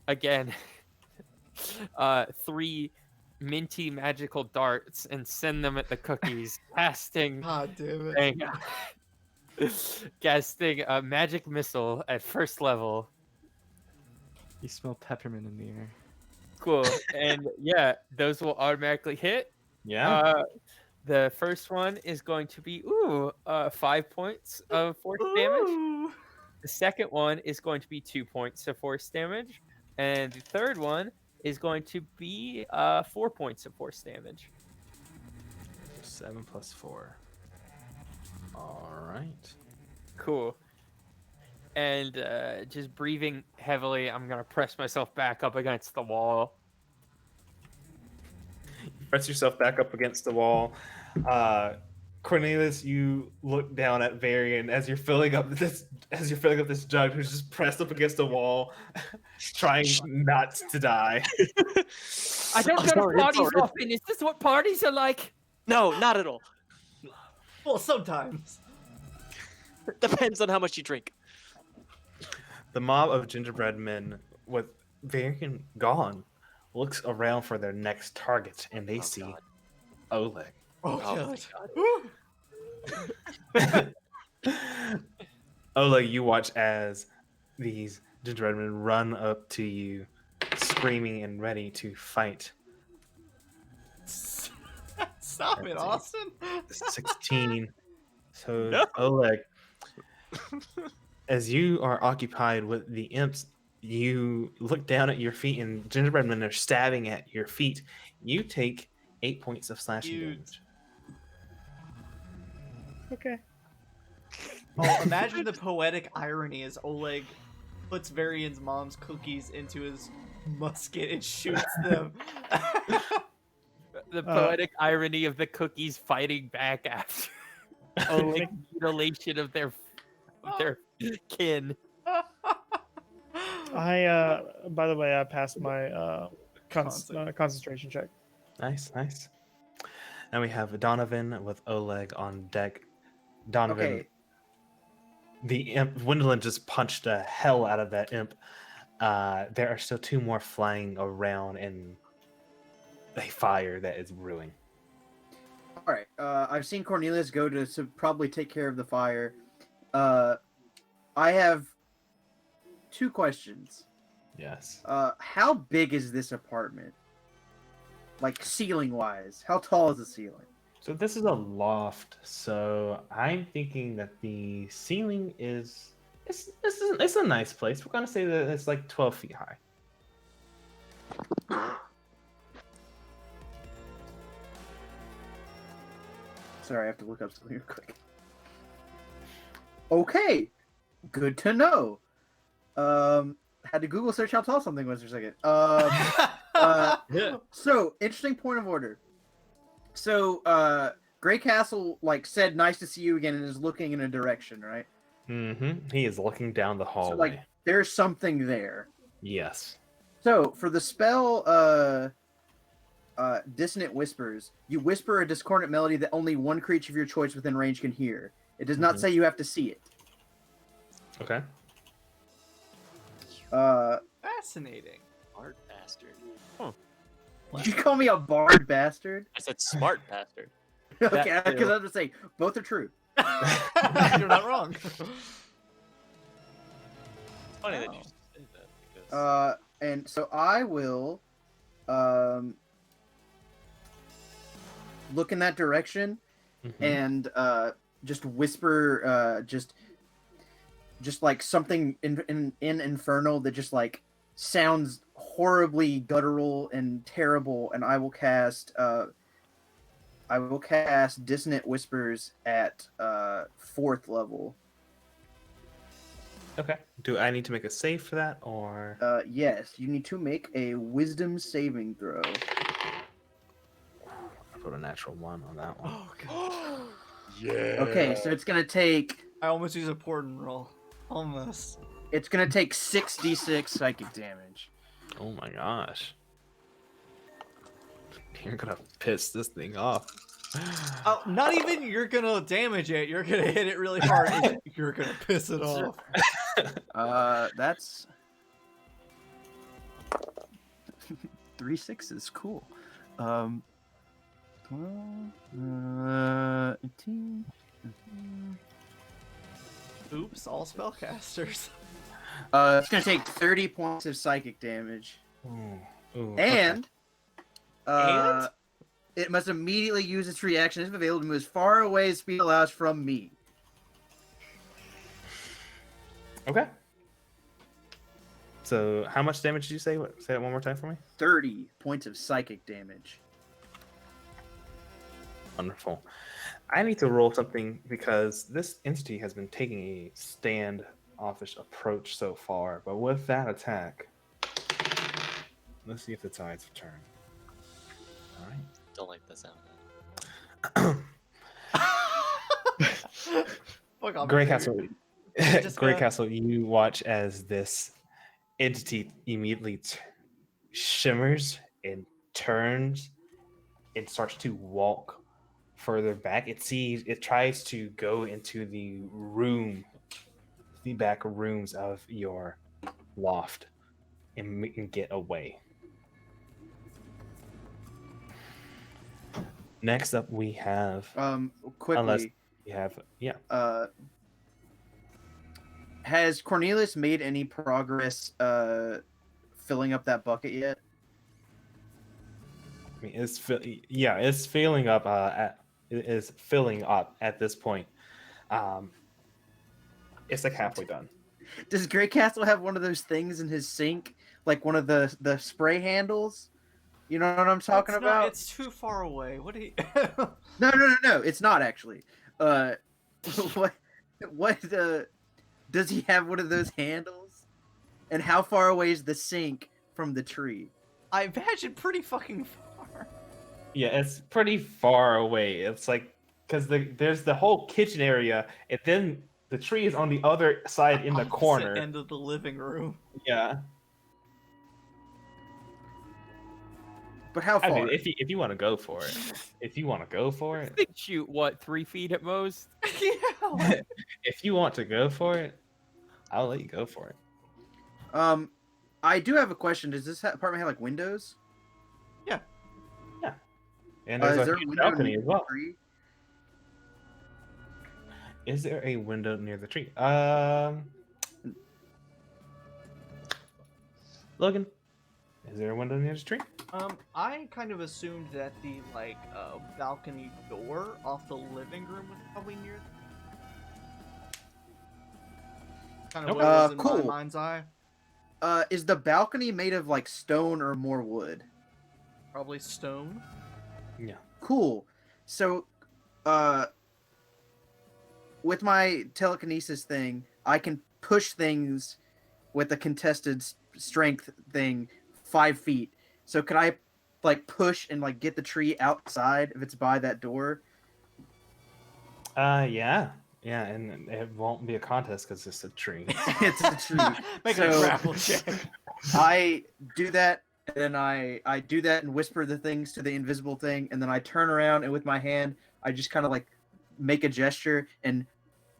again 3 minty magical darts and send them at the cookies, casting God damn it. casting a magic missile at first level. You smell peppermint in the air. Cool. And yeah, those will automatically hit. Yeah. The first one is going to be 5 points of force damage. Ooh. The second one is going to be 2 points of force damage, and the third one is going to be 4 points of force damage. 7 plus 4. All right. Cool. And just breathing heavily, I'm gonna press myself back up against the wall. Press yourself back up against the wall. Cornelius, you look down at Varian as you're filling up this jug who's just pressed up against the wall, trying not to die. I don't go to parties often. Is this what parties are like? No, not at all. Well, sometimes. Depends on how much you drink. The mob of gingerbread men, with Varian gone, looks around for their next target, and they see God. Oleg. Oh, God. Oleg, you watch as these gingerbread men run up to you, screaming and ready to fight. Stop it, Austin. 16. So, No. Oleg, as you are occupied with the imps, you look down at your feet, and gingerbread men are stabbing at your feet. You take 8 points of slashing Cute. damage. Okay. Oh, imagine the poetic irony as Oleg puts Varian's mom's cookies into his musket and shoots them. The poetic irony of the cookies fighting back after like mutilation of their kin. By the way, I passed my concentration check. Nice, nice. Now we have Donovan with Oleg on deck. Donovan, Okay. the imp, Gwendolyn just punched the hell out of that imp. There are still 2 more flying around in a fire that is brewing. All right. I've seen Cornelius go to probably take care of the fire. I have 2 questions. Yes. How big is this apartment? Like ceiling wise, how tall is the ceiling? So this is a loft. So I'm thinking that the ceiling is it's a nice place. We're gonna say that it's like 12 feet high. Sorry, I have to look up something real quick. Okay, good to know. Had to Google search how tall something was for a second. So interesting point of order. So Gray Castle like said nice to see you again and is looking in a direction, right? He is looking down the So hallway. like there's something there. Yes. So for the spell Dissonant Whispers, you whisper a discordant melody that only one creature of your choice within range can hear. It does not say you have to see it. Okay. Fascinating. Smart bastard. Did you call me a bard bastard? I said smart bastard. Okay, That because too. I was gonna say both are true. You're not wrong. It's funny that you should say that because And so I will look in that direction and just whisper just like something in infernal that just like sounds horribly guttural and terrible, and I will cast Dissonant Whispers at 4th level. Okay. Do I need to make a save for that, or? Yes, you need to make a Wisdom saving throw. I put a natural 1 on that one. Oh god. Okay, so it's gonna take I almost use a Portent roll. Almost. 6d6 psychic damage. Oh my gosh. You're gonna piss this thing off. Oh, not even you're gonna damage it. You're gonna hit it really hard. You're gonna piss it off. That's 3 6s. Cool. 12, 18. Oops, all spellcasters. It's gonna take 30 points of psychic damage, Ooh, and And? it must immediately use its reaction if available to move as far away as speed allows from me. Okay. So, how much damage did you say? Say that one more time for me. 30 points of psychic damage. Wonderful. I need to roll something because this entity has been taking a standoffish approach so far. But with that attack, let's see if the tides return. All right. don't like the sound of Fuck off, Grey Xavier. Castle. Just Grey gonna- Castle, you watch as this entity immediately shimmers and turns and starts to walk further back. It tries to go into the back rooms of your loft and get away. Next up, we have Quickly. unless you have Has Cornelius made any progress filling up that bucket yet? I mean, it's filling up. It is filling up at this point. It's like halfway done. Does Grey Castle have one of those things in his sink, like one of the spray handles? You know what I'm talking It's about? not, it's too far away. What do you? No. It's not actually. What does he have one of those handles? And how far away is the sink from the tree? I imagine pretty fucking far. Yeah, it's pretty far away. It's like because there's the whole kitchen area, and then the tree is on the other side in the Opposite corner. end of the living room. Yeah. But how I far? mean, if you want to go for it, They shoot what, 3 feet at most? Yeah. if you want to go for it, I'll let you go for it. I do have a question. Does this apartment have like windows? And there's Is a there a huge window balcony near as the well. tree? Is there a window near the tree? Logan, is there a window near the tree? I kind of assumed that the balcony door off the living room was probably near. Kind of what was in my cool. mind's eye. Is the balcony made of like stone or more wood? Probably stone. Yeah. Cool. So, with my telekinesis thing, I can push things with a contested strength thing 5 feet. So could I like push and like get the tree outside if it's by that door? Yeah, and it won't be a contest because it's a tree. It's a tree. Make a So- grapple check. I do that, and then I do that and whisper the things to the invisible thing, and then I turn around and with my hand I just kind of like make a gesture, and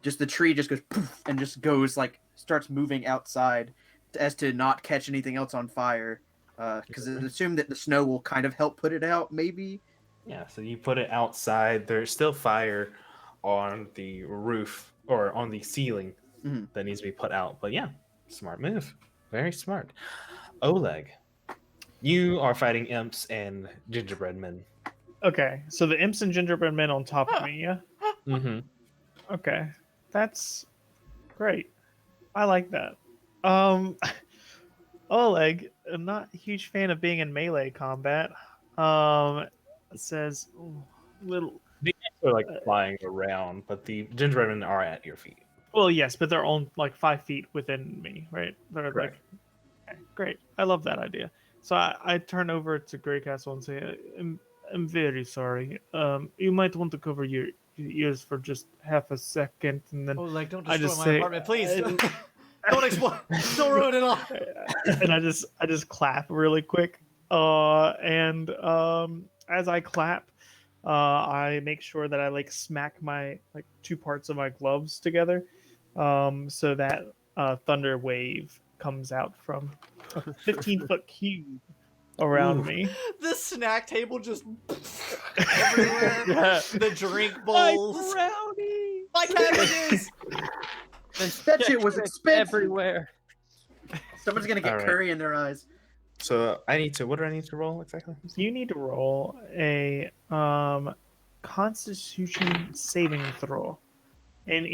just the tree just goes poof and just goes like starts moving outside as to not catch anything else on fire. Because I assume that the snow will kind of help put it out, maybe. Yeah, so you put it outside. There's still fire on the roof or on the ceiling Mhm. that needs to be put out. But yeah, smart move. Very smart. Oleg, you are fighting imps and gingerbread men. Okay, so the imps and gingerbread men on top of me, yeah? Mm-hmm. Okay, that's great. I like that. Oleg, I'm not a huge fan of being in melee combat. Says little. The imps are like flying around, but the gingerbread men are at your feet. Well, yes, but they're on like 5 feet within me, right? They're Correct. like, okay, great. I love that idea. So I turn over to Grey Castle and say, I'm very sorry. You might want to cover your ears for just half a second, and then Oh, like, don't I destroy just my say- apartment, please. Don't explode. Don't ruin it all. and I just clap really quick. And as I clap, I make sure that I like smack my like 2 parts of my gloves together, so that thunder wave comes out from a 15-foot cube around Ooh. me. The snack table just everywhere. The drink bowls. brownie. My cabbages. That shit was expensive. Everywhere. Someone's gonna get All right. curry in their eyes. So what do I need to roll exactly? You need to roll a Constitution saving throw, and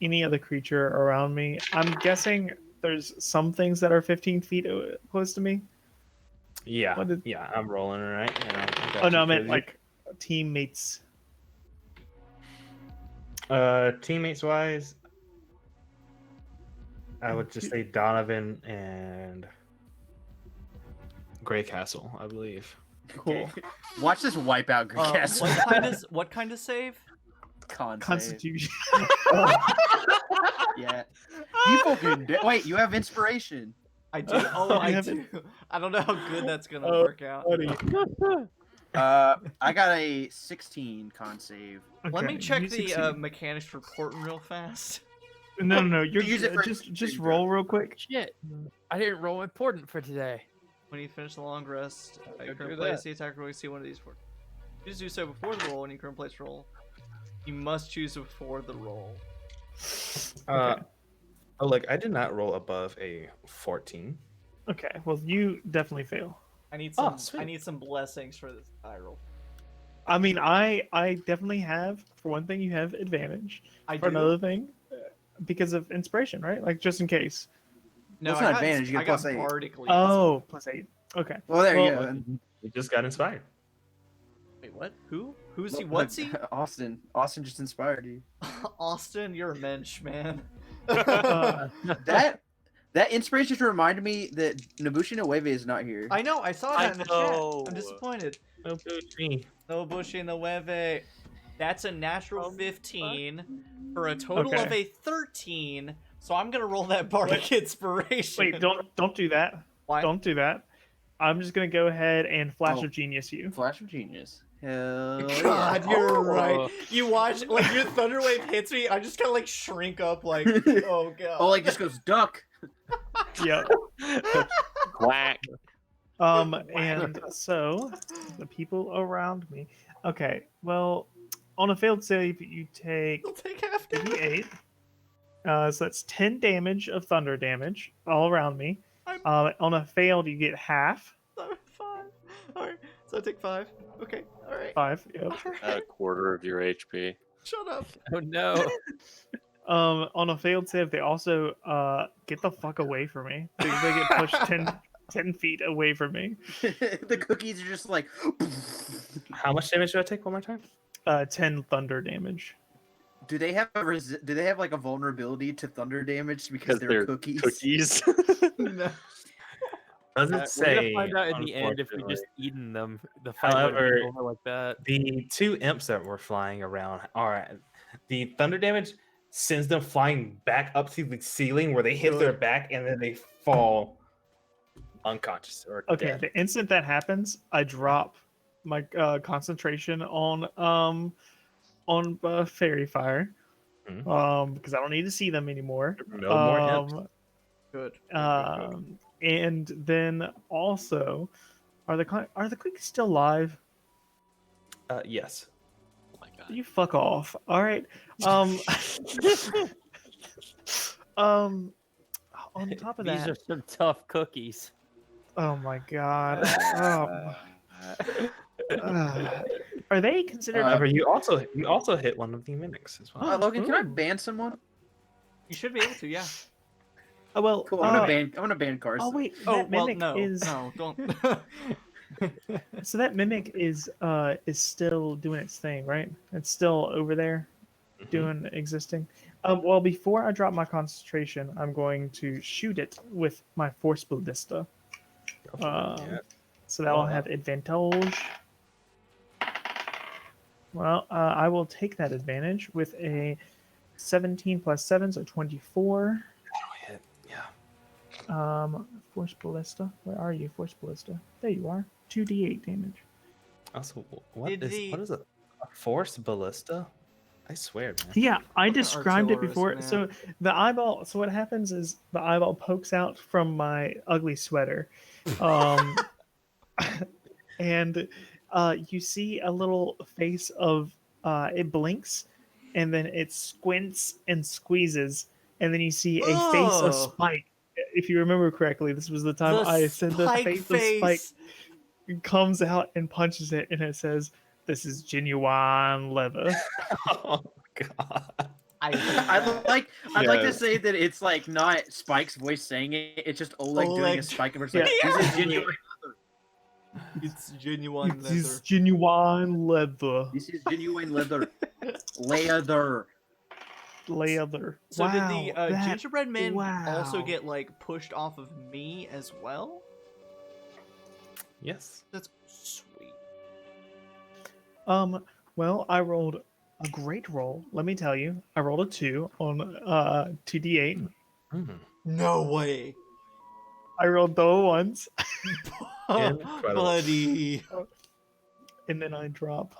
any other creature around me. I'm guessing there's some things that are 15 feet close to me. Yeah, What did- yeah, I'm rolling, all right? Yeah, I got Oh no, you, I meant Crazy. like teammates. Teammates wise, I would just say Donovan and Grey Castle, I believe. Cool. Okay. Watch this wipe out Grey Castle. What kind of save? Con save. Constitution. Yeah. You fucking wait. You have inspiration. I do. Oh, I have do. I don't know how good that's gonna Oh, work out. Buddy. I got a 16 con save. Let me Okay, check you the succeed. mechanics report real fast. No. You're Use it for- just roll real quick. Shit. I didn't roll important for today. When you finish the long rest, Go you do current place that. the attacker will see one of these four. Choose to do so before the roll. When you current place roll, you must choose before the roll. Oh, like I did not roll above a 14. Okay. Well, you definitely fail. I need Oh, some. sweet. I need some blessings for this die roll. I mean, I definitely have. For one thing, you have advantage. I For do. another thing, because of inspiration, right? Like just in case. No, Well, it's I not got, advantage, you I get got +8. bardically. Oh, +8. Okay. Well, there you Well, go. And- You just got inspired. Wait, what? Who? Who's he? What's he? Austin. Austin just inspired you. Austin, you're a mensch, man. Uh, That inspiration just reminded me that Nobushi no Wave is not here. I know. I saw I that in the know. chat. I'm disappointed. No me. No Bushi no Weve. That's a natural 15 for a total Okay. of a 13. So I'm gonna roll that bardic inspiration. wait, don't do that. Why? Don't do that. I'm just gonna go ahead and flash Oh. of genius you. Flash of genius. Hell God, yeah. you're Oh. right. You watch, like, your thunder wave hits me. I just kind of like shrink up, like, oh god. Oh, like just goes duck. Yep. Quack. And so the people around me. Okay. Well, on a failed save, you take You'll take half damage. D8. So that's 10 damage of thunder damage all around me. On a failed, you get half. So 5. All right. So I take 5. Okay. All right. 5. Yep. All A right. quarter of your HP. Shut up. Oh no. On a failed save, they also get the fuck away from me. They get pushed 10 feet away from me. The cookies are just like. How much damage do I take one more time? 10 thunder damage. Do they have do they have like a vulnerability to thunder damage because they're cookies? Cookies. No. Doesn't We're gonna say. find out in the end if we just unfortunately. eaten them. The fight wouldn't However, be over like that. The two imps that were flying around are the thunder damage sends them flying back up to the ceiling where they hit their back and then they fall unconscious or Okay, dead. the instant that happens, I drop my concentration on fairy fire, Mhm. because I don't need to see them anymore. No more imps. Good. And then also, are the cookies still live? Yes. Oh my god. You fuck off. All right. On top of These that, are some tough cookies. oh my god. Are they considered? However, you also hit one of the mimics as well. Logan, can I Ooh. ban someone? You should be able to, yeah. Oh, well, Cool. I'm gonna ban Carson. oh wait, Oh that well, mimic no, is no, don't. so that mimic is still doing its thing, right? It's still over there doing existing. Well, before I drop my concentration, I'm going to shoot it with my force ballista. So that will have advantage. Well, I will take that advantage with a 17 plus 7, so 24. That'll hit. Yeah. Force ballista. Where are you, force ballista? There you are. 2d8 damage. Also, what Did he- is a force ballista? I swear, man. Yeah, I Fucking described it artillerist, before. man. So the eyeball. So what happens is the eyeball pokes out from my ugly sweater, and you see a little face of it blinks, and then it squints and squeezes, and then you see a face of Oh. Spike. If you remember correctly, this was the time The I said the Spike face of Spike comes out and punches it, and it says, "This is genuine leather." Oh god. I'd like to Yes. say that it's like not Spike's voice saying it. It's just Oleg doing Oleg. a Spike verse. Yeah. Like, this is genuine. It's genuine This is leather. genuine leather. This is genuine leather. Leather. Leather. So wow, did the that- gingerbread man also wow. get like pushed off of me as well? Yes. That's sweet. Well, I rolled a great roll. Let me tell you, I rolled a 2 on 2d8. Mhm. No way. I rolled double ones, Incredible. Buddy. and then I drop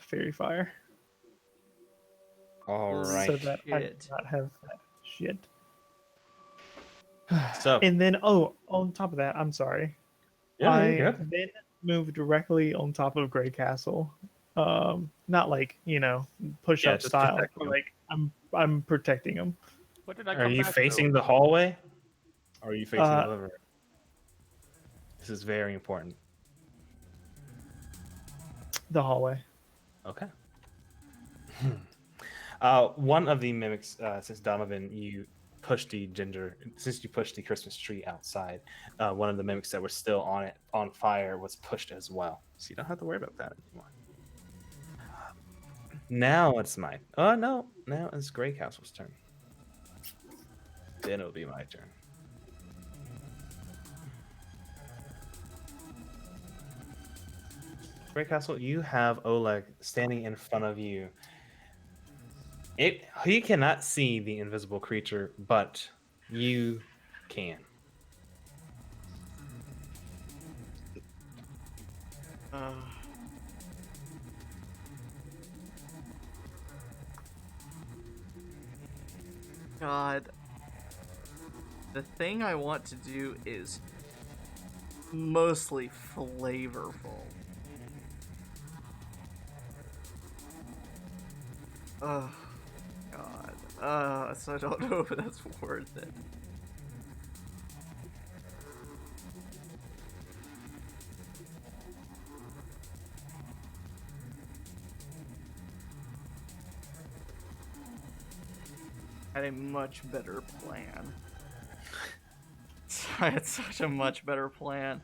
fairy fire, All right. so that I do Shit. not have that shit. So And then, on top of that, I'm sorry. yeah, I you're good. then move directly on top of Grey Castle. Not like push Yeah, up just style, protecting but him. like I'm protecting him. What did I Are come you back facing to? the hallway? Or are you facing the Uh, living room? This is very important. The hallway. Okay. One of the mimics, since Donovan, since you pushed the Christmas tree outside, one of the mimics that was still on fire was pushed as well. So you don't have to worry about that anymore. Now it's mine. Oh no, now it's Grey Castle's turn. Then it'll be my turn. Grey Castle, you have Oleg standing in front of you. He cannot see the invisible creature, but you can. God. The thing I want to do is mostly flavorful. Oh, God. So I don't know if that's worth it. I had a much better plan. I had such a much better plan.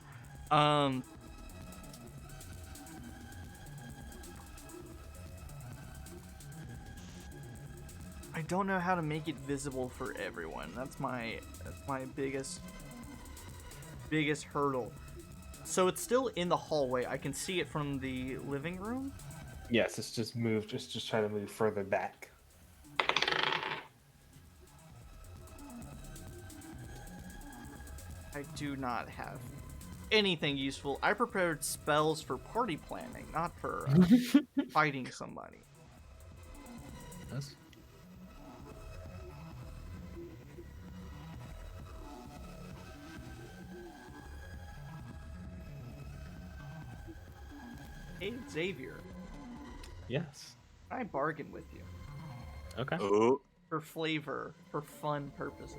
I don't know how to make it visible for everyone. That's my biggest hurdle. So it's still in the hallway. I can see it from the living room. Yes, it's just moved. Just try to move further back. I do not have anything useful. I prepared spells for party planning, not for fighting somebody. Yes. Hey, Xavier, Yes. I bargain with you Okay. Oh. for flavor, for fun purposes.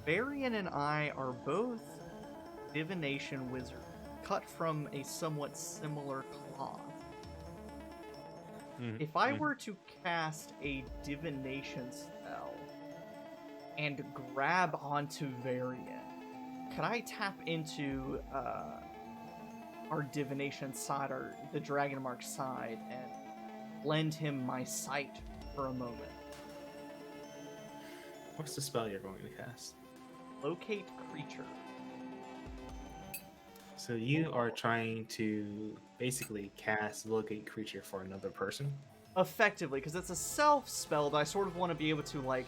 Varian and I are both divination wizards, cut from a somewhat similar cloth. If I were to cast a divination spell and grab onto Varian, could I tap into our divination side, or the dragon mark side, and lend him my sight for a moment? What's the spell you're going to cast? Locate creature. So you are trying to basically cast locate creature for another person? Effectively, because it's a self spell that I sort of want to be able to, like,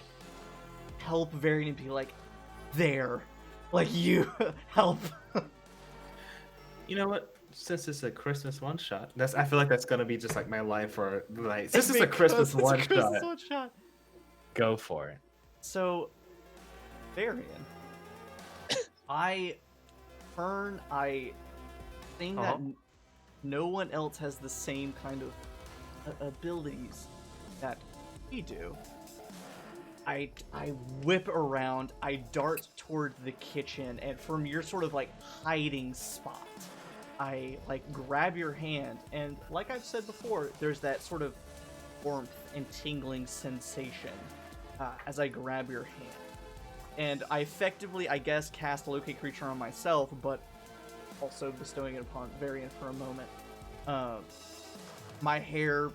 help Varian and be like, there. Like, you help. You know what? Since it's a Christmas one shot, I feel like that's gonna be just like my life for like. This is a Christmas one shot. Go for it. So, Varian, I think that no one else has the same kind of abilities that we do. I whip around, I dart toward the kitchen, and from your sort of like hiding spot, I like grab your hand, and like I've said before, there's that sort of warmth and tingling sensation as I grab your hand. And I effectively, I guess, cast Locate Creature on myself, but also bestowing it upon Varian for a moment. My hair,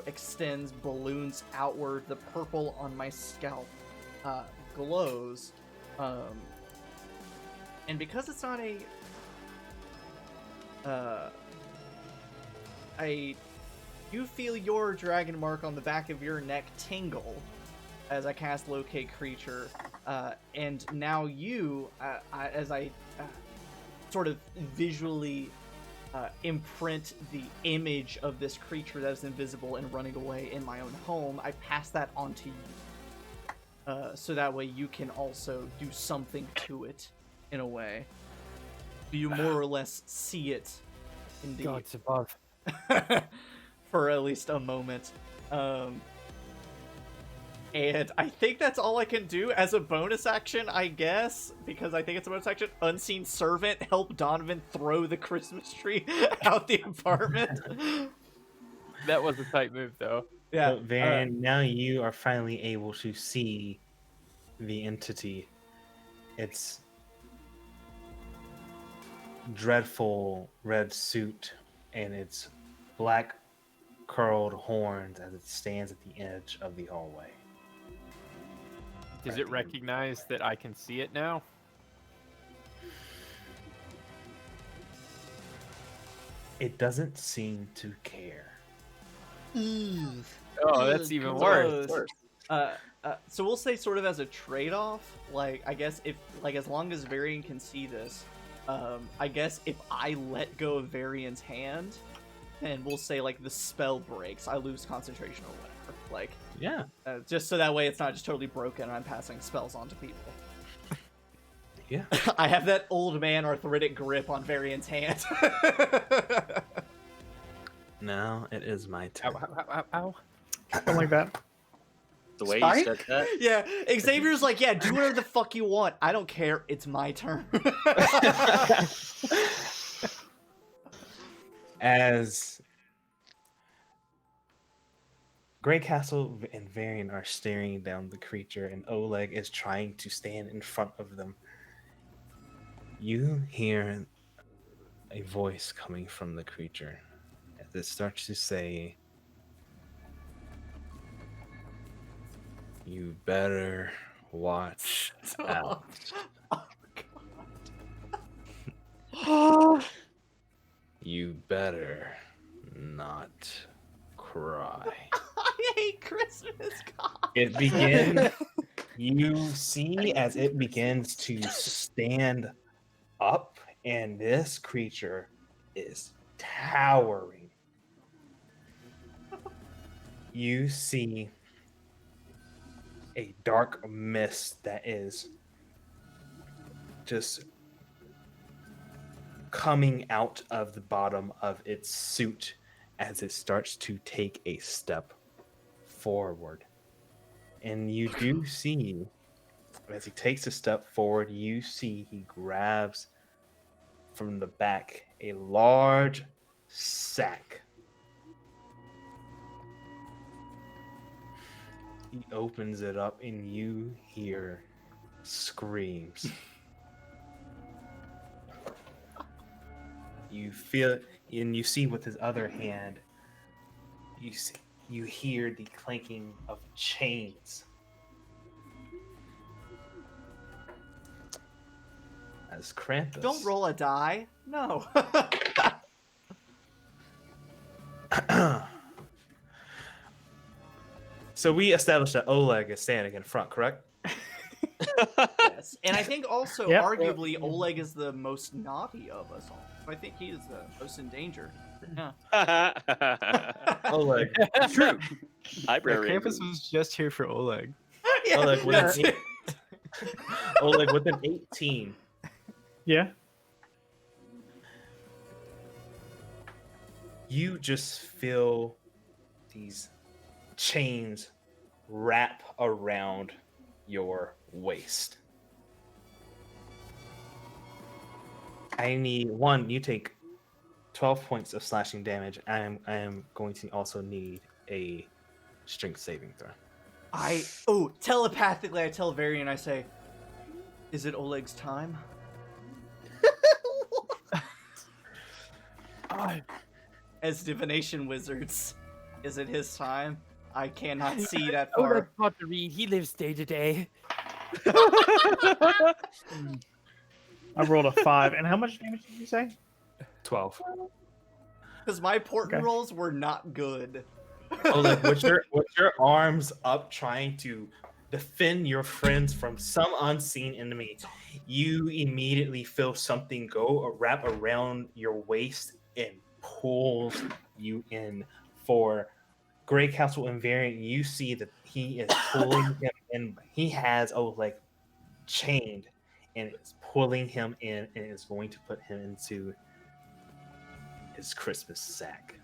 extends, balloons outward. The purple on my scalp glows. And because it's not you feel your dragon mark on the back of your neck tingle as I cast Locate Creature, and now as I sort of visually imprint the image of this creature that is invisible and running away in my own home, I pass that on to you. So that way you can also do something to it, in a way. You more or less see it in the... Gods above. for at least a moment. And I think that's all I can do as a bonus action, I guess, because I think it's a bonus action. Unseen Servant, help Donovan throw the Christmas tree out the apartment. That was a tight move, though. Yeah. So, Varian, now you are finally able to see the entity. It's dreadful red suit and its black curled horns as it stands at the edge of the hallway. Does it recognize that I can see it now? It doesn't seem to care. Oh, that's even worse. So we'll say, sort of as a trade-off, like, I guess if, like, as long as Varian can see this, I guess if I let go of Varian's hand, then we'll say, like, the spell breaks, I lose concentration or whatever. Like, Yeah. just so that way it's not just totally broken and I'm passing spells on to people. Yeah. I have that old man arthritic grip on Varian's hand. Now it is my turn. Ow. Something like that. The way Spike? you said that. Yeah, Xavier's like, yeah, do whatever the fuck you want. I don't care. It's my turn. As Grey Castle and Varian are staring down the creature, and Oleg is trying to stand in front of them, you hear a voice coming from the creature as it starts to say, You better watch out. You better not cry. I hate Christmas. God. It begins. You see as it begins to stand up, and this creature is towering. You see a dark mist that is just coming out of the bottom of its suit as it starts to take a step forward. And you do see, as he takes a step forward, you see he grabs from the back a large sack. He opens it up and you hear screams. You feel it, and you see with his other hand, you hear the clanking of chains. As Krampus. Don't roll a die. No. So we established that Oleg is standing in front, correct? Yes. And I think also, Yep. arguably, Oleg is the most naughty of us all. I think he is the most in danger. Yeah. Oleg. True. Yeah, Library. Krampus was just here for Oleg. Yeah, Oleg with, that's an it. Oleg with an 18. Yeah. You just feel these chains wrap around your waist. I need one. You take 12 points of slashing damage. I am going to also need a strength saving throw. Telepathically, I tell Varian, I say, "Is it Oleg's time?" As divination wizards, is it his time? I cannot see that Oh, far. that's not to read. He lives day to day. I rolled a 5. And how much damage did you say? 12. Because my portent Okay. rolls were not good. Oleg, with your arms up trying to defend your friends from some unseen enemy, you immediately feel something go wrap around your waist and pulls you in. For Grey Castle and Variant, you see that he is pulling him in. He has Oleg chained and is pulling him in and is going to put him into his Christmas sack.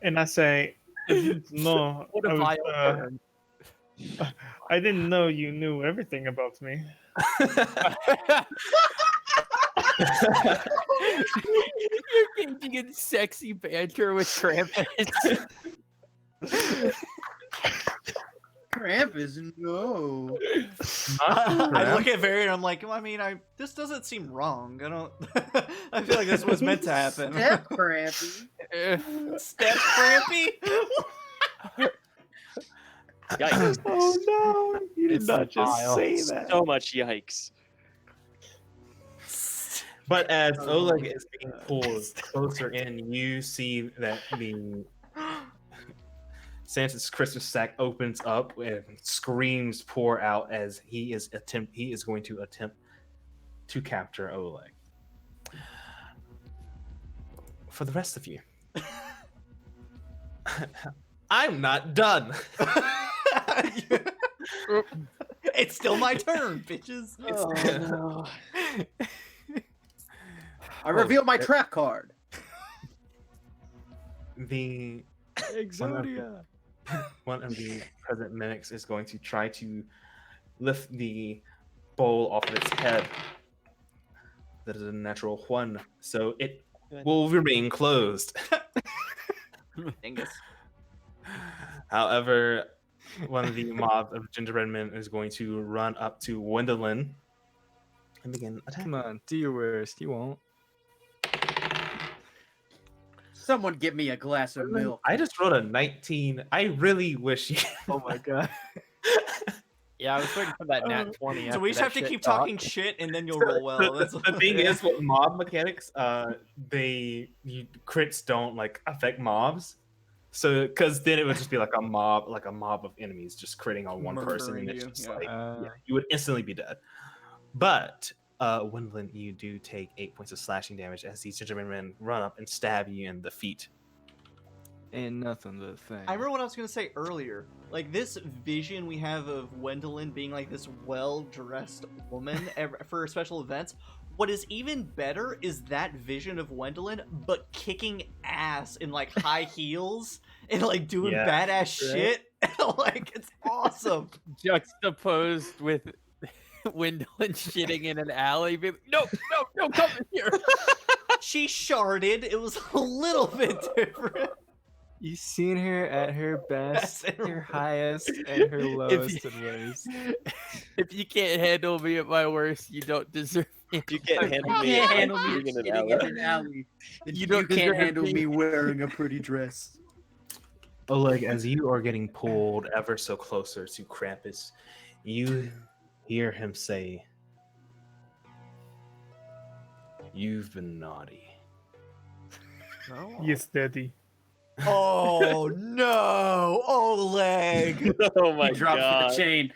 And I say, no, What a I, vile was, burn. I didn't know you knew everything about me. You're engaging in sexy banter with Krampus. Krampus, no. I look at Varian, I'm like, well, I mean, this doesn't seem wrong. I don't. I feel like this was meant to happen. Step Krampus. Step Crampy. Yikes. Oh no! You did It's not just vile. say that. So much yikes. But as Oleg is being pulled closer in, you see that the Santa's Christmas sack opens up and screams pour out as he is going to attempt to capture Oleg. For the rest of you, I'm not done. It's still my turn, bitches. no. I reveal my trap card. The Exodia. one of the present mimics is going to try to lift the bowl off of its head. That is a natural 1, so it will remain closed. Dingus. However, one of the mobs of gingerbread men is going to run up to Wendelin and begin attacking. Come on, do your worst. You won't. Someone get me a glass of milk. I just rolled a 19. I really wish you. Oh my god. Yeah, I was waiting for that nat 20. So we just have to keep talking shit, and then you'll roll well. That's The thing is, with mob mechanics, crits don't like affect mobs. So, because then it would just be like a mob of enemies just critting on one person, and Murdering it's you, just yeah. like you would instantly be dead. But Wendlin, you do take 8 points of slashing damage as these gingerbread run up and stab you in the feet. Ain't nothing but a thing. I remember what I was gonna say earlier. Like this vision we have of Wendelin being like this well-dressed woman for special events. What is even better is that vision of Wendelin, but kicking ass in like high heels and like doing badass shit. Like it's awesome. Juxtaposed with Wendell shitting in an alley. No, come in here. She sharded. It was a little bit different. You seen her at her best, her highest, and her lowest in ways. If you can't handle me at my worst, you don't deserve me. You can't handle me. can't handle me in an shitting alley. in an alley. You don't can't deserve handle me. me wearing a pretty dress. Oleg, as you are getting pulled ever so closer to Krampus, you hear him say, "You've been naughty." No. Yes, Daddy. Oh no, Oleg! Oh my He drops god. the chain.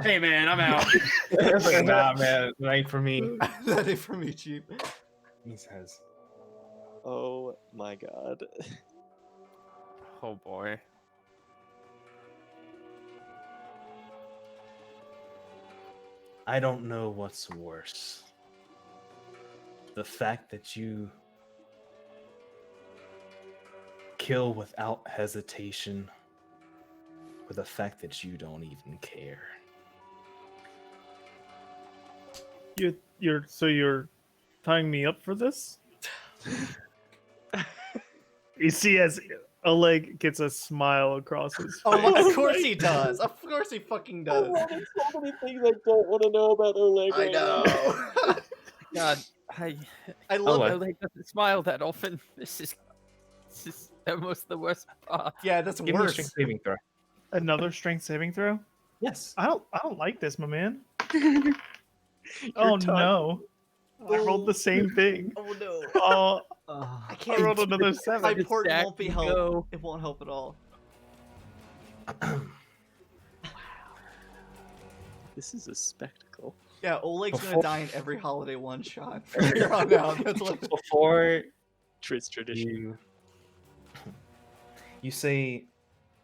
Hey man, I'm out. It's like, nah, man, it ain't for me. That ain't for me, cheap. He says, Oh my god. Oh boy. I don't know what's worse. The fact that you kill without hesitation, or the fact that you don't even care. You're tying me up for this? You see, as Oleg gets a smile across his face. Oh, of course he does. Of course he fucking does. There's so many things I don't want to know about Oleg right now. God, I love Oh, it. Oleg doesn't smile that often. This is almost the worst part. Yeah, that's Give me a worse. strength saving throw. Another strength saving throw? Yes. I don't like this, my man. Oh no. I rolled the same thing. Oh no. Oh, I I can't. rolled another 7. My Just port stack won't be and help. go. It won't help at all. This is a spectacle. Yeah, Oleg's gonna Before- die in every holiday one shot from here on out. That's what. Before Tris tradition. you say,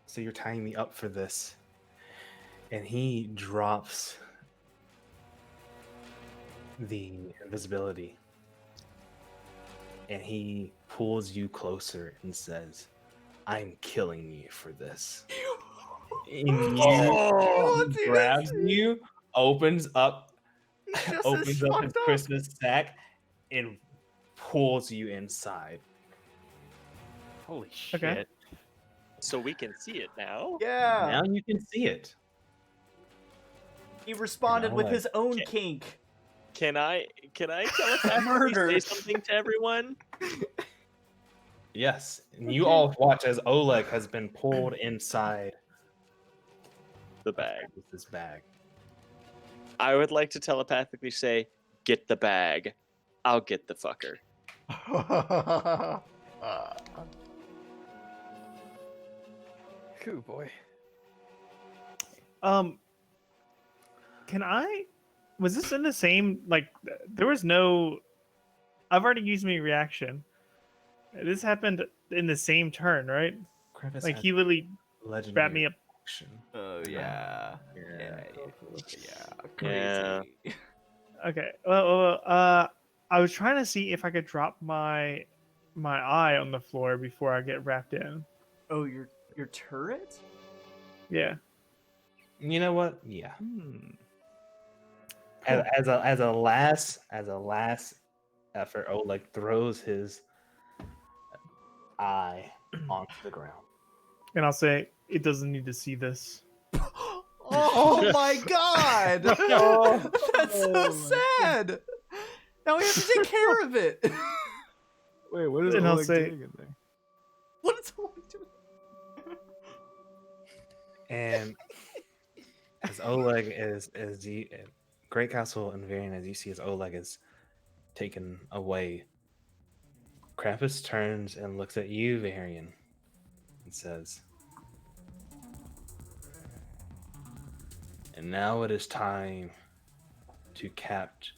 so you're tying me up for this, and he drops the invisibility, and he pulls you closer and says, "I'm killing you for this." And Oh, he dude, grabs you, opens up Just as opens up his fucked up. Christmas sack, and pulls you inside. Holy shit. Okay. So we can see it now. Yeah. Now you can see it. He responded with Oleg. his own kink. Can I telepathically Murder. say something to everyone? Yes, and you all watch as Oleg has been pulled inside The bag. with this bag. I would like to telepathically say, "Get the bag. I'll get the fucker." Cool boy. Can I? Was this in the same? Like, there was no. I've already used my reaction. This happened in the same turn, right? Crevice Like has he literally legendary grabbed me up. action. Oh yeah. Yeah. Crazy. Yeah. Okay. Well, I was trying to see if I could drop my eye on the floor before I get wrapped in. Oh, your turret? Yeah. You know what? Yeah. Hmm. As a last effort, Oleg throws his eye onto the ground. And I'll say it doesn't need to see this. Oh my god! That's so sad. Now we have to take care of it. Wait, what is And I'll Oleg say- doing in there? What is Oleg doing? And as as Oleg as the Great Castle and Varian, as you see as Oleg is taken away, Krampus turns and looks at you, Varian, and says, "And now it is time to catch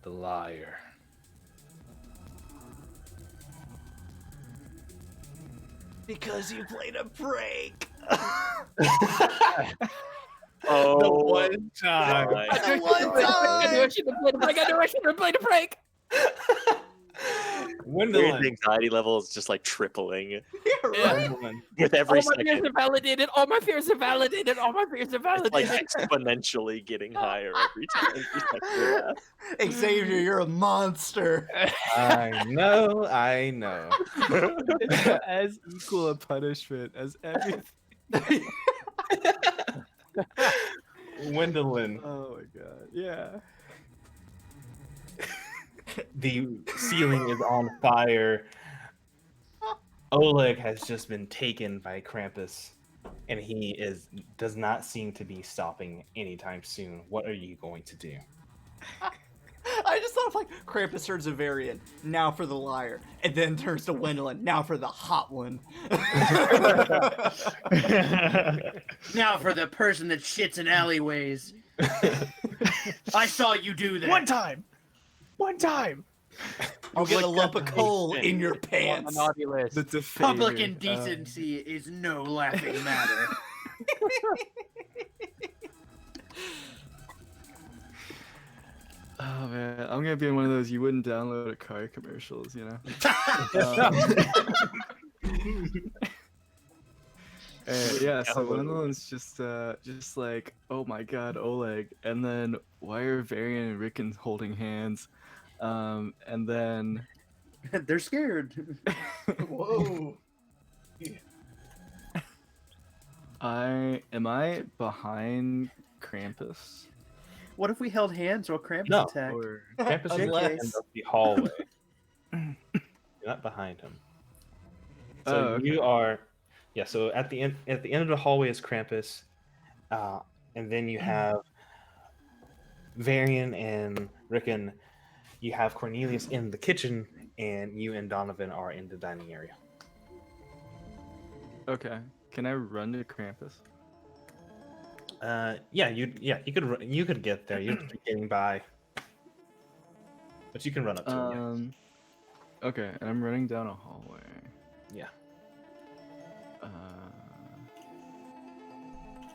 the liar." Because you played a prank. Oh, The one time. my The one God. I knew I should have played a prank. I knew I should have played a prank. Varian's Gwendolyn. anxiety level is just like tripling Yeah, right. Gwendolyn. with All every my fears second. are validated. All my fears are validated. All my fears are It's like validated. exponentially getting higher every time. Every second. Yeah. Xavier, you're a monster. I know, I know. It's as equal a punishment as everything. Gwendolyn, Oh my god. Yeah. the ceiling is on fire. Oleg has just been taken by Krampus, and he does not seem to be stopping anytime soon. What are you going to do? I just thought of like Krampus turns a variant, now for the liar, and then turns to Gwendolyn, now for the hot one. Now for the person that shits in alleyways. I saw you do that. One time. I'll get a lump of coal Shit. in your On the pants. naughty list. That's a Public favor. indecency is no laughing matter. Oh man, I'm gonna be in one of those you wouldn't download a car commercials, you know. Yeah, so one of them's just like, oh my god, Oleg, and then why are Varian and Rickon holding hands? And then They're scared. Whoa. am I behind Krampus? What if we held hands while Krampus No. attacked? Or Krampus is Unless- in the hallway. You're not behind him. So Oh, okay. you are, yeah. So at the end of the hallway is Krampus, and then you have Varian and Rickon. You have Cornelius in the kitchen, and you and Donovan are in the dining area. okay, can I run to Krampus? You could get there. You're getting by, but you can run up to him. Okay, and I'm running down a hallway. Yeah.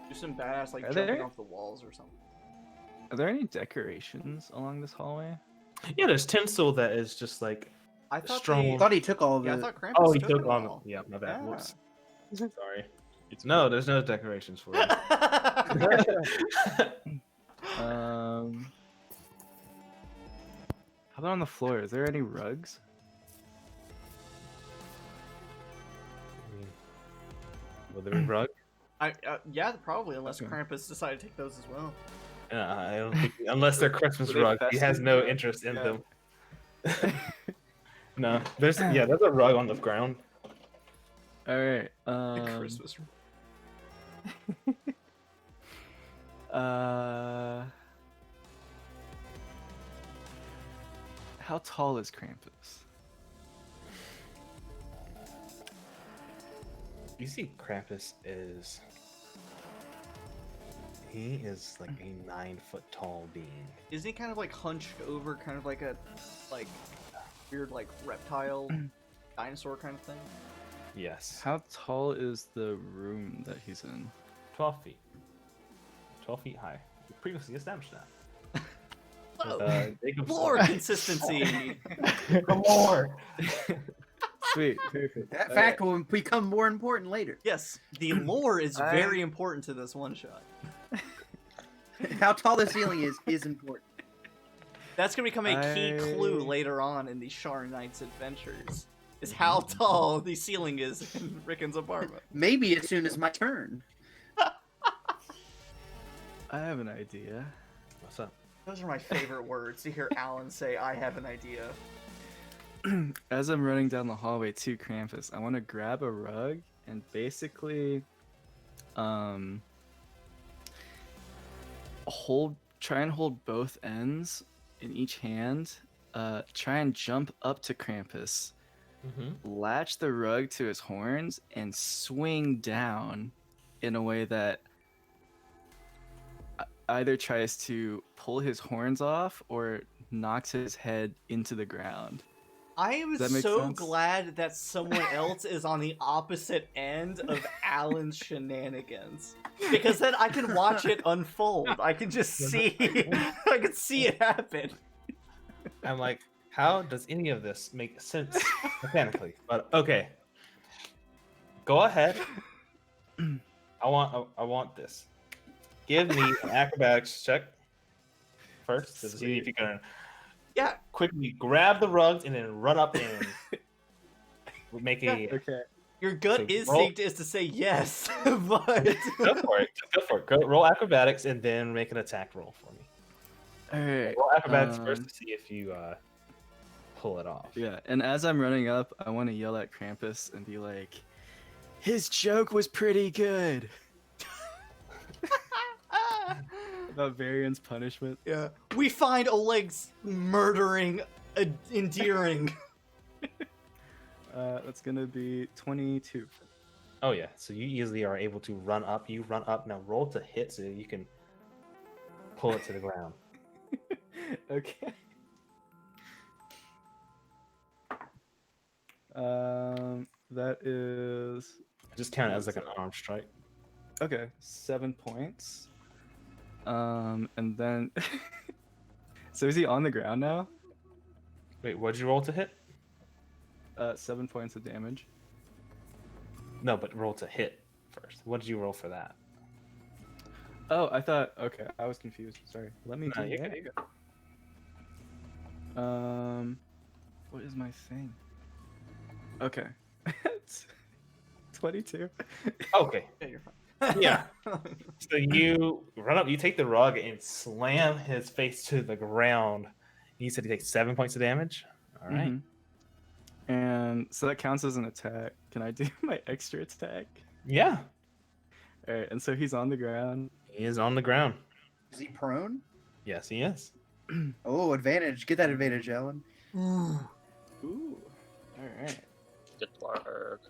Do some badass like Are jumping there? off the walls or something. Are there any decorations along this hallway? Yeah, there's tinsel that is just like I thought strong. I thought he took all of Yeah, I it. thought Krampus Oh, he took took it on. all. Yeah, my bad. Yeah. Whoops. Sorry. No, there's no decorations for it. How about on the floor? Is there any rugs? Will there be rug? Yeah, probably, unless Okay. Krampus decided to take those as well. I don't think, unless they're Christmas Were they rugs. He has festive no rugs? interest in Yeah. them. No, there's a rug on the ground. All right. The Christmas. How tall is Krampus? You see, Krampus is. He is like a 9-foot tall being. Isn't he kind of like hunched over, kind of like a weird like reptile dinosaur kind of thing? Yes. How tall is the room that he's in? 12 feet. 12 feet high. We previously established that. Whoa. Jacob's- Floor consistency. more. Sweet, perfect. That All fact will become more important later. Yes, the lore is very important to this one shot. How tall the ceiling is important. That's gonna become a key clue later on in the Sharn Nights adventures. Is how tall the ceiling is in Rickon's apartment. Maybe as soon as my turn. I have an idea. What's up? Those are my favorite words to hear Alan say. I have an idea. As I'm running down the hallway to Krampus, I want to grab a rug and basically, try and hold both ends in each hand. Try and jump up to Krampus, latch the rug to his horns, and swing down in a way that either tries to pull his horns off or knocks his head into the ground. I am Does that make so sense? glad that someone else is on the opposite end of Alan's shenanigans. Because then I can watch it unfold. I can just see I can see it happen. I'm like, how does any of this make sense mechanically? But okay, go ahead. I want this. Give me an acrobatics check first to see if you can quickly grab the rugs and then run up and make a. Okay. Your gut So instinct is to say yes, but Go for it. Go for it. Go roll acrobatics and then make an attack roll for me. All right. Roll acrobatics first to see if you pull it off. Yeah, and as I'm running up, I want to yell at Krampus and be like, "His joke was pretty good." About Varian's punishment. yeah, we find Oleg's murdering endearing. That's gonna be 22. Oh yeah, so you easily are able to run up. You run up now. Roll to hit so you can pull it to the ground. Okay. That is Just count it as like an arm strike. okay. 7 points. And then so is he on the ground now? Wait, what'd you roll to hit? 7 points of damage. No, but roll to hit first. What did you roll for that? Oh, I thought. Okay, I was confused. Sorry. Let me No, do you're that. good, you're good. What is my thing? Okay. It's 22. Okay. Yeah, you're fine. Yeah. So you run up, you take the rug and slam his face to the ground. You said he takes 7 points of damage. All right. Mhm. And so that counts as an attack. Can I do my extra attack? Yeah. All right. And so he's on the ground. He is on the ground. Is he prone? Yes, he is. Oh, advantage. Get that advantage, Alan. Ooh. All right. Good work.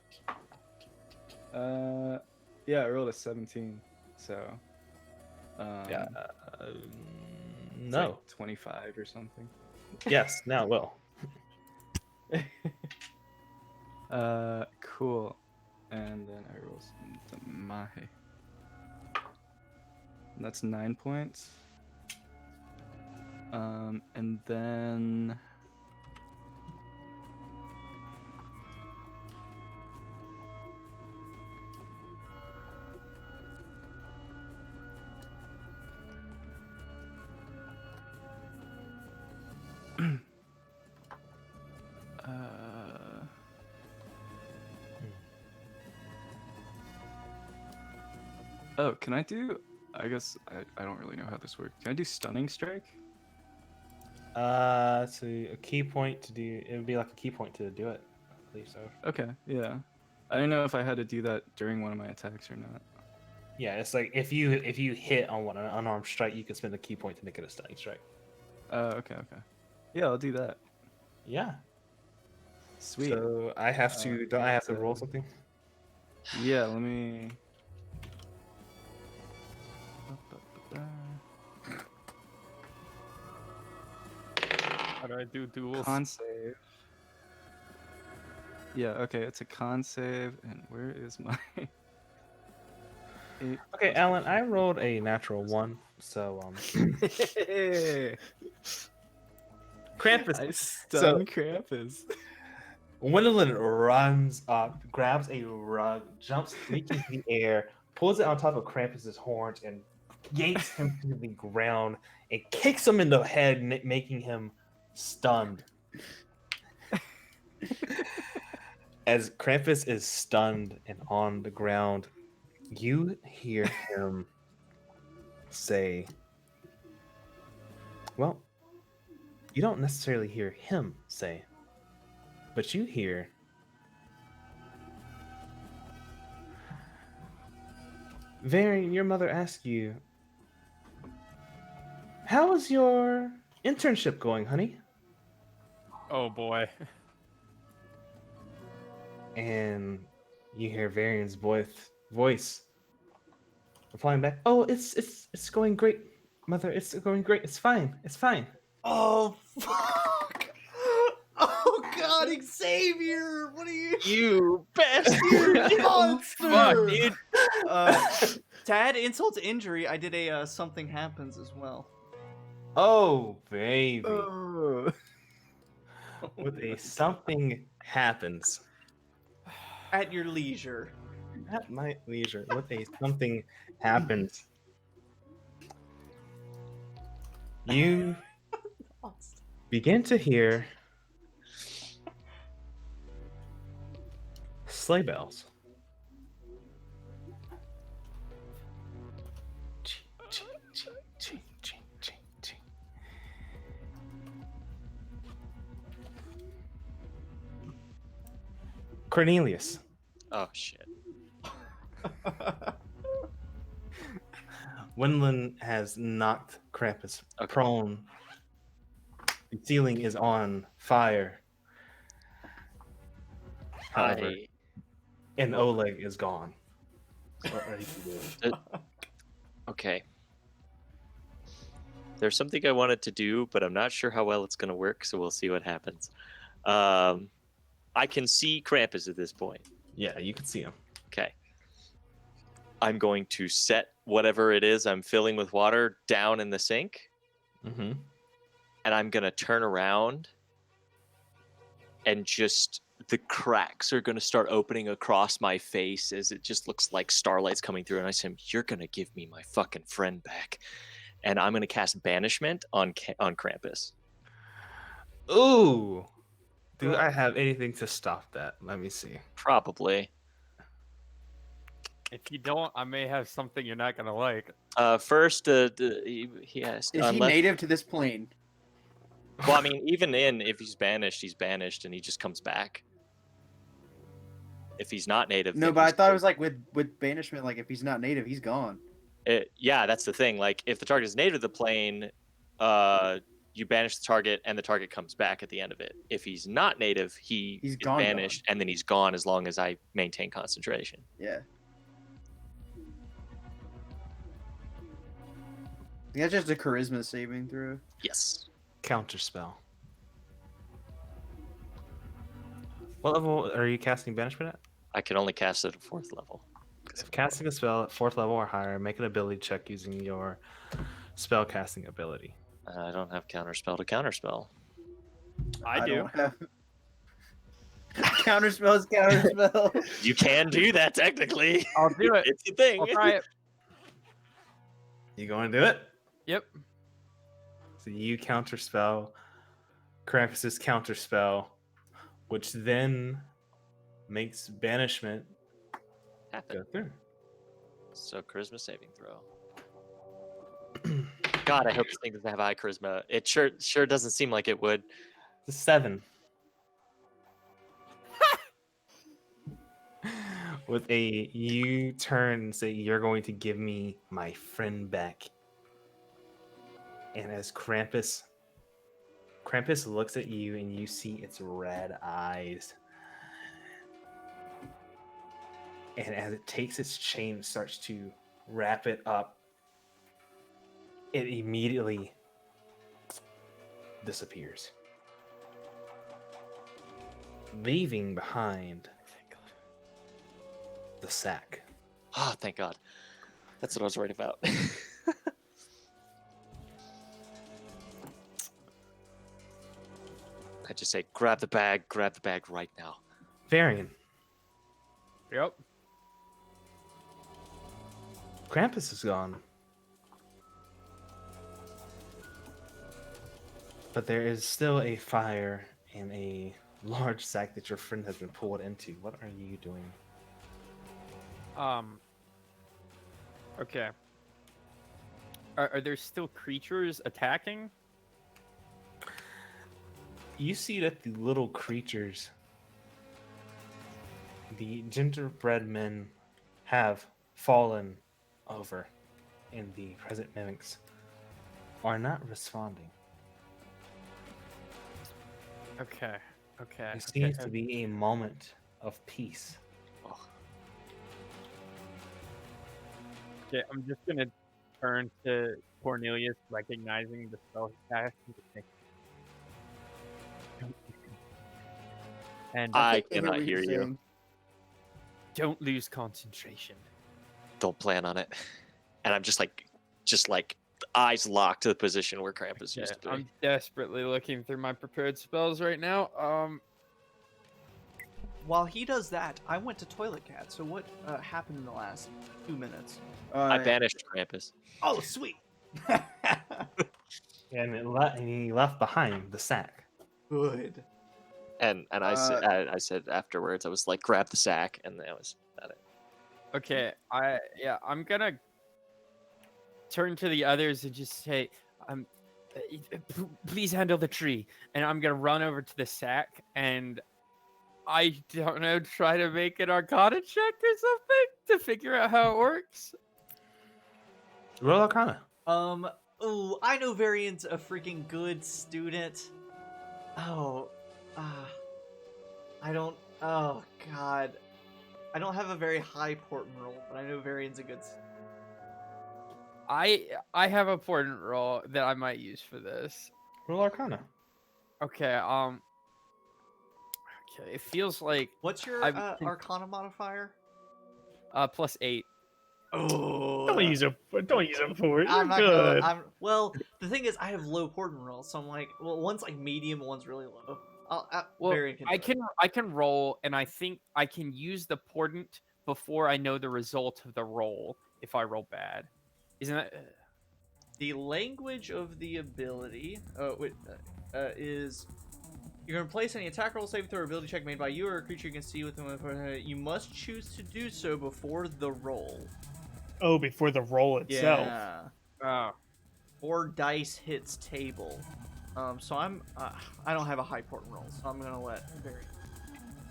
Yeah, I rolled a 17. So. Yeah. it's No. like 25 or something. Yes. Now it will. Cool. And then I roll some mahe. And that's 9 points. And then oh, can I do? I guess I don't really know how this works. Can I do stunning strike? So a key point to do it would be like a key point to do it. I believe so. Okay, yeah. I didn't know if I had to do that during one of my attacks or not. Yeah, it's like if you hit on an unarmed strike, you can spend a key point to make it a stunning strike. Okay. Yeah, I'll do that. Yeah. Sweet. So I have to. Don't I have to roll something? Yeah, let me. How do I do duels? Con save. Yeah, okay, it's a con save, and where is my? 8 Okay, Alan, I rolled a natural 1, so Krampus. I stun Krampus. Gwendolyn runs up, grabs a rug, jumps, leaps into the air, pulls it on top of Krampus's horns, and yanks him to the ground and kicks him in the head, making him stunned. As Krampus is stunned and on the ground, you hear him say, well, you don't necessarily hear him say, but you hear, Varian, your mother asked you How is your internship going, honey? Oh boy. And you hear Varian's voice replying back, "Oh, it's going great, mother. It's going great. It's fine. It's fine." Oh fuck! Oh god, Xavier! What are you? You You monster! Fuck, dude. To add insult to injury, I did a something happens as well. Oh, baby. Oh. With a something happens At your leisure. at my leisure. With a something happens. You begin to hear sleigh bells. Cornelius, Oh shit. Wendland has knocked Krampus prone. The ceiling is on fire. However, and Oleg is gone. What are you doing? Okay. There's something I wanted to do, but I'm not sure how well it's going to work, so we'll see what happens. I can see Krampus at this point. Yeah, you can see him. Okay. I'm going to set whatever it is I'm filling with water down in the sink, Mm-hmm. and I'm going to turn around, and just the cracks are going to start opening across my face as it just looks like starlight's coming through. And I say, "You're going to give me my fucking friend back." And I'm going to cast Banishment on Krampus. Ooh. Do I have anything to stop that? Let me see. Probably. If you don't, I may have something you're not gonna like. First, he has. Is he native to this plane? Well, I mean, even if he's banished, and he just comes back. If he's not native, No, then but I he's thought it was like with banishment, like if he's not native, he's gone. yeah, that's the thing. Like, if the target is native to the plane, you banish the target, and the target comes back at the end of it. If he's not native, he's is gone, banished, and then he's gone as long as I maintain concentration. Yeah. That's just a charisma saving throw. Yes. Counterspell. What level are you casting banishment at? I can only cast it at 4th level. If casting a spell at 4th level or higher, make an ability check using your spell casting ability. I don't have counterspell to counterspell. I do. Don't have... Counterspell is counterspell. You can do that technically. I'll do it. It's a thing. I'll try it. You going to do it? Yep. So you counterspell Krampus's counterspell, which then makes banishment Happen. go through. So charisma saving throw. God, I hope this thing doesn't have high charisma. It sure doesn't seem like it would. It's a 7. With a you turn and say you're going to give me my friend back. And as Krampus looks at you and you see its red eyes. And as it takes its chain and starts to wrap it up, it immediately disappears. Leaving behind the sack. Oh, thank God. That's what I was worried about. I just say, grab the bag right now. Varian, Yep. Krampus is gone. But there is still a fire in a large sack that your friend has been pulled into. What are you doing? Okay. Are there still creatures attacking? You see that the little creatures, the gingerbread men, have fallen over, and the present mimics are not responding. Okay. Okay. It seems to be a moment of peace. Okay, I'm just gonna turn to Cornelius, recognizing the spell he cast, and just say, and I can't cannot what hear you're you. saying. don't lose concentration. Don't plan on it. And I'm just like eyes locked to the position where Krampus Yeah, used to be. I'm desperately looking through my prepared spells right now. While he does that, I went to Toilet Cat. So what happened in the last 2 minutes? I banished Krampus. Oh, sweet. And he left behind the sack. Good. And I said afterwards, I was like, grab the sack, and that was about it. Okay, I'm gonna turn to the others and just say, please handle the tree, and I'm gonna run over to the sack and I don't know, try to make an Arcana check or something to figure out how it works. Roll Arcana. Oh, I know Varian's a freaking good student. Oh, I don't. Oh God, I don't have a very high portent roll, but I know Varian's a good. I have a portent roll that I might use for this. Roll Arcana. Okay, okay, it feels like What's your Arcana modifier? +8. Oh, Don't use a for it. You're I'm not good. gonna. Well, the thing is, I have low portent rolls, so I'm like, well, one's like medium, one's really low. Well, Varian can do it. I can roll, and I think I can use the portent before I know the result of the roll. If I roll bad, isn't that? The language of the ability is you're going to place any attack roll, save throw, or ability check made by you or a creature you can see within. You must choose to do so before the roll. Oh, before the roll itself. Yeah. Oh, Or dice hits table. So I don't have a high portent roll, so I'm gonna let Barry.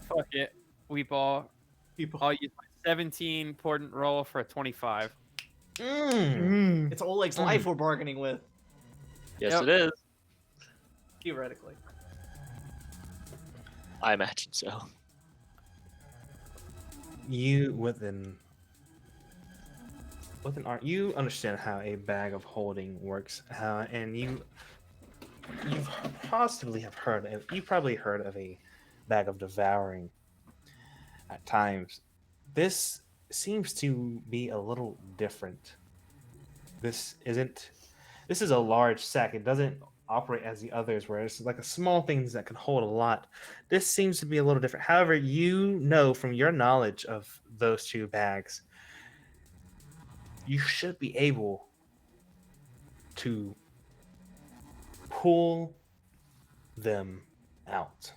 fuck it. I'll use my 17 portent roll for a 25. It's Oleg's life we're bargaining with, Yes, Yep. it is. theoretically. I imagine so. You you understand how a bag of holding works, and you've possibly you've probably heard of a bag of devouring at times. This seems to be a little different. This is a large sack. It doesn't operate as the others, where it's like a small things that can hold a lot. This seems to be a little different. However, you know from your knowledge of those two bags, you should be able to pull them out.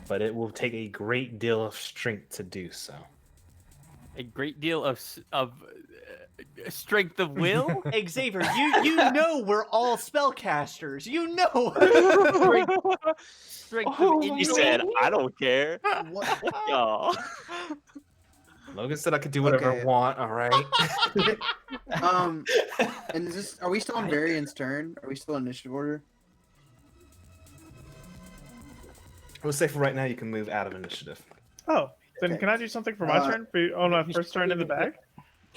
But it will take a great deal of strength to do so. A great deal of strength of will. Xavier, you know we're all spellcasters. You know. Strength of He intellect. said, I don't care. What? Y'all. Logan said I could do whatever Okay. I want, all right? And is this? Are we still on Varian's turn? Are we still in initiative order? We'll say for right now you can move out of initiative. Oh, then Okay. can I do something for my turn? On my first turn in the bag?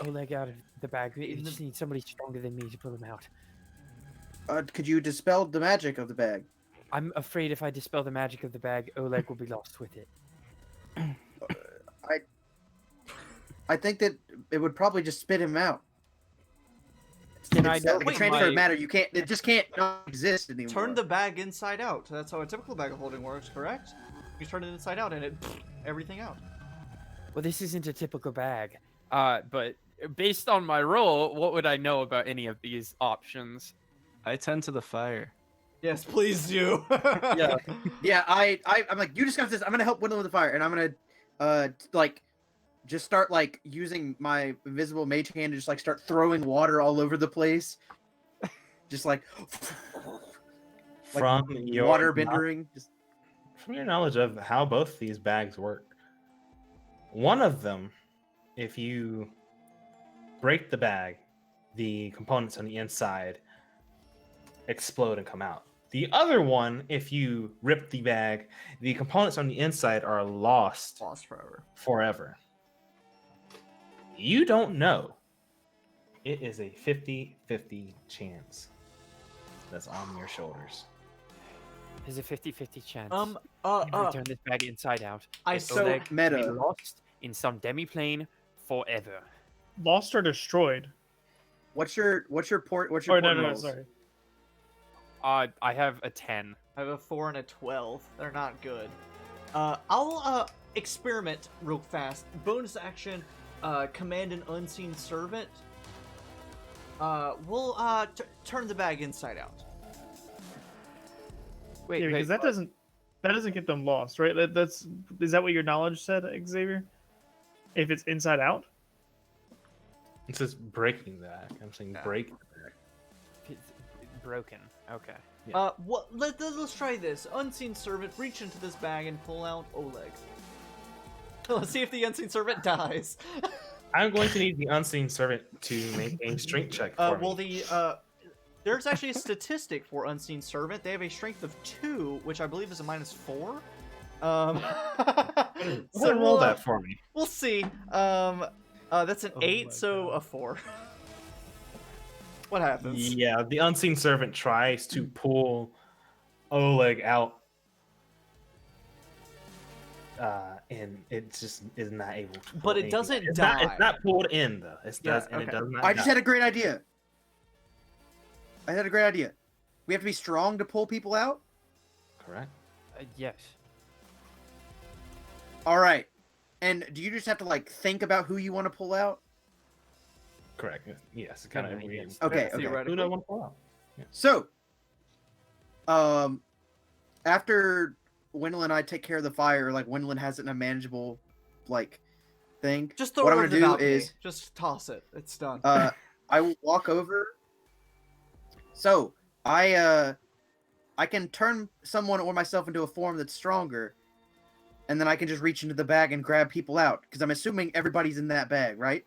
Oleg out of the bag. We just need somebody stronger than me to pull him out. Could you dispel the magic of the bag? I'm afraid if I dispel the magic of the bag, Oleg will be lost with it. I think that it would probably just spit him out. Can I It's not like a wait, transfer of my- matter. You can't. It just can't not exist anymore. Turn the bag inside out. That's how a typical bag of holding works, correct? You turn it inside out and it everything out. Well, this isn't a typical bag. But based on my roll, what would I know about any of these options? I tend to the fire. Yes, please do. Yeah. Yeah, I'm like, you discuss this. I'm gonna help Wendell with the fire, and I'm gonna like just start like using my invisible mage hand to just like start throwing water all over the place, just like From your water bendering. Just from your knowledge of how both these bags work, one of them, if you break the bag, the components on the inside explode and come out. The other one, if you rip the bag, the components on the inside are lost Lost forever. forever. You don't know. It is a 50-50 chance that's on your shoulders. There's a 50-50 chance. Turn this bag inside out. I This so Oleg will be meta. lost in some demi-plane forever. Lost or destroyed? What's your port? What's Or your no, port no, no, rolls? sorry. I have a 10. I have a 4 and a 12. They're not good. I'll experiment real fast. Bonus action, command an unseen servant. We'll turn the bag inside out. Wait, Yeah, because that doesn't get them lost, right? Is that what your knowledge said, Xavier? If it's inside out? It says breaking the bag. I'm saying Yeah. break the bag. It's broken. Okay. Let's try this. Unseen servant, reach into this bag and pull out Oleg. Let's see if the unseen servant dies. I'm going to need the unseen servant to make a strength check for me. There's actually a statistic for unseen servant. They have a strength of 2, which I believe is a -4. So roll that for me. We'll see. That's an Oh 8, my so God. a 4. What happens? Yeah, the unseen servant tries to pull Oleg out, and it just is not able to. But it anything. doesn't It's die. It's not pulled in though. It Yeah, does, and it okay. does not. I just die. had a great idea. We have to be strong to pull people out. Correct. Yes. All right. And do you just have to like think about who you want to pull out? Correct. Yes. Kind of. Yes. Okay. Okay. Who do I want to pull out? So, after Wendell and I take care of the fire, like Wendell has it in a manageable, like, thing. Just throw what it I'm over gonna the do balcony. is, Just toss it. It's done. I will walk over. So I can turn someone or myself into a form that's stronger, and then I can just reach into the bag and grab people out. Because I'm assuming everybody's in that bag, right?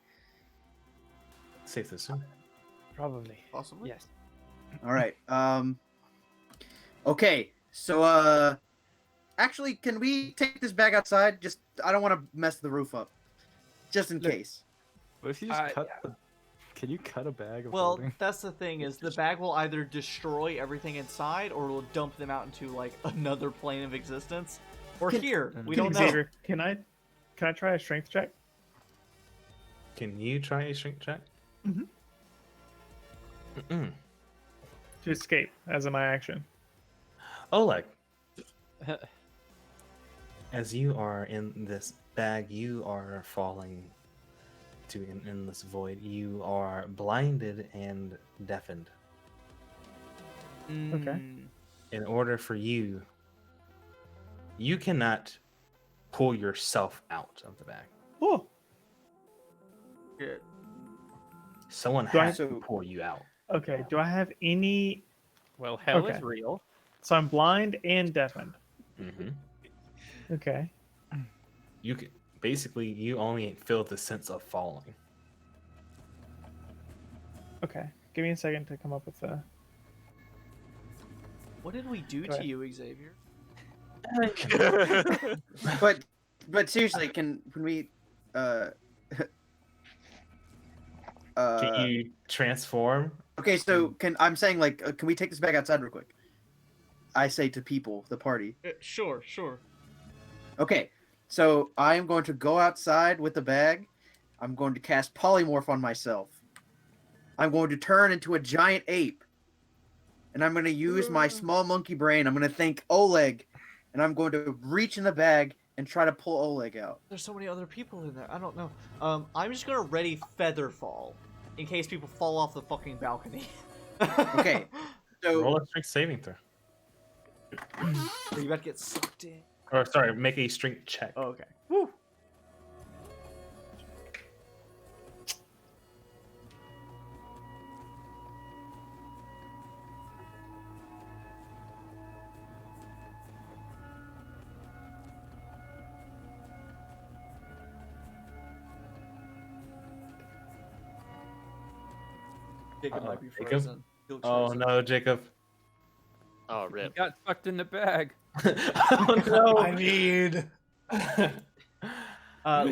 Safe to assume. Probably. Possibly. Yes. All right. Okay. So actually, can we take this bag outside? Just I don't want to mess the roof up, just in case. What if you just cut the... Can you cut a bag of Well, holding? that's the thing is the bag will either destroy everything inside or will dump them out into like another plane of existence. Or here. We don't know. Xavier, can I try a strength check? Can you try a strength check? Mhm. Mm-mm. To escape as my action. Oleg, as you are in this bag, you are falling to an endless void. You are blinded and deafened. Okay. In order for you, you cannot pull yourself out of the bag. Oh, Good. Someone Do I has have to to- pull you out. okay. Do I have any? Well, hell Okay. is real. So I'm blind and deafened. Mm-hmm. Okay. You can basically you only feel the sense of falling. Okay. Give me a second to come up with a. What did we do Go to ahead. you, Xavier? But seriously, can we Can you transform? Okay, so I'm saying like can we take this bag outside real quick? I say to people, the party. Sure. Okay, so I am going to go outside with the bag. I'm going to cast polymorph on myself. I'm going to turn into a giant ape. And I'm going to use my small monkey brain. I'm going to think Oleg. And I'm going to reach in the bag and try to pull Oleg out. There's so many other people in there. I don't know. I'm just gonna ready Featherfall in case people fall off the fucking balcony. Okay, so Roll a strength saving throw. Or you about to get sucked in. Or sorry, make a strength check. Oh, okay. Woo. Jacob Uh-oh. might be Jacob? frozen. He looks Oh frozen. no, Jacob. Oh, He rip. got sucked in the bag. Oh no. I mean,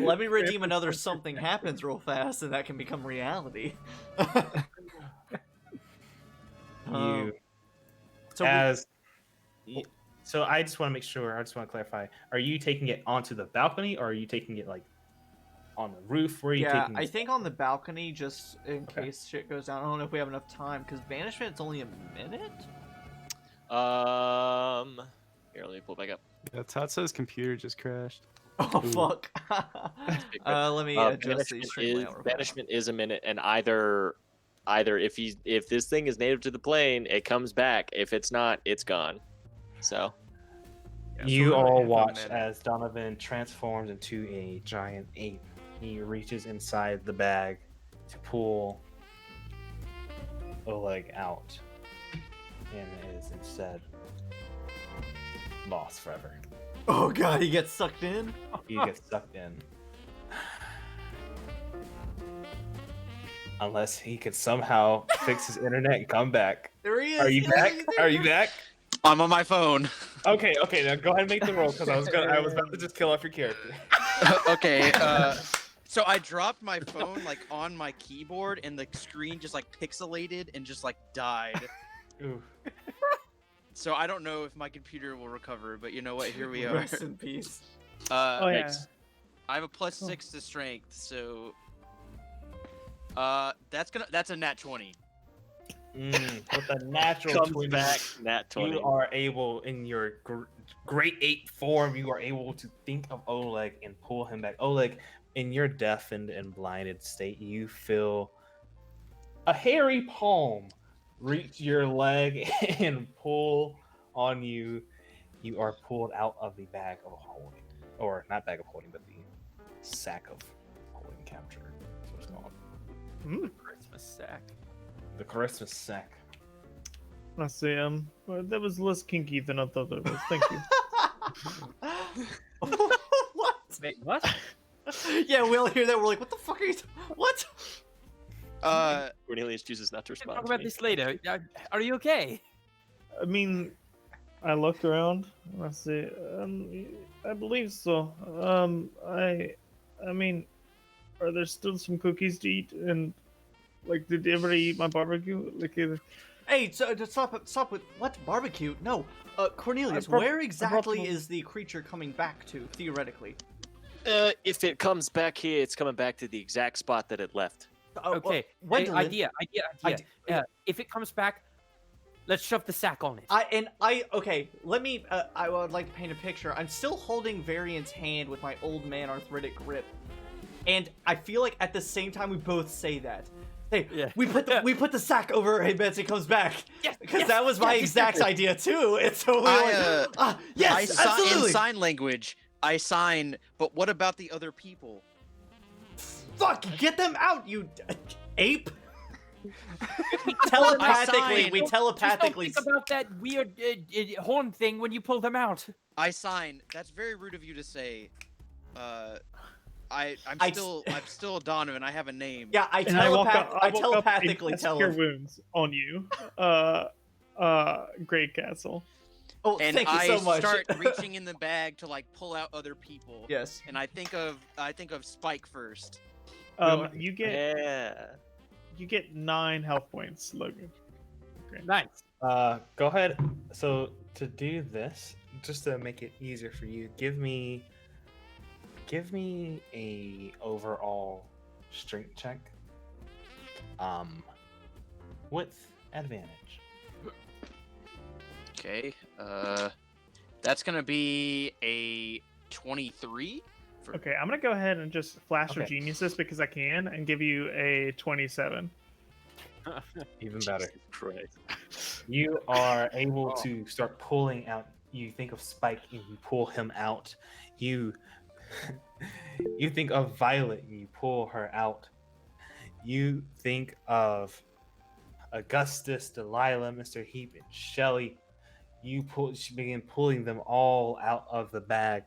let me redeem another something happens real fast, and that can become reality. You So as y- so I just want to make sure. I just want to clarify. Are you taking it onto the balcony, or are you taking it like on the roof? Where are you yeah, taking I it? think on the balcony, just in Okay. case shit goes down. I don't know if we have enough time because banishment's only a minute. Here, let me pull it back up. Yeah, Todd says computer just crashed. Oh Ooh. fuck. Let me adjust Banishment these stream layout real fast. banishment is a minute, and either if this thing is native to the plane, it comes back. If it's not, it's gone. So Yeah, so You we only all have a watch minute. as Donovan transforms into a giant ape. He reaches inside the bag to pull Oleg out, and is instead lost forever. Oh god, he gets sucked in. He gets sucked in. Unless he could somehow fix his internet and come back. There he is. Are you Yeah, back? he's there. Are you back? I'm on my phone. Okay, now go ahead and make the roll because I was about to just kill off your character. Okay. So I dropped my phone like on my keyboard, and the screen just like pixelated and just like died. Ooh. So I don't know if my computer will recover, but you know what? Here we are. Rest in peace. Oh yeah. Thanks. I have a +6 to strength, so that's a nat 20. With a natural Comes 20, back, nat 20. you are able, in your great ape form, you are able to think of Oleg and pull him back. Oleg, in your deafened and blinded state, you feel a hairy palm reach your leg and pull on you. You are pulled out of the bag of holding, or not bag of holding, but the sack of holding capture. That's what it's called. Christmas sack. The Christmas sack. I see. Well, that was less kinky than I thought it was. Thank you. What? Wait, what? Yeah, we all hear that. We're like, what the fuck are you? What? Cornelius chooses not to We can respond. talk to about me. this later. Are you okay? I mean, I looked around. I see. I believe so. I mean, are there still some cookies to eat? And like, did everybody eat my barbecue? Like, Hey, so stop with what barbecue? No, Cornelius, I brought- where I brought exactly some- is the creature coming back to theoretically? If it comes back here, it's coming back to the exact spot that it left. Okay. Hey, Gwendolyn, idea. If it comes back, let's shove the sack on it. Okay, let me. I would like to paint a picture. I'm still holding Variant's hand with my old man arthritic grip, and I feel like at the same time we both say that. Hey, Yeah. we put the sack over her head as it comes back. Yes, Because yes, that was my yes, exact exactly. idea too. And so we were like, yes, in absolutely. sign language, I sign. But what about the other people? Fuck, get them out, you ape. I telepathically, sign. we telepathically. Just don't think about that weird horn thing when you pull them out. I sign. That's very rude of you to say. I'm still Donovan. I have a name. Yeah, I and I walk up. I walk up telepathically and tell cast Cure him. Wounds on you. Great Castle. Oh, And thank you I so much. start reaching in the bag to like pull out other people. Yes. And I think of Spike first. You get Yeah. you get 9 health points, Logan. Nice. Go ahead. So to do this, just to make it easier for you, give me a overall strength check. With advantage. Okay. That's gonna be a 23. Okay, I'm gonna go ahead and just flash Okay. your geniuses because I can, and give you a 27. Even better. Jesus Christ. You are able to start pulling out. You think of Spike and you pull him out. You you think of Violet and you pull her out. You think of Augustus, Delilah, Mr. Heap, and Shelly. You begin pulling them all out of the bag.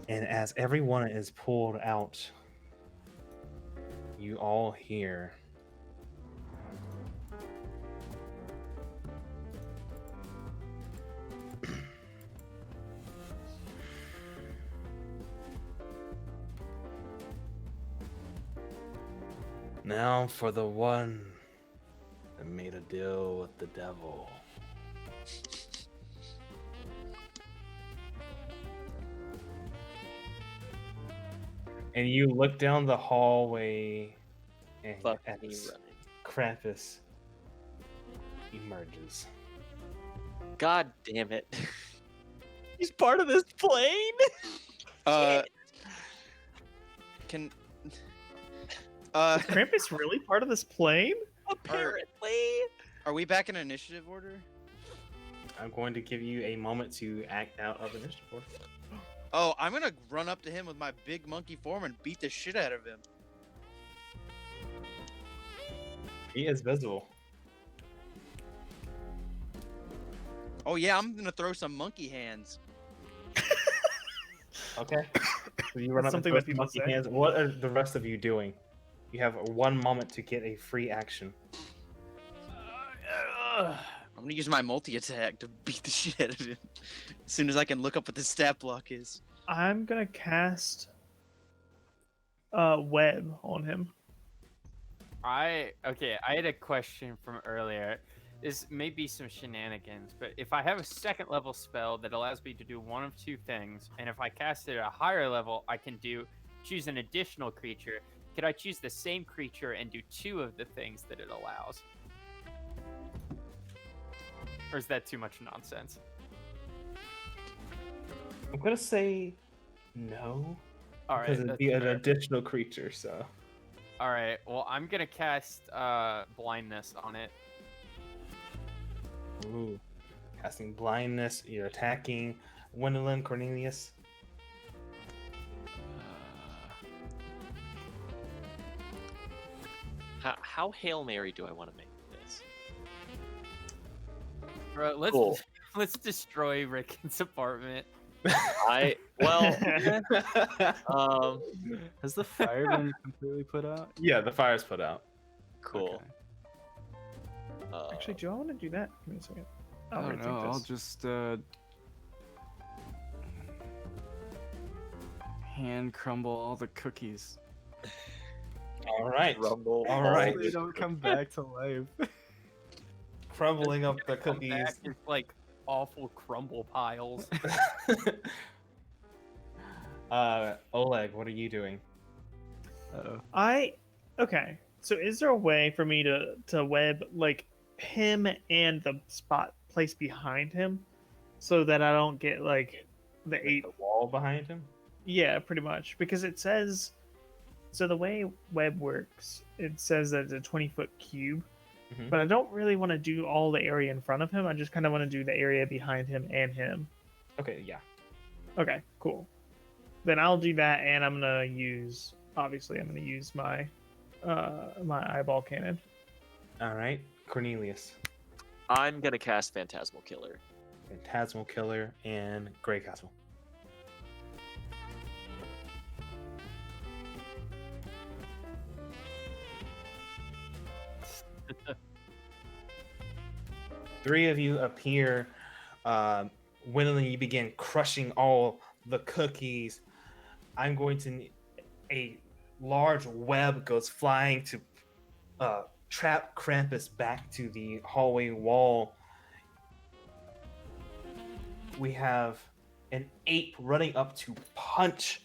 And as everyone is pulled out, you all hear Now for the one that made a deal with the devil. And you look down the hallway, and Fuck as me running. Krampus emerges. God damn it. He's part of this plane? Can Is Krampus really part of this plane? Apparently. are we back in initiative order? I'm going to give you a moment to act out of initiative order. Oh, I'm gonna run up to him with my big monkey form and beat the shit out of him. He is visible. Oh yeah, I'm gonna throw some monkey hands. Okay. So you run That's up and something throw that people monkey say. hands. What are the rest of you doing? You have 1 moment to get a free action. I'm gonna use my multi attack to beat the shit out of him. As soon as I can look up what the stat block is. I'm gonna cast web on him. I had a question from earlier. This may be some shenanigans, but if I have a second level spell that allows me to do one of two things, and if I cast it at a higher level, I can choose an additional creature. Could I choose the same creature and do 2 of the things that it allows? Or is that too much nonsense? I'm gonna say no. All right. Because it'd that's be an fair. additional creature, so. All right. Well, I'm gonna cast blindness on it. Ooh. Casting blindness, you're attacking Gwendolyn Cornelius. How Hail Mary do I want to make this? Bro, Cool. let's destroy Rickon's apartment. Well, Has the fire been completely put out? Yeah, the fire's put out. cool. Okay. Actually, do I want to do that? Give me a second. I I'll don't know. rethink I'll this. just hand crumble all the cookies. All right. Rumble. All right. They don't come back to life. Crumbling up the Come cookies. back as, like awful crumble piles. Oleg, what are you doing? Okay. So is there a way for me to web like him and the spot placed behind him, so that I don't get like the Like 8? the wall behind him? Yeah, pretty much, because it says. So the way web works, it says that it's a 20-foot cube, Mhm. but I don't really want to do all the area in front of him. I just kind of want to do the area behind him and him. Okay, yeah. Okay, cool. Then I'll do that, and I'm gonna use my my eyeball cannon. All right. Cornelius, I'm gonna cast Phantasmal Killer. Phantasmal Killer, and Grey Castle. Three of you appear. Gwendolyn, you begin crushing all the cookies. I'm going to. A large web goes flying to trap Krampus back to the hallway wall. We have an ape running up to punch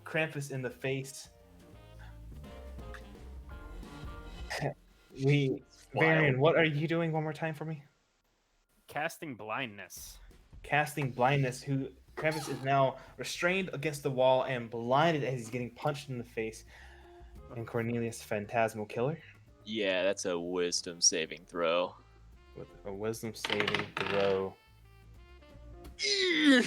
Krampus in the face. Varian, what are you doing one more time for me? Casting blindness. Casting blindness. Who Krampus is now restrained against the wall and blinded as he's getting punched in the face. And Cornelius, Phantasmal Killer, Yeah, that's a wisdom saving throw. with a wisdom saving throw. I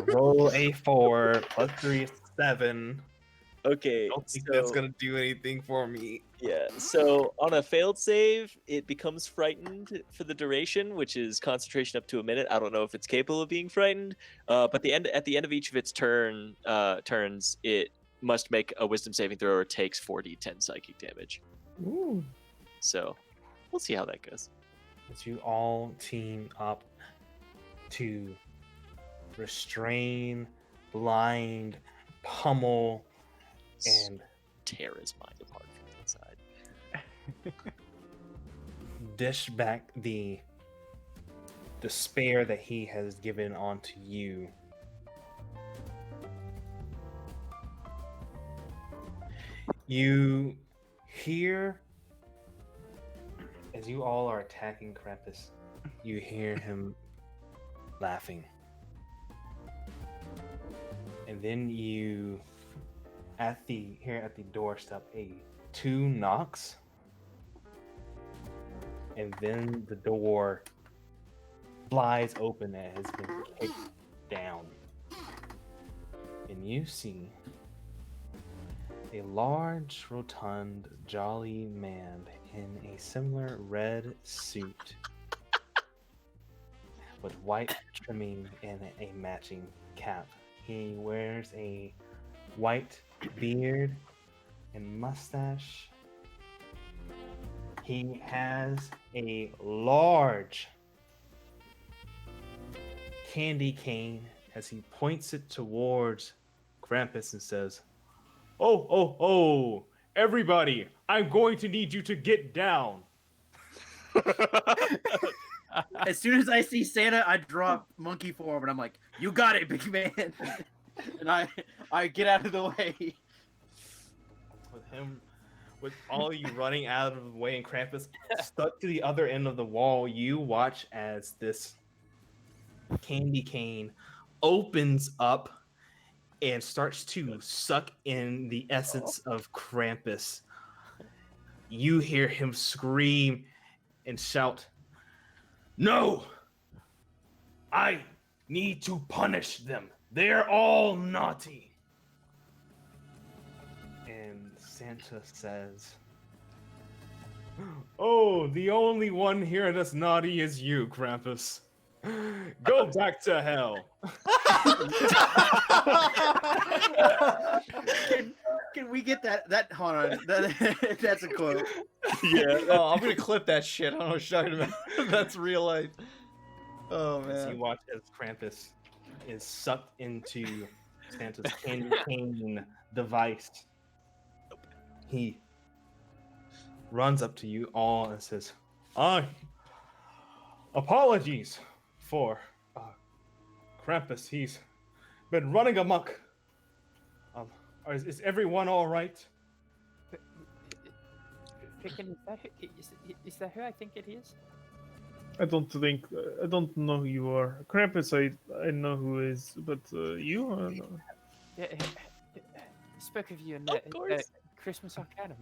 roll a 4 plus 3 is 7. Okay, I don't think so, that's gonna do anything for me. yeah. So on a failed save, it becomes frightened for the duration, which is concentration up to a minute. I don't know if it's capable of being frightened, but at the end of each of its turns, it must make a wisdom saving throw or takes 4d10 psychic damage. Ooh. So we'll see how that goes. As you all team up to restrain, blind, pummel, and Tear his mind apart from the inside. dish back the despair that he has given onto you. You hear, as you all are attacking Krampus, you hear him laughing. And then you, here at the doorstep, two knocks, and then the door flies open and has been kicked down. And you see a large, rotund, jolly man in a similar red suit with white trimming and a matching cap. He wears a white beard and mustache. He has a large candy cane as he points it towards Krampus and says, "Oh, oh, oh, everybody, I'm going to need you to get down." As soon as I see Santa, I drop monkey form and I'm like, "You got it, big man." And I get out of the way. With all you running out of the way and Krampus stuck to the other end of the wall, you watch as this candy cane opens up and starts to suck in the essence of Krampus. You hear him scream and shout, "No! I need to punish them. They're all naughty." And Santa says, "Oh, the only one here that's naughty is you, Krampus. Go back to hell." Can we get that hold on. That's a quote. Yeah. Oh, I'm gonna clip that shit. I don't know what you're talking about. That's real life. Oh As you man. watch as Krampus is sucked into Santa's candy cane device, he runs up to you all and says, apologies for Krampus. He's been running amok. Is everyone all right?" Picken, is that who I think it is? I don't know who you are. Krampus, I know who is, but you? I don't know. Yeah, I spoke of you in Of course. Christmas Arcanum.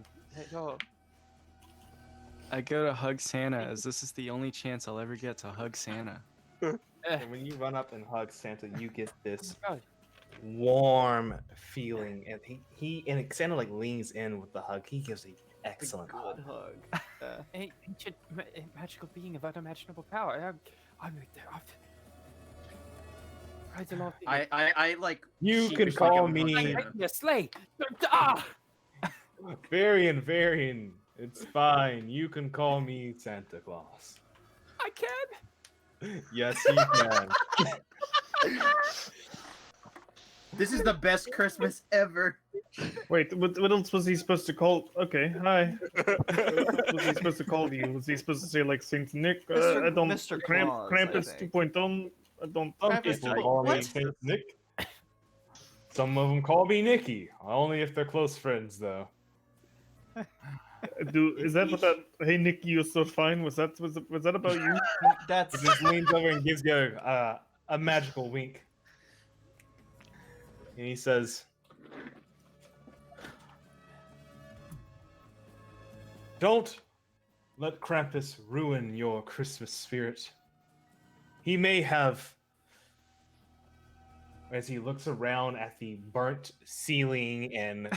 You're I go to hug Santa as this is the only chance I'll ever get to hug Santa. And when you run up and hug Santa, you get this God. warm feeling, and he Santa like leans in with the hug. He gives an excellent hug. hug. Ancient magical being of unimaginable power. I'm right along. I like. You can sheepishly call go and hug me Santa. Your sleigh. Ah! Varian. It's fine. You can call me Santa Claus. I can. Yes, you can. This is the best Christmas ever. Wait, what else was he supposed to call? Okay, hi. What was he supposed to call you? Was he supposed to say like Saint Nick? I don't. Mr. Claus, I Krampus think. 2.0. I don't. Some Krampus people two- call me what? Saint Nick. Some of them call me Nicky. Only if they're close friends, though. Is that what that? Hey Nick, you're so fine. Was that about you? That's He just leans over and gives you a magical wink. And he says, "Don't let Krampus ruin your Christmas spirit. He may have," as he looks around at the burnt ceiling and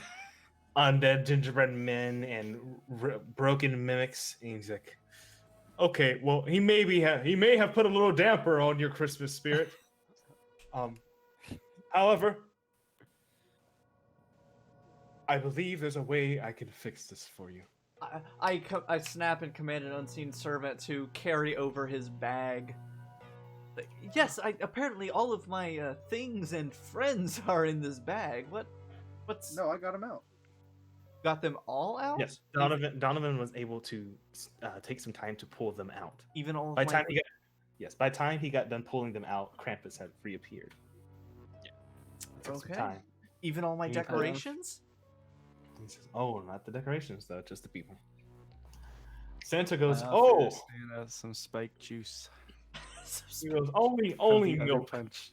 undead gingerbread men and broken mimics, and he's like, "Okay, well, he may have put a little damper on your Christmas spirit. However, I believe there's a way I can fix this for you." I snap and command an unseen servant to carry over his bag. Like, yes, apparently all of my things and friends are in this bag. What's? No, I got him out. got them all out. Yes, Donovan was able to take some time to pull them out. Even all. By of the my... time he got, yes, by the time he got done pulling them out, Krampus had reappeared. Took some Okay. time. Even all my Meantime- decorations. He says, "Oh, not the decorations though, just the people." Santa goes, For "Oh." Santa, some spike juice. He goes, "Only from the other milk, punch.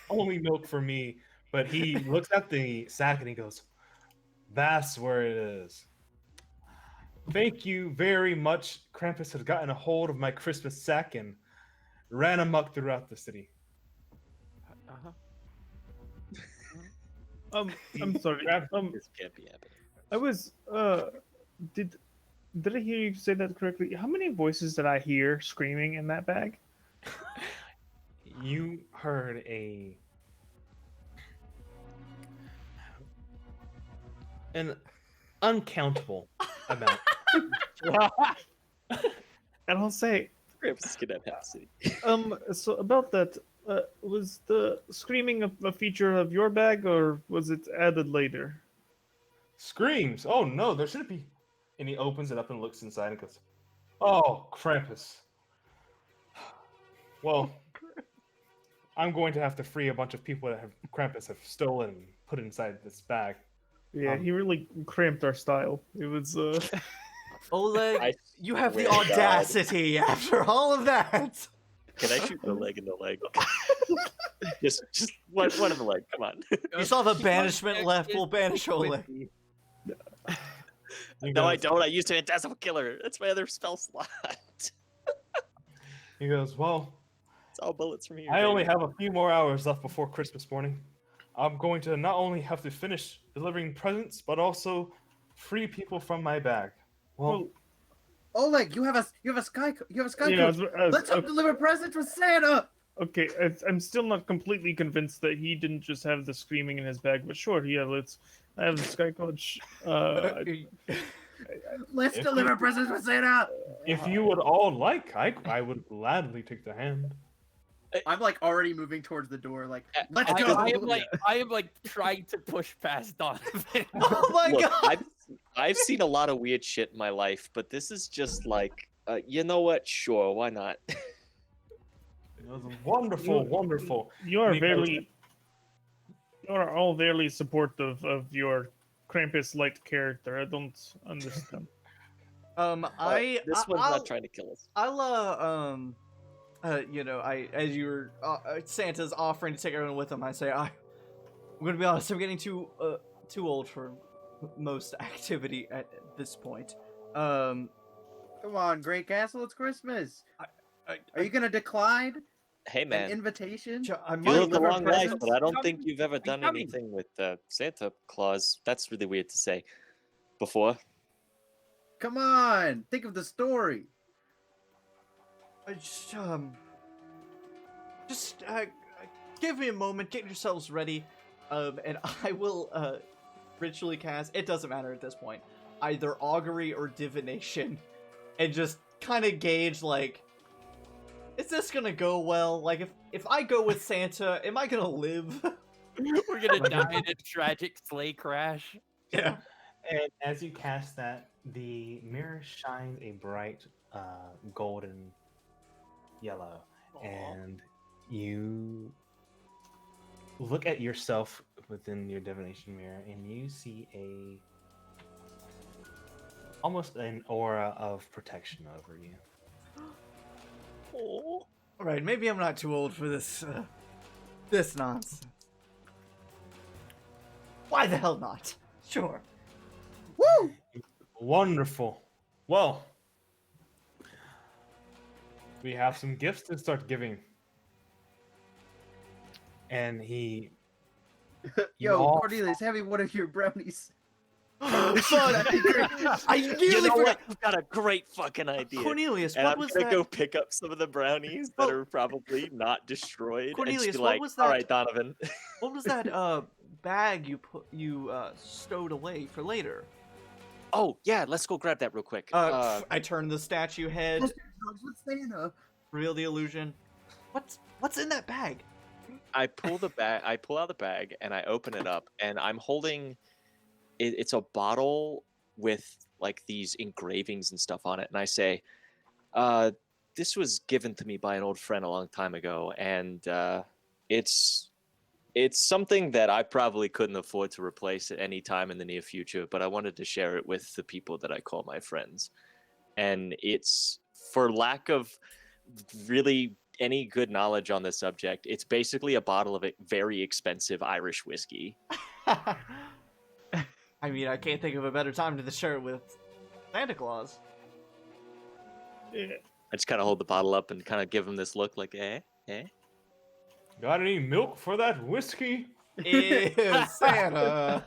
only milk for me." But he looks at the sack and he goes, "That's where it is. Thank you very much. Krampus has gotten a hold of my Christmas sack and ran amok throughout the city." Uh-huh. I'm sorry. This can't be happening. I was did I hear you say that correctly? How many voices did I hear screaming in that bag? You heard an uncountable amount. And I'll say, Krampus can have half the city. so about that, was the screaming a feature of your bag, or was it added later? Screams. "Oh no, there shouldn't be." And he opens it up and looks inside and goes, "Oh, Krampus. Well, I'm going to have to free a bunch of people that Krampus have stolen and put inside this bag." Yeah, he really cramped our style. It was Oleg, I you have the swear to God. audacity after all of that. Can I shoot the leg in the leg? just one in the leg. Come on. You saw the banishment left. We'll banish Oleg. He No, I goes- don't. I used Phantasmal Killer. That's my other spell slot. He goes, "Well, It's all bullets from here. I only baby. have a few more hours left before Christmas morning. I'm going to not only have to finish delivering presents, but also free people from my bag." Well, Oleg, you have a sky yeah, coach. Let's help deliver presents with Santa. okay. I'm still not completely convinced that he didn't just have the screaming in his bag, but sure, yeah. I have the sky coach. Let's If deliver you- presents with Santa. if you would all like, I would gladly take the hand. I'm like already moving towards the door. Like, let's I, go. I am like trying to push past Donovan. Oh my Look, god! I've seen a lot of weird shit in my life, but this is just like, you know what? Sure, why not? It was wonderful, wonderful. You are Because- you are all very supportive of your Krampus light character. I don't understand. This one's I'll, not trying to kill us. I'll as you were Santa's offering to take everyone with him, I say, I'm gonna be honest, I'm getting too old for most activity at this point. Come on, Great Castle. It's Christmas. I- Are you gonna decline Hey an man, invitation? I you might live a deliver long life, presents? but I don't I'm think you've ever done coming. anything with Santa Claus. That's really weird to say. Before. Come on, think of the story. just give me a moment, get yourselves ready, and I will ritually cast. It doesn't matter at this point, either augury or divination, and just kind of gauge like, is this gonna go well? Like, if I go with Santa, am I gonna live? We're gonna die in a tragic sleigh crash. Yeah. And as you cast that, the mirror shines a bright golden yellow, and you look at yourself within your divination mirror, and you see almost an aura of protection over you. Oh. All right, maybe I'm not too old for this this nonsense. Why the hell not? Sure. Woo! Wonderful. Well, we have some gifts to start giving. And he. you Yo, all- Cornelius, have me one of your brownies. Son, That'd be great. I You nearly know forgot. what? You've got a great fucking idea. Cornelius, And what I'm was gonna that? go pick up some of the brownies that Oh. are probably not destroyed. and Cornelius, just be what like, was all that- right, Donovan. What was that bag you stowed away for later? Oh yeah, let's go grab that real quick. I turned the statue head, Drugs with Santa. reveal the illusion. What's in that bag? I pull the bag. I pull out the bag and I open it up, and I'm holding it's a bottle with like these engravings and stuff on it, and I say, this was given to me by an old friend a long time ago, and it's something that I probably couldn't afford to replace at any time in the near future, but I wanted to share it with the people that I call my friends. And it's, for lack of really any good knowledge on the subject, it's basically a bottle of a very expensive Irish whiskey. I mean, I can't think of a better time to share it with Santa Claus. Yeah. I just kind of hold the bottle up and kind of give him this look like, eh? Got any milk for that whiskey? Ew, Santa.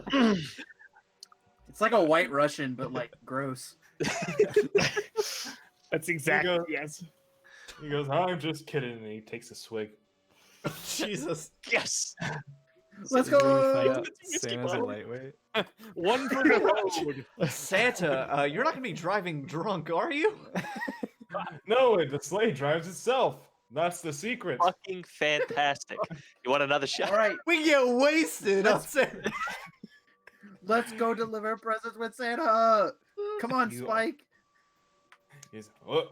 It's like a White Russian, but like gross. That's exactly, go. yes. He goes, I'm just kidding, and he takes a swig. Jesus. Yes! Let's Did we go. find out Whiskey Santa's a bottle. lightweight? One for the road. Santa, you're not gonna be driving drunk, are you? No, the sleigh drives itself. That's the secret. Fucking fantastic. You want another shot? All right, We get wasted on Santa. let's go deliver presents with Santa. Come on, You- Spike. He's, oh,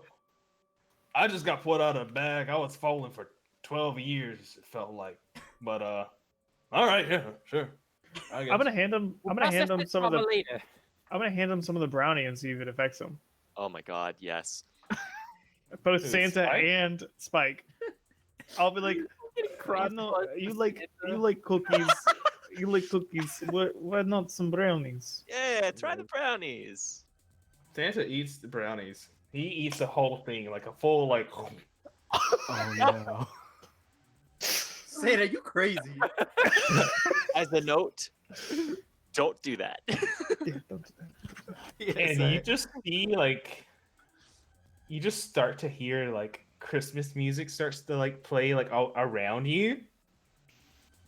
I just got put out of a bag. I was falling for 12 years, it felt like. But, all right, yeah, sure. I'm gonna hand him. I'm gonna hand him Process some of the. trauma later. I'm gonna hand him some of the brownie and see if it affects him. Oh my god, yes. Both Who, Santa Spike? and Spike. I'll be like, you like cookies. You like cookies. Why not some brownies? Yeah, try the brownies. Santa eats the brownies. He eats the whole thing, like a full, like. Oh no. Santa, you crazy. As a note, don't do that. And you just see, like. You just start to hear, like, Christmas music starts to, like, play, like, all around you.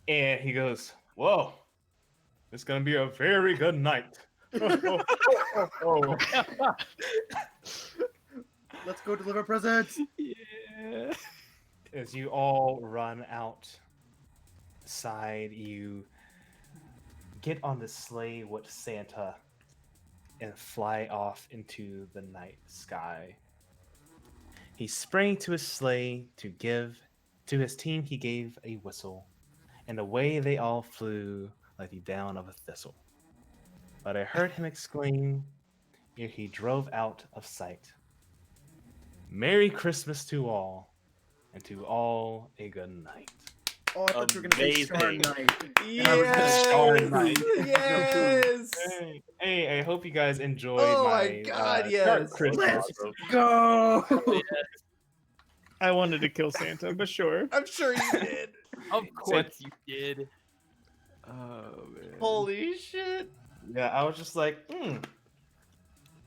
And he goes, whoa, it's gonna be a very good night. Let's go deliver presents. Yeah. As you all run outside, you get on the sleigh with Santa and fly off into the night sky. He sprang to his sleigh to give to his team. He gave a whistle, and away they all flew like the down of a thistle. But I heard him exclaim ere he drove out of sight, "Merry Christmas to all, and to all a good night." Oh, I thought you were gonna say Amazing. Sharn Night. Yes! Sharn Nights. Yes! Hey, I hope you guys enjoyed Oh my my God, Dark yes. Christmas. Go. I wanted to kill Santa, but sure. I'm sure you did. Of course you did. Oh man. Holy shit. Yeah, I was just like,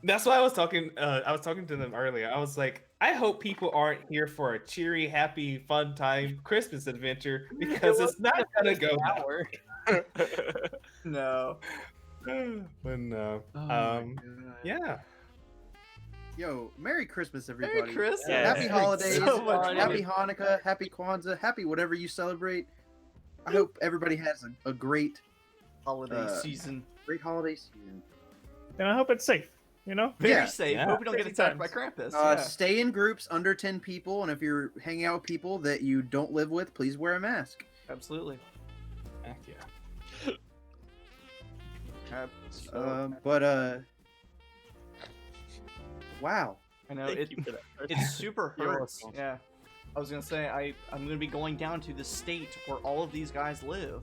That's why I was talking. I was talking to them earlier. I was like, I hope people aren't here for a cheery, happy, fun time Christmas adventure because it's not gonna go that No. But no. Oh my God. Yeah. Yo, Merry Christmas, everybody. Merry Christmas. Yeah. Happy holidays. So much Happy Hanukkah. Happy Kwanzaa. Happy whatever you celebrate. I hope everybody has a great holiday season. holiday season. And I hope it's safe. You know. Very Yeah. safe. Yeah. Hope we don't get Crazy attacked by times. Krampus. Uh, yeah. Stay in groups under 10 people, and if you're hanging out with people that you don't live with, please wear a mask. Absolutely. Heck yeah. Wow. I know Thank you for that. it's super You're hurts. welcome. Yeah. I was gonna say I'm gonna be going down to the state where all of these guys live,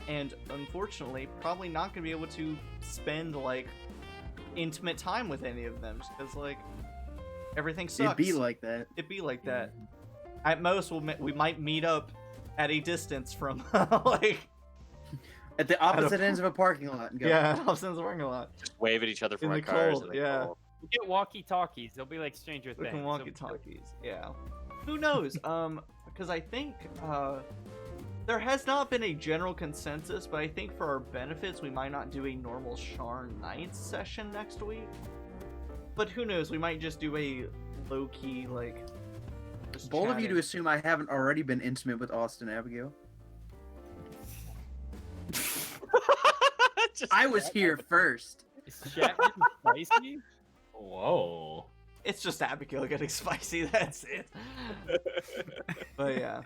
and unfortunately, probably not gonna be able to spend like intimate time with any of them because like everything sucks. It'd be like that. It'd be like that. At most, we might meet up at a distance from like At the opposite ends of a parking lot. And go. yeah, opposite ends of the parking lot. Just wave at each other from In our the cars. cold, and they yeah. fall. We'll get walkie-talkies. They'll be like Stranger We Things. can They'll walkie be like- talkies. Yeah. Who knows? Because I think there has not been a general consensus, but I think for our benefits, we might not do a normal Sharn Nights session next week. But who knows? We might just do a low-key like. just Bold of you to chatting. assume I haven't already been intimate with Austin Abigail. I was here first. Is chat getting spicy? Whoa. It's just Abigail getting spicy. That's it. But yeah,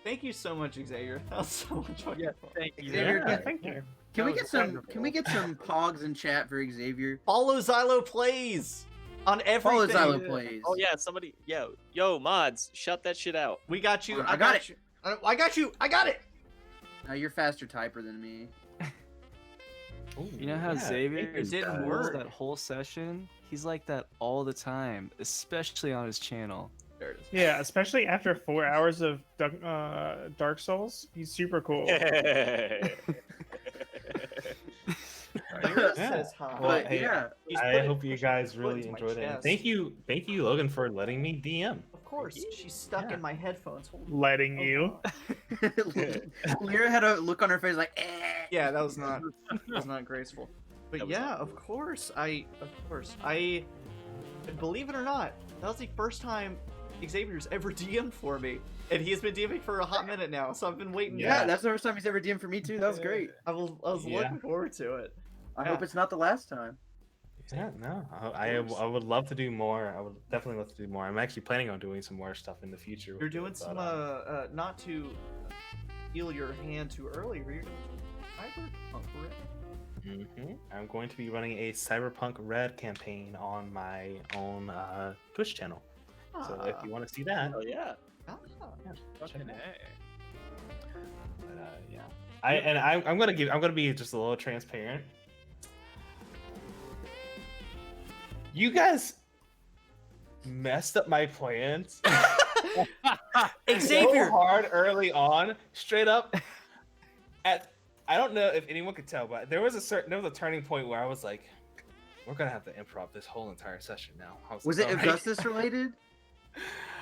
thank you so much, Xavier. That was so much fun. Yeah, thank you. Xavier, Yeah. Thank you. Can That we was get some? wonderful. Can we get some pogs in chat for Xavier? Follow XyloPlays on Follow everything. XyloPlays. Oh yeah, somebody. Yo, mods, shut that shit out. We got you. I got it. you. I got you. I got it. Now you're faster typer than me. You know how Yeah, Xavier it didn't does work. that whole session? He's like that all the time, especially on his channel. There it is. Yeah, especially after 4 hours of Dark Souls, he's super cool. Yours Yeah. says hi. Well, But hey, yeah, He's I put- hope you guys put really to my enjoyed it. And chest. thank you, Logan, for letting me DM. Of course, she's stuck Yeah. in my headphones. Holy Letting oh, you. God. Lyra had a look on her face like, eh. Yeah, that was not graceful. But That was yeah, not of course, I believe it or not, that was the first time Xavier's ever DM'd for me, and he has been DMing for a hot minute now. So I've been waiting. Yeah, that's the first time he's ever DM'd for me too. That was great. I was Yeah. looking forward to it. I Yeah. hope it's not the last time. Yeah, no, I would love to do more. I would definitely love to do more. I'm actually planning on doing some more stuff in the future. You're doing some not to steal your hand too early. You're doing some Cyberpunk, right? I'm going to be running a Cyberpunk Red campaign on my own Twitch channel. So if you want to see that, Oh yeah. Ah. Fucking A. but, yeah, I'm gonna be just a little transparent. You guys messed up my plans Xavier! so hard early on, straight up. I don't know if anyone could tell, but there was a turning point where I was like, we're gonna have to improv this whole entire session now. I Was like, it "Alright." Augustus related?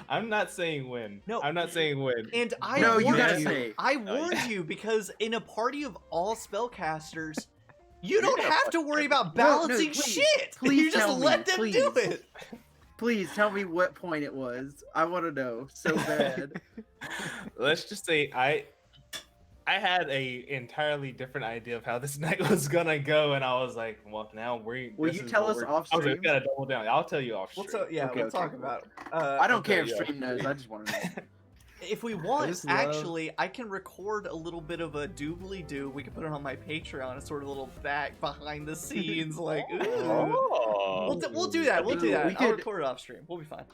I'm not saying when. No. I'm not saying when. And I No, you warned gotta you. say. I warned you because in a party of all spellcasters, you don't have to worry about No, no, balancing please. shit. Please You just tell me, let them do please. it. Please tell me what point it was. I want to know so bad. Let's just say I had a entirely different idea of how this night was gonna go, and I was like, well, now we're. Will this you is tell what us we're- off I was like, stream? we gotta double down. I'll tell you off stream. Okay, talk cool. about it. I don't care if yeah. stream knows. I just want to know. If we want, just love- actually, I can record a little bit of a doobly-doo. We can put it on my Patreon, a sort of little back behind the scenes, like, ooh. Oh. We'll do that. We'll do Ooh, that. we I'll could- record it off stream. We'll be fine.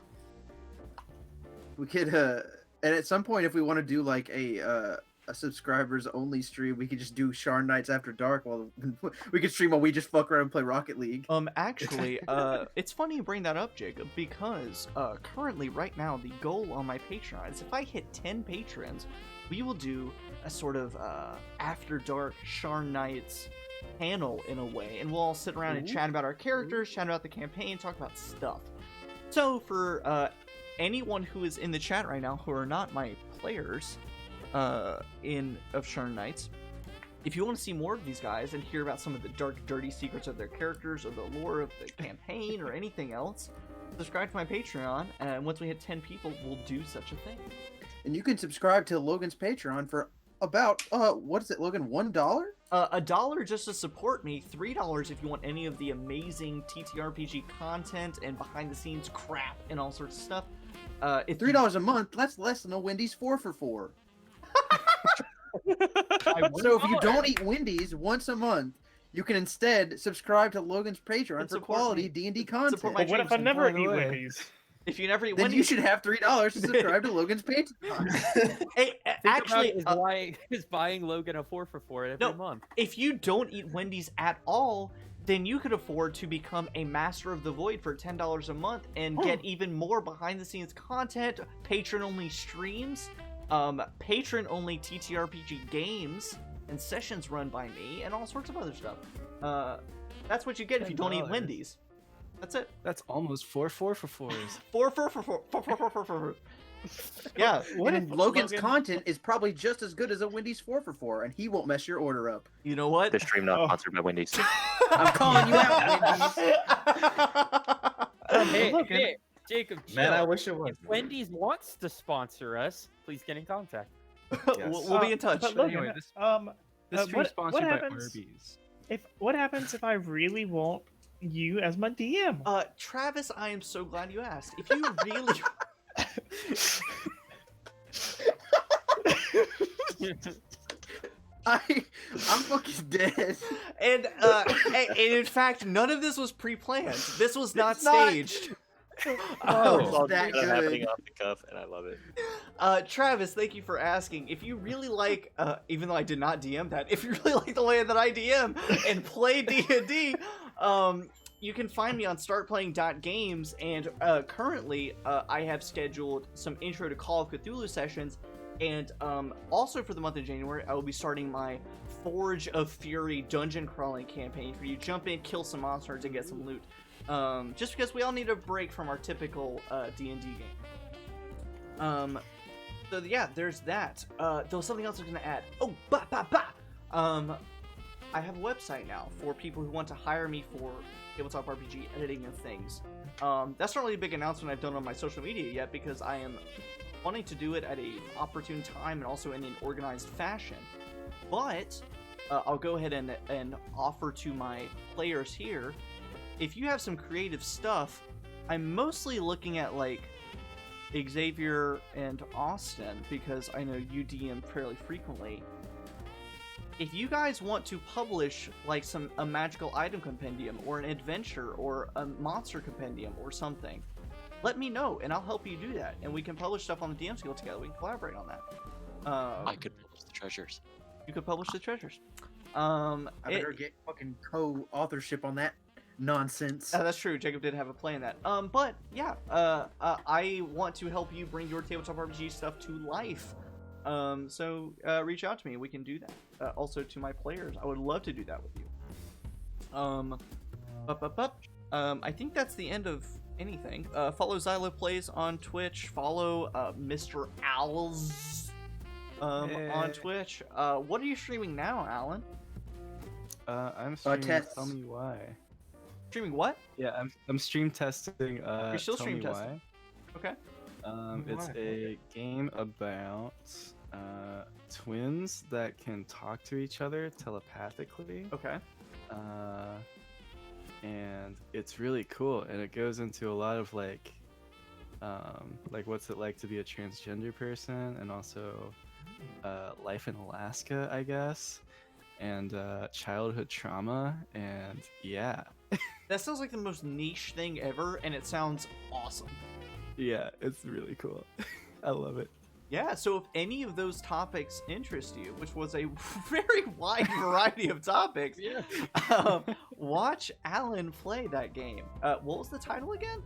We could, and at some point, if we want to do like a subscribers only stream, we could just do Sharn Nights after dark. While we could stream while we just fuck around and play Rocket League. Actually, it's funny you bring that up, Jacob, because currently, right now, the goal on my Patreon is if I hit 10 patrons, we will do a sort of after dark Sharn Nights panel in a way, and we'll all sit around and chat about our characters, chat about the campaign, talk about stuff. So for anyone who is in the chat right now who are not my players of Sharn Nights, if you want to see more of these guys and hear about some of the dark, dirty secrets of their characters or the lore of the campaign or anything else, subscribe to my Patreon, and once we hit 10 people, we'll do such a thing. And you can subscribe to Logan's Patreon for about what is it, Logan? $1? $1 just to support me, $3 if you want any of the amazing TTRPG content and behind-the-scenes crap and all sorts of stuff. If $3 a month. That's less than a Wendy's 4 for 4. I So if you don't eat Wendy's once a month, you can instead subscribe to Logan's Patreon And for support quality me. D&D content. Support my But what if I Jameson, never by the eat way. Wendy's? If you never eat Then Wendy's, you should have $3 to subscribe to Logan's Patreon. Hey, actually, is buying Logan a 4 for 4 every No. month. if you don't eat Wendy's at all, then you could afford to become a Master of the Void for $10 a month and get even more behind-the-scenes content, patron-only streams, patron-only TTRPG games, and sessions run by me, and all sorts of other stuff. That's what you get if you don't eat $10. Wendy's. That's it. That's almost 4 for 4s. Four. Yeah. And Logan's content is probably just as good as a Wendy's 4 for 4, and he won't mess your order up. You know what? This stream not Oh. sponsored by Wendy's. I'm calling you out, Wendy's. Hey, Jacob, Man, I chill. wish it was. If Wendy's wants to sponsor us, please get in contact. We'll be in touch. But But Logan, anyway, this um, This Uh, stream's what sponsored by happens- Arby's. What happens if I really want you as my DM? Travis, I am so glad you asked. If you really I'm fucking dead. and in fact, none of this was pre-planned. This was not It's not. staged. Oh, It's all that kind of happening good. off the cuff, and I love it. Travis, thank you for asking. If you really like, even though I did not DM that, if you really like the way that I DM and play D&D, you can find me on startplaying.games, and currently I have scheduled some Intro to Call of Cthulhu sessions, and also for the month of January, I will be starting my Forge of Fury dungeon crawling campaign for you. Jump in, kill some monsters, and get some loot. Just because we all need a break from our typical D&D game. So yeah, there's that. There was something else I was gonna add. Oh, I have a website now for people who want to hire me for tabletop RPG editing and things. That's not really a big announcement I've done on my social media yet because I am wanting to do it at an opportune time and also in an organized fashion. But I'll go ahead and offer to my players here, if you have some creative stuff, I'm mostly looking at like Xavier and Austin because I know you DM fairly frequently. If you guys want to publish like a magical item compendium or an adventure or a monster compendium or something, let me know and I'll help you do that, and we can publish stuff on the DM Guild together. We can collaborate on that. I could publish the treasures. You could publish the treasures. I better get fucking co-authorship on that nonsense. That's true. Jacob did have a play in that. But yeah, I want to help you bring your tabletop RPG stuff to life. So reach out to me. We can do that. Also to my players, I would love to do that with you. I think that's the end of anything. Follow XyloPlays on Twitch. Follow Mr. Owls on Twitch. What are you streaming now, Alan? I'm streaming test. Tell Me Why. Streaming what? Yeah, I'm stream testing. You're still Tell stream Me testing. Why. Okay. It's a game about twins that can talk to each other telepathically. Okay. And it's really cool, and it goes into a lot of like what's it like to be a transgender person, and also life in Alaska, I guess, and childhood trauma, and yeah. That sounds like the most niche thing ever, and it sounds awesome. Yeah, it's really cool. I love it. Yeah, so if any of those topics interest you, which was a very wide variety of topics, watch Alan play that game. What was the title again?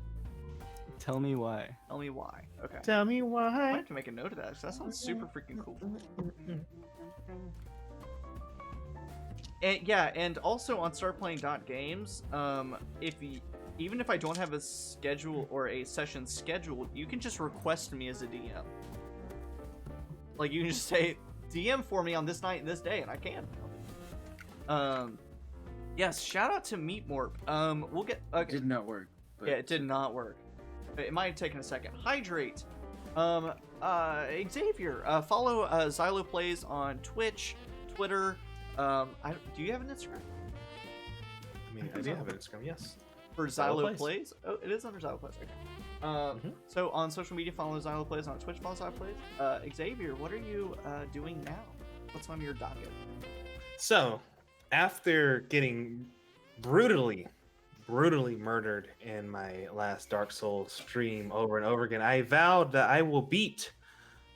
Tell Me Why. Tell Me Why. Okay. Tell me I why. have to make a note of that, because that sounds super freaking cool. And yeah, and also on startplaying.games, even if I don't have a schedule or a session scheduled, you can just request me as a DM. Like, you can just say, DM for me on this night and this day, and I can. Yes, shout out to Meatmorp. We'll get... Okay. Did not work. But... Yeah, it did not work. It might have taken a second. Hydrate. Xavier, follow XyloPlays on Twitch, Twitter. Do you have an Instagram? I mean, I do have an Instagram, yes. For XyloPlays. XyloPlays? Oh, it is under XyloPlays. Okay. So on social media, follow XyloPlays. On Twitch, follow XyloPlays. Xavier, what are you doing now? What's on your docket? So, after getting brutally murdered in my last Dark Souls stream over and over again, I vowed that I will beat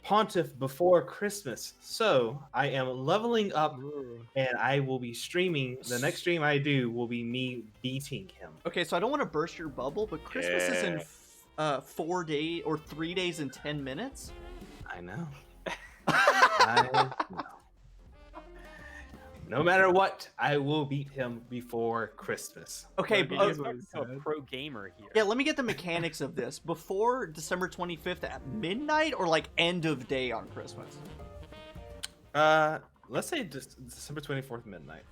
Pontiff before Christmas. So I am leveling up, and I will be streaming. The next stream I do will be me beating him. Okay, so I don't want to burst your bubble, but Christmas is in 4 days or 3 days and 10 minutes. I know. I know. No matter what, I will beat him before Christmas. Okay, You're but talking to a pro gamer here. yeah, let me get the mechanics of this. Before December 25th at midnight, or like end of day on Christmas? Let's say December 24th midnight.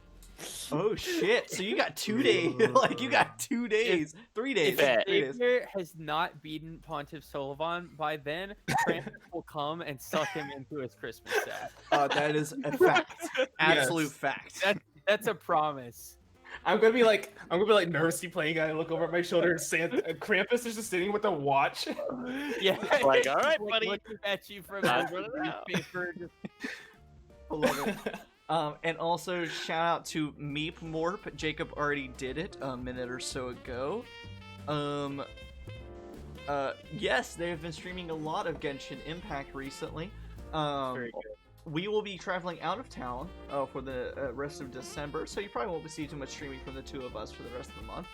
Oh shit! So you got 2 days. Like you got 2 days, 3 days. If 3 days. Xavier has not beaten Pontiff Sullivan by then, Krampus will come and suck him into his Christmas sack. That is a fact. Absolute fact. That's a promise. I'm gonna be like nervously playing. I look over at my shoulder, and Krampus is just sitting with a watch. Yeah. Like, all right, Like, buddy. looking at you from Time over for the it out. newspaper. I love it. And also shout out to Meep Morp. Jacob already did it a minute or so ago. Yes, they have been streaming a lot of Genshin Impact recently. Very good. We will be traveling out of town for the rest of December, so you probably won't see too much streaming from the two of us for the rest of the month.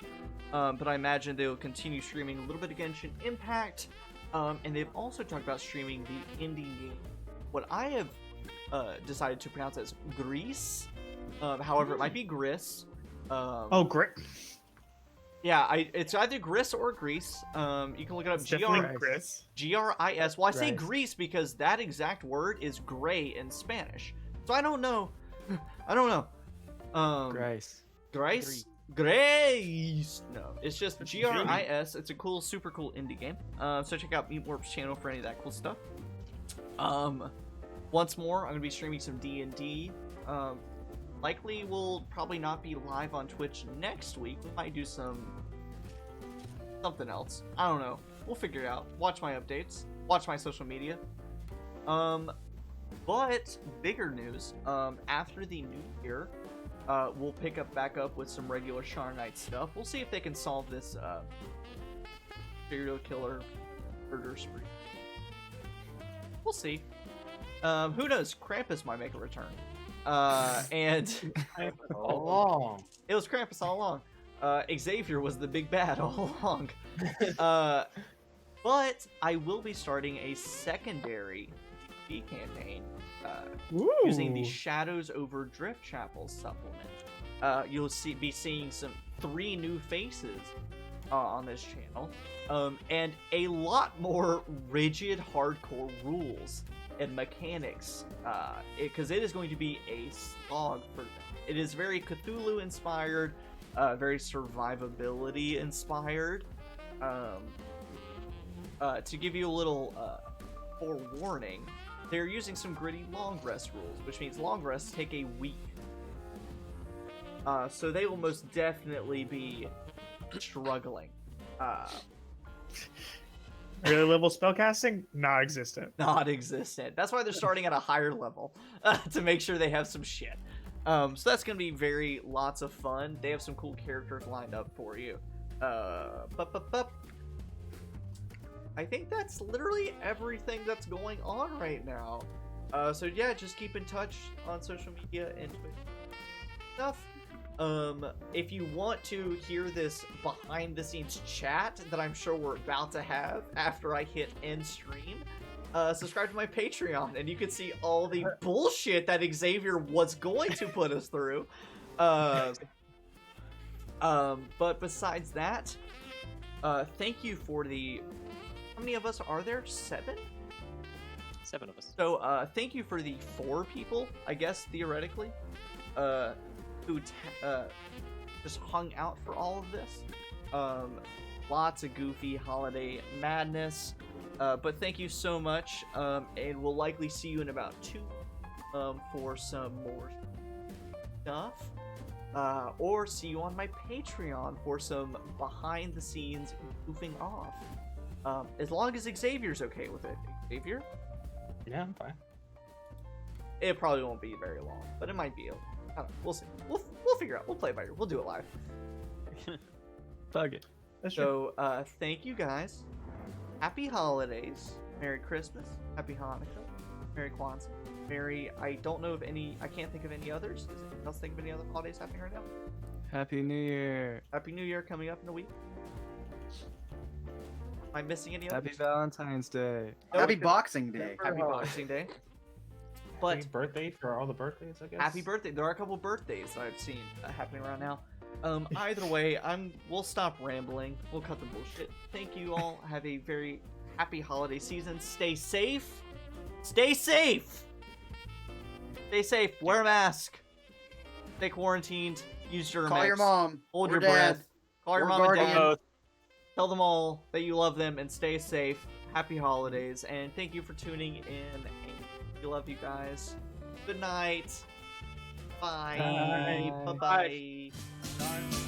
But I imagine they will continue streaming a little bit of Genshin Impact, and they've also talked about streaming the indie game. What I have decided to pronounce as Greece. However, it might be Gris. Oh, great. Yeah, it's either Gris or Greece. You can look it up. It's definitely Chris. G-R-I-S. Well, I say Grice. Greece because that exact word is gray in Spanish. So I don't know. I don't know. Grace. Grace? Grace! No, it's just G-R-I-S. It's a cool, super cool indie game. So check out Meat Warp's channel for any of that cool stuff. Once more, I'm going to be streaming some D&D. Likely we'll probably not be live on Twitch next week. We might do something else. I don't know. We'll figure it out. Watch my updates. Watch my social media. But bigger news. After the new year, we'll pick back up with some regular Sharn Nights stuff. We'll see if they can solve this serial killer murder spree. We'll see. Who knows? Krampus might make a return. And All along. it was Krampus all along. Xavier was the big bad all along. But I will be starting a secondary D campaign using the Shadows over Drift Chapel supplement. You'll be seeing 3 new faces on this channel, and a lot more rigid, hardcore rules and mechanics, because it is going to be a slog for them. It is very Cthulhu inspired, very survivability inspired. To give you a little forewarning, they're using some gritty long rest rules, which means long rests take a week. So they will most definitely be struggling. Early level spellcasting? Non-existent. Non-existent. That's why they're starting at a higher level, to make sure they have some shit. So that's gonna be lots of fun. They have some cool characters lined up for you. I think that's literally everything that's going on right now. So yeah, just keep in touch on social media and Twitter stuff. If you want to hear this behind the scenes chat that I'm sure we're about to have after I hit end stream, subscribe to my Patreon and you can see all the bullshit that Xavier was going to put us through. But besides that, thank you for the... How many of us are there? 7? 7 of us. So, thank you for the 4 people, I guess, theoretically, who just hung out for all of this. Lots of goofy holiday madness. But thank you so much, and we'll likely see you in about 2 for some more stuff. Or see you on my Patreon for some behind-the-scenes goofing off. As long as Xavier's okay with it. Xavier? Yeah, I'm fine. It probably won't be very long, but it might be. I don't know. We'll see. We'll figure out. We'll play it by ear. We'll do it live. Fuck it. That's true. So, thank you guys. Happy holidays. Merry Christmas. Happy Hanukkah. Merry Kwanzaa. Merry... I don't know of any... I can't think of any others. Does anyone else think of any other holidays happening right now? Happy New Year. Happy New Year coming up in a week. Am I missing any others? Happy Valentine's Day. Happy Boxing Day. Happy Boxing Day. But Happy birthday for all the birthdays, I guess. happy birthday. There are a couple birthdays that I've seen happening around now. Either way, we'll stop rambling. We'll cut the bullshit. Thank you all. Have a very happy holiday season. Stay safe. Stay safe. Stay safe. Wear a mask. Stay quarantined. Use Germex. Call your mom. Hold or your dad, breath. Call your or mom and guardian. dad. Tell them all that you love them and stay safe. Happy holidays. And thank you for tuning in. We love you guys. Good night. Bye. Bye. Bye. Bye. Bye.